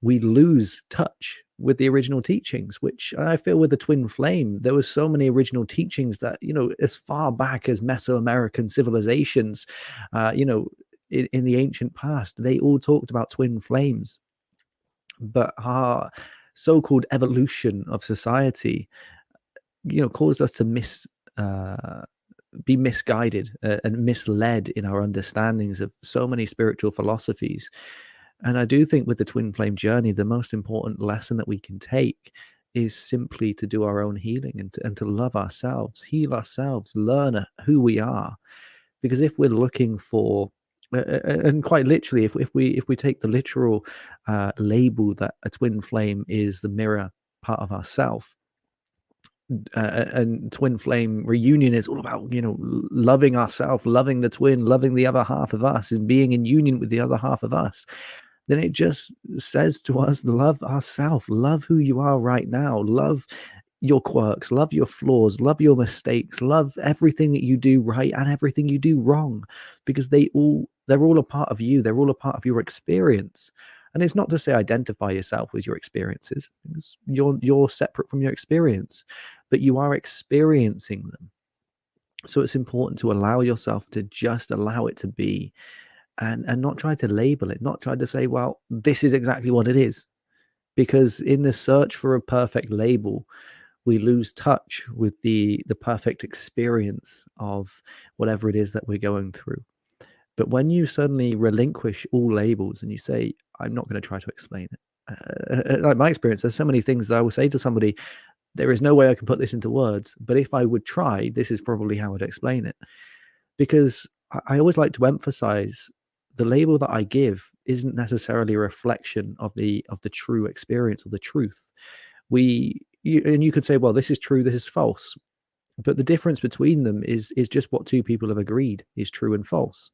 we lose touch with the original teachings. Which I feel with the twin flame, there were so many original teachings that, as far back as Mesoamerican civilizations, in the ancient past, they all talked about twin flames. But our so-called evolution of society, caused us to be misguided and misled in our understandings of so many spiritual philosophies. And I do think with the twin flame journey, the most important lesson that we can take is simply to do our own healing, and to love ourselves, heal ourselves, learn who we are. Because if we're looking for, and quite literally, if we take the literal label that a twin flame is the mirror part of ourself, and twin flame reunion is all about loving ourselves, loving the twin, loving the other half of us, and being in union with the other half of us, then it just says to us, love ourselves, love who you are right now, love your quirks, love your flaws, love your mistakes, love everything that you do right and everything you do wrong, because they're all a part of you. They're all a part of your experience. And it's not to say identify yourself with your experiences, because you're separate from your experience, but you are experiencing them. So it's important to allow yourself to just allow it to be, and not try to label it, not try to say, well, this is exactly what it is. Because in the search for a perfect label, we lose touch with the perfect experience of whatever it is that we're going through. But when you suddenly relinquish all labels and you say, I'm not going to try to explain it. Like my experience, there's so many things that I will say to somebody, there is no way I can put this into words, but if I would try, this is probably how I'd explain it. Because I always like to emphasize the label that I give isn't necessarily a reflection of the true experience or the truth. And you could say, well, this is true, this is false, but the difference between them is just what two people have agreed is true and false.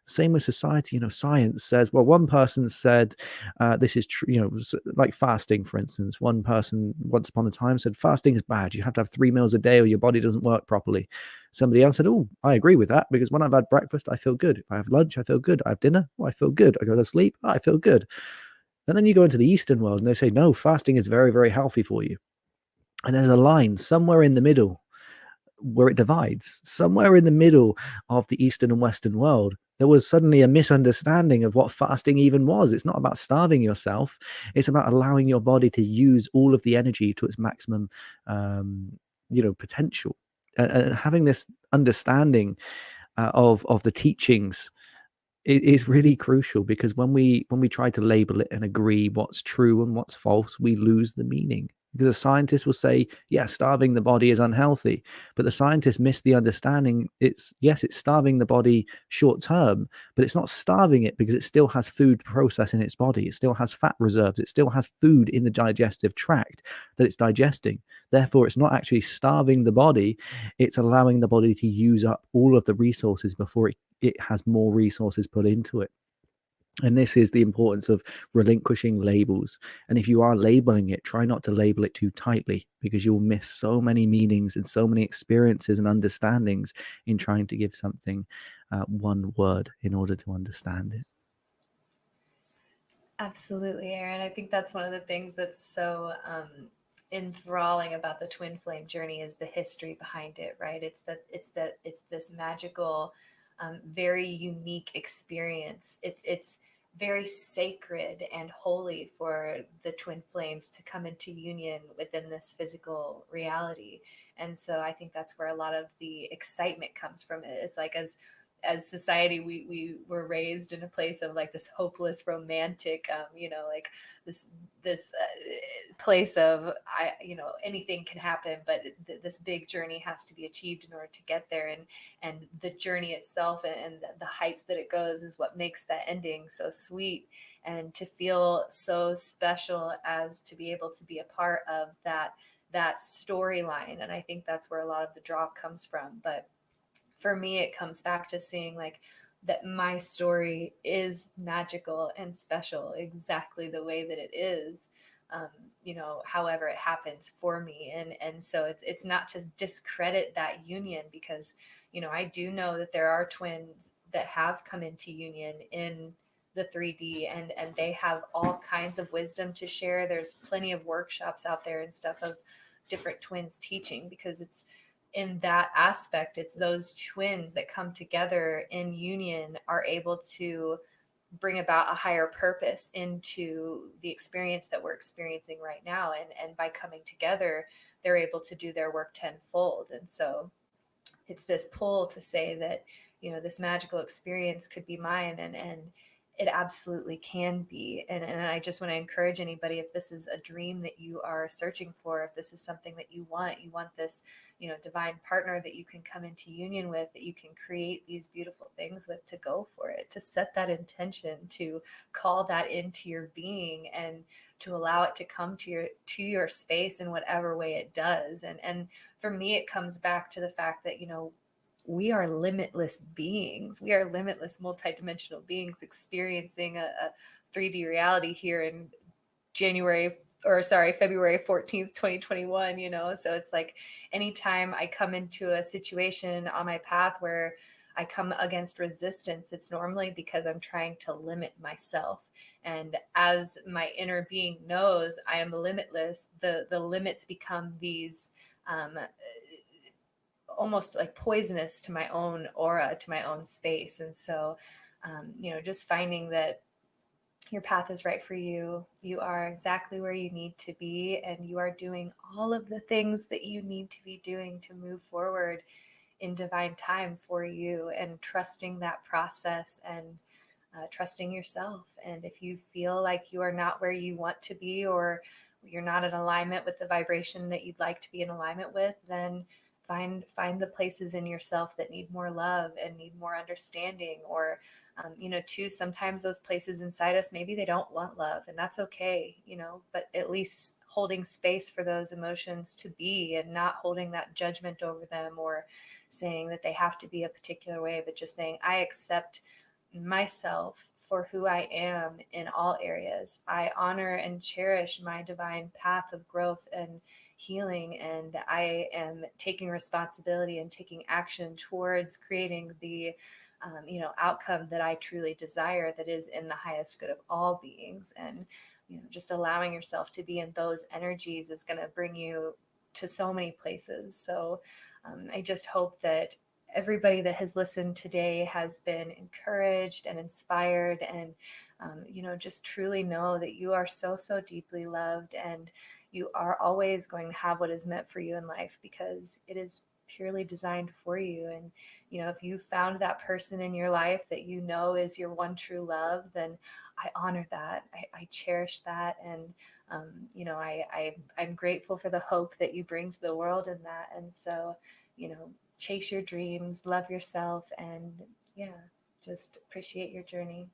Same with society. Science says, well, one person said this is true, like fasting, for instance. One person once upon a time said fasting is bad, you have to have 3 meals a day or your body doesn't work properly. Somebody else said, oh, I agree with that, because when I've had breakfast I feel good, if I have lunch I feel good, I have dinner, I feel good, I go to sleep, I feel good. And then you go into the Eastern world and they say, no, fasting is very, very healthy for you. And there's a line somewhere in the middle where it divides. Somewhere in the middle of the Eastern and Western world, there was suddenly a misunderstanding of what fasting even was. It's not about starving yourself, it's about allowing your body to use all of the energy to its maximum, potential. And having this understanding of the teachings, it is really crucial, because when we try to label it and agree what's true and what's false, we lose the meaning. Because a scientist will say, yeah, starving the body is unhealthy, but the scientists miss the understanding. It's starving the body short term, but it's not starving it, because it still has food processed in its body, it still has fat reserves, it still has food in the digestive tract that it's digesting. Therefore, it's not actually starving the body, it's allowing the body to use up all of the resources before it has more resources put into it. And this is the importance of relinquishing labels. And if you are labeling it, try not to label it too tightly, because you'll miss so many meanings and so many experiences and understandings in trying to give something one word in order to understand it. Absolutely, Aaron. I think that's one of the things that's so enthralling about the twin flame journey is the history behind it, right? It's this magical, very unique experience. It's very sacred and holy for the twin flames to come into union within this physical reality. And so I think that's where a lot of the excitement comes from it. It's like as society, we were raised in a place of like this hopeless romantic, like this place of anything can happen, but this big journey has to be achieved in order to get there, and the journey itself and the heights that it goes is what makes that ending so sweet, and to feel so special as to be able to be a part of that storyline. And I think that's where a lot of the draw comes from. But for me, it comes back to seeing like that my story is magical and special exactly the way that it is. um, however it happens for me, and so it's not to discredit that union, because I do know that there are twins that have come into union in the 3D, and they have all kinds of wisdom to share. There's plenty of workshops out there and stuff of different twins teaching, because it's in that aspect, it's those twins that come together in union are able to bring about a higher purpose into the experience that we're experiencing right now. And by coming together, they're able to do their work tenfold. And so it's this pull to say that this magical experience could be mine, and it absolutely can be. And I just want to encourage anybody, if this is a dream that you are searching for, if this is something that you want this divine partner that you can come into union with, that you can create these beautiful things with, to go for it, to set that intention, to call that into your being, and to allow it to come to your space in whatever way it does. And for me, it comes back to the fact that we are limitless beings. We are limitless multidimensional beings experiencing a 3D reality here in January or sorry, February 14th, 2021, So it's like anytime I come into a situation on my path where I come against resistance, it's normally because I'm trying to limit myself. And as my inner being knows I am limitless, the limits become these almost like poisonous to my own aura, to my own space. And so, just finding that your path is right for you. You are exactly where you need to be, and you are doing all of the things that you need to be doing to move forward in divine time for you, and trusting that process, and trusting yourself. And if you feel like you are not where you want to be, or you're not in alignment with the vibration that you'd like to be in alignment with, then find the places in yourself that need more love and need more understanding. Or too, sometimes those places inside us, maybe they don't want love, and that's okay, but at least holding space for those emotions to be, and not holding that judgment over them, or saying that they have to be a particular way, but just saying, I accept myself for who I am in all areas. I honor and cherish my divine path of growth and healing, and I am taking responsibility and taking action towards creating the outcome that I truly desire, that is in the highest good of all beings. And just allowing yourself to be in those energies is going to bring you to so many places. So I just hope that everybody that has listened today has been encouraged and inspired, and just truly know that you are so, so deeply loved, and you are always going to have what is meant for you in life, because it is purely designed for you. And if you found that person in your life that is your one true love, then I honor that. I cherish that. And I'm grateful for the hope that you bring to the world in that. And so, chase your dreams, love yourself, and just appreciate your journey.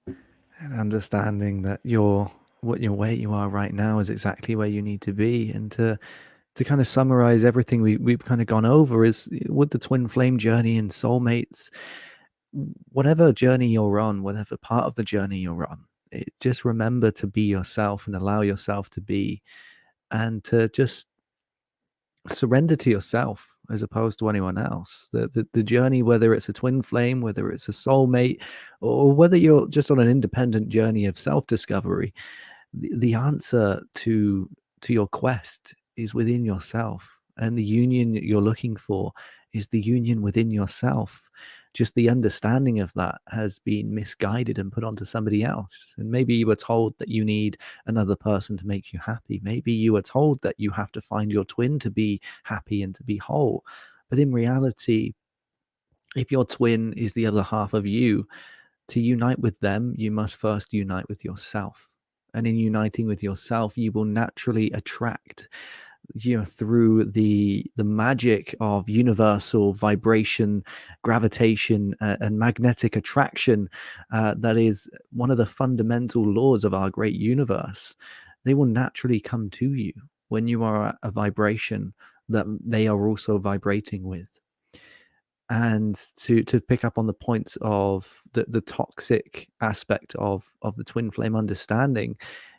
And understanding that your where you are right now is exactly where you need to be. And to kind of summarize everything we've kind of gone over, is with the twin flame journey and soulmates, whatever journey you're on, whatever part of the journey you're on, just remember to be yourself and allow yourself to be, and to just surrender to yourself as opposed to anyone else. The journey, whether it's a twin flame, whether it's a soulmate, or whether you're just on an independent journey of self-discovery, the answer to your quest is within yourself, and the union that you're looking for is the union within yourself. Just the understanding of that has been misguided and put onto somebody else. And maybe you were told that you need another person to make you happy. Maybe you were told that you have to find your twin to be happy and to be whole. But in reality, if your twin is the other half of you, to unite with them, you must first unite with yourself. And in uniting with yourself, you will naturally attract, through the magic of universal vibration, gravitation, and magnetic attraction, that is one of the fundamental laws of our great universe. They will naturally come to you when you are at a vibration that they are also vibrating with. And to pick up on the points of the toxic aspect of the twin flame understanding,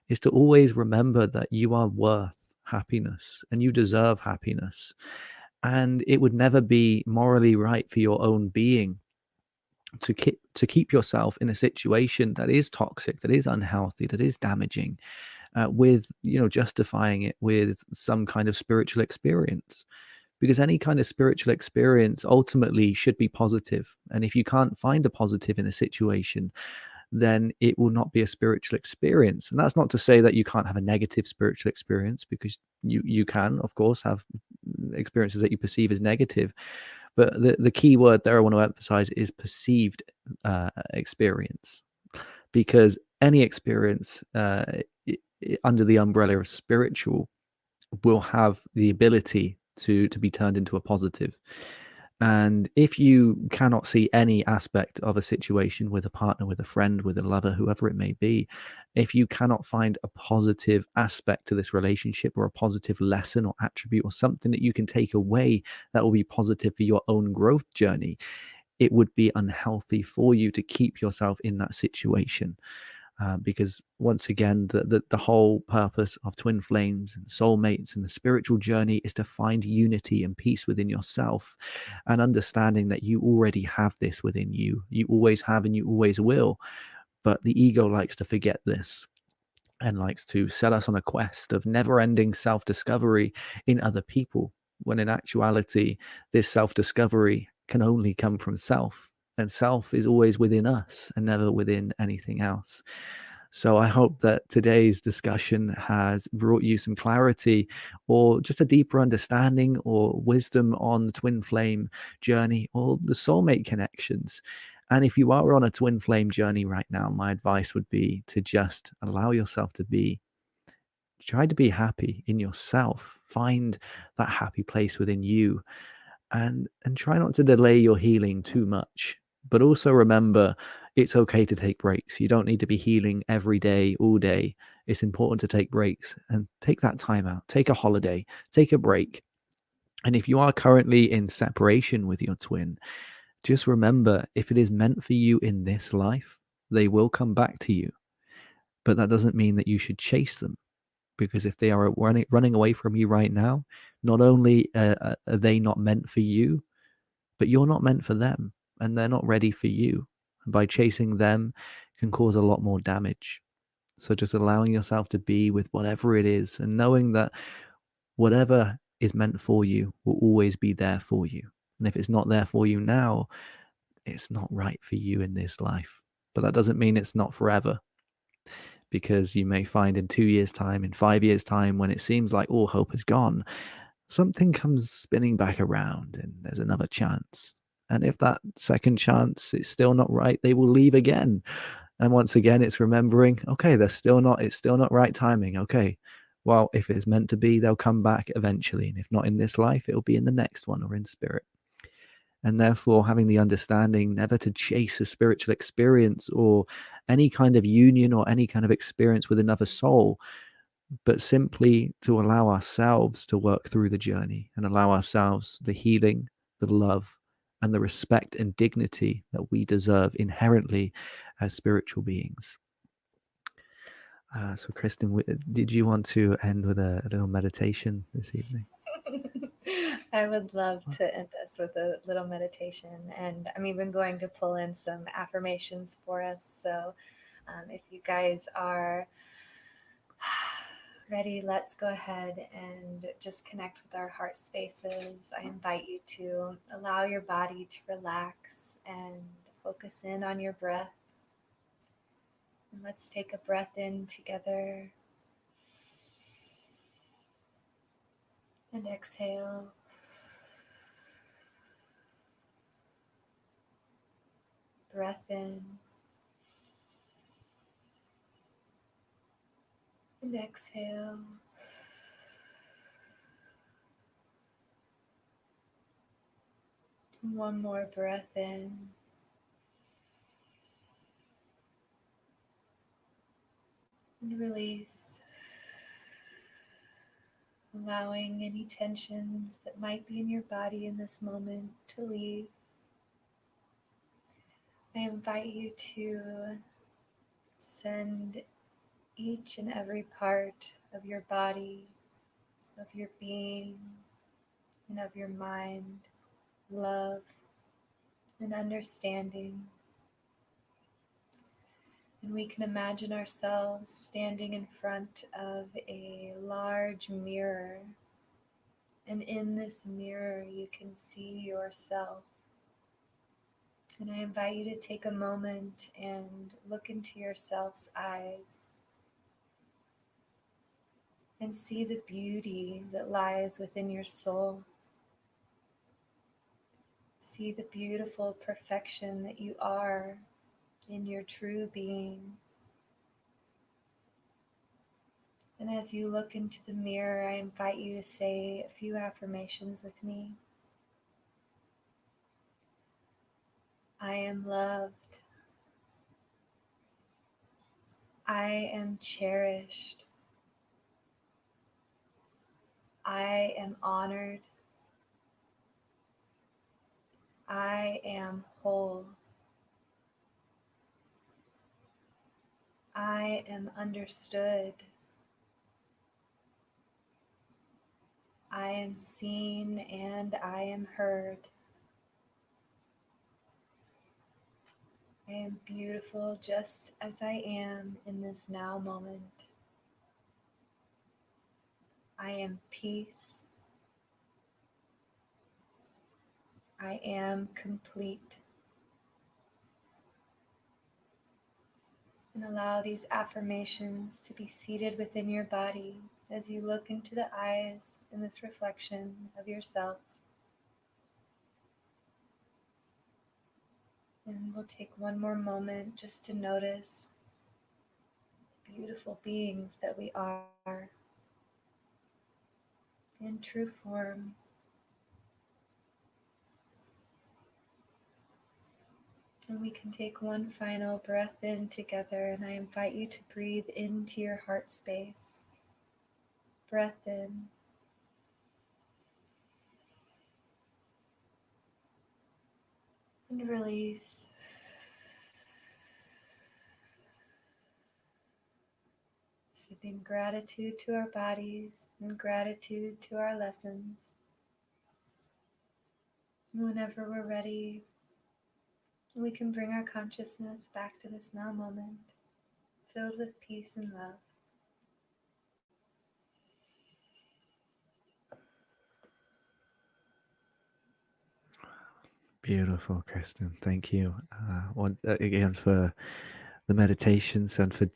is to always remember that you are worth happiness and you deserve happiness. And it would never be morally right for your own being to keep yourself in a situation that is toxic, that is unhealthy, that is damaging, with justifying it with some kind of spiritual experience, because any kind of spiritual experience ultimately should be positive. And if you can't find a positive in a situation, then it will not be a spiritual experience. And that's not to say that you can't have a negative spiritual experience, because you can, of course, have experiences that you perceive as negative. But the key word there I want to emphasize is perceived experience, because any experience under the umbrella of spiritual will have the ability to be turned into a positive. And if you cannot see any aspect of a situation with a partner, with a friend, with a lover, whoever it may be, if you cannot find a positive aspect to this relationship, or a positive lesson or attribute, or something that you can take away that will be positive for your own growth journey, it would be unhealthy for you to keep yourself in that situation. Because once again, the whole purpose of twin flames and soulmates and the spiritual journey is to find unity and peace within yourself, and understanding that you already have this within you. You always have and you always will. But the ego likes to forget this and likes to set us on a quest of never ending self discovery in other people, when in actuality, this self discovery can only come from self. And self is always within us and never within anything else. So I hope that today's discussion has brought you some clarity or just a deeper understanding or wisdom on the twin flame journey or the soulmate connections. And if you are on a twin flame journey right now, my advice would be to just allow yourself to be. Try to be happy in yourself. Find that happy place within you, and try not to delay your healing too much. But also remember, it's okay to take breaks. You don't need to be healing every day, all day. It's important to take breaks and take that time out. Take a holiday, take a break. And if you are currently in separation with your twin, just remember, if it is meant for you in this life, they will come back to you. But that doesn't mean that you should chase them, because if they are running away from you right now, not only are they not meant for you, but you're not meant for them, and they're not ready for you. And by chasing them can cause a lot more damage. So just allowing yourself to be with whatever it is, and knowing that whatever is meant for you will always be there for you. And if it's not there for you now, it's not right for you in this life. But that doesn't mean it's not forever, because you may find in 2 years' time, in 5 years' time, when it seems like all hope is gone, something comes spinning back around and there's another chance. And if that second chance is still not right, they will leave again. And once again, it's remembering, okay, it's still not right timing. Okay, well, if it's meant to be, they'll come back eventually. And if not in this life, it'll be in the next one or in spirit. And therefore, having the understanding never to chase a spiritual experience or any kind of union or any kind of experience with another soul, but simply to allow ourselves to work through the journey and allow ourselves the healing, the love, and the respect and dignity that we deserve inherently as spiritual beings. So, Kristen, did you want to end with a little meditation this evening? I would love to end us with a little meditation, and I'm even going to pull in some affirmations for us. So, if you guys are ready, let's go ahead and just connect with our heart spaces. I invite you to allow your body to relax and focus in on your breath. And let's take a breath in together and exhale. Breath in and exhale. One more breath in and release, allowing any tensions that might be in your body in this moment to leave. I invite you to send each and every part of your body, of your being, and of your mind love and understanding. And we can imagine ourselves standing in front of a large mirror. And in this mirror, you can see yourself. And I invite you to take a moment and look into yourself's eyes and see the beauty that lies within your soul. See the beautiful perfection that you are in your true being. And as you look into the mirror, I invite you to say a few affirmations with me. I am loved. I am cherished. I am honored. I am whole. I am understood. I am seen and I am heard. I am beautiful just as I am in this now moment. I am peace. I am complete. And allow these affirmations to be seated within your body as you look into the eyes in this reflection of yourself. And we'll take one more moment just to notice the beautiful beings that we are in true form. And we can take one final breath in together, and I invite you to breathe into your heart space. Breath in. And release. Sending gratitude to our bodies and gratitude to our lessons. And whenever we're ready, we can bring our consciousness back to this now moment, filled with peace and love. Beautiful, Kristen. Thank you once again for the meditations and for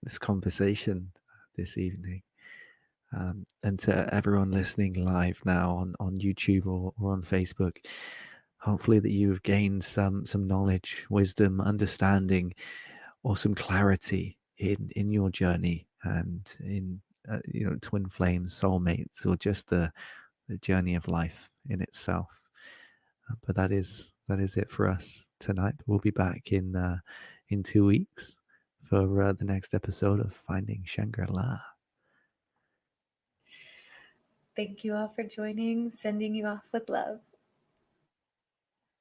this conversation this evening. And to everyone listening live now on YouTube or on Facebook, hopefully that you've gained some knowledge, wisdom, understanding, or some clarity in your journey and in twin flames, soulmates, or just the journey of life in itself. But that is it for us tonight. We'll be back in 2 weeks for the next episode of Finding Shangri-La. Thank you all for joining, sending you off with love.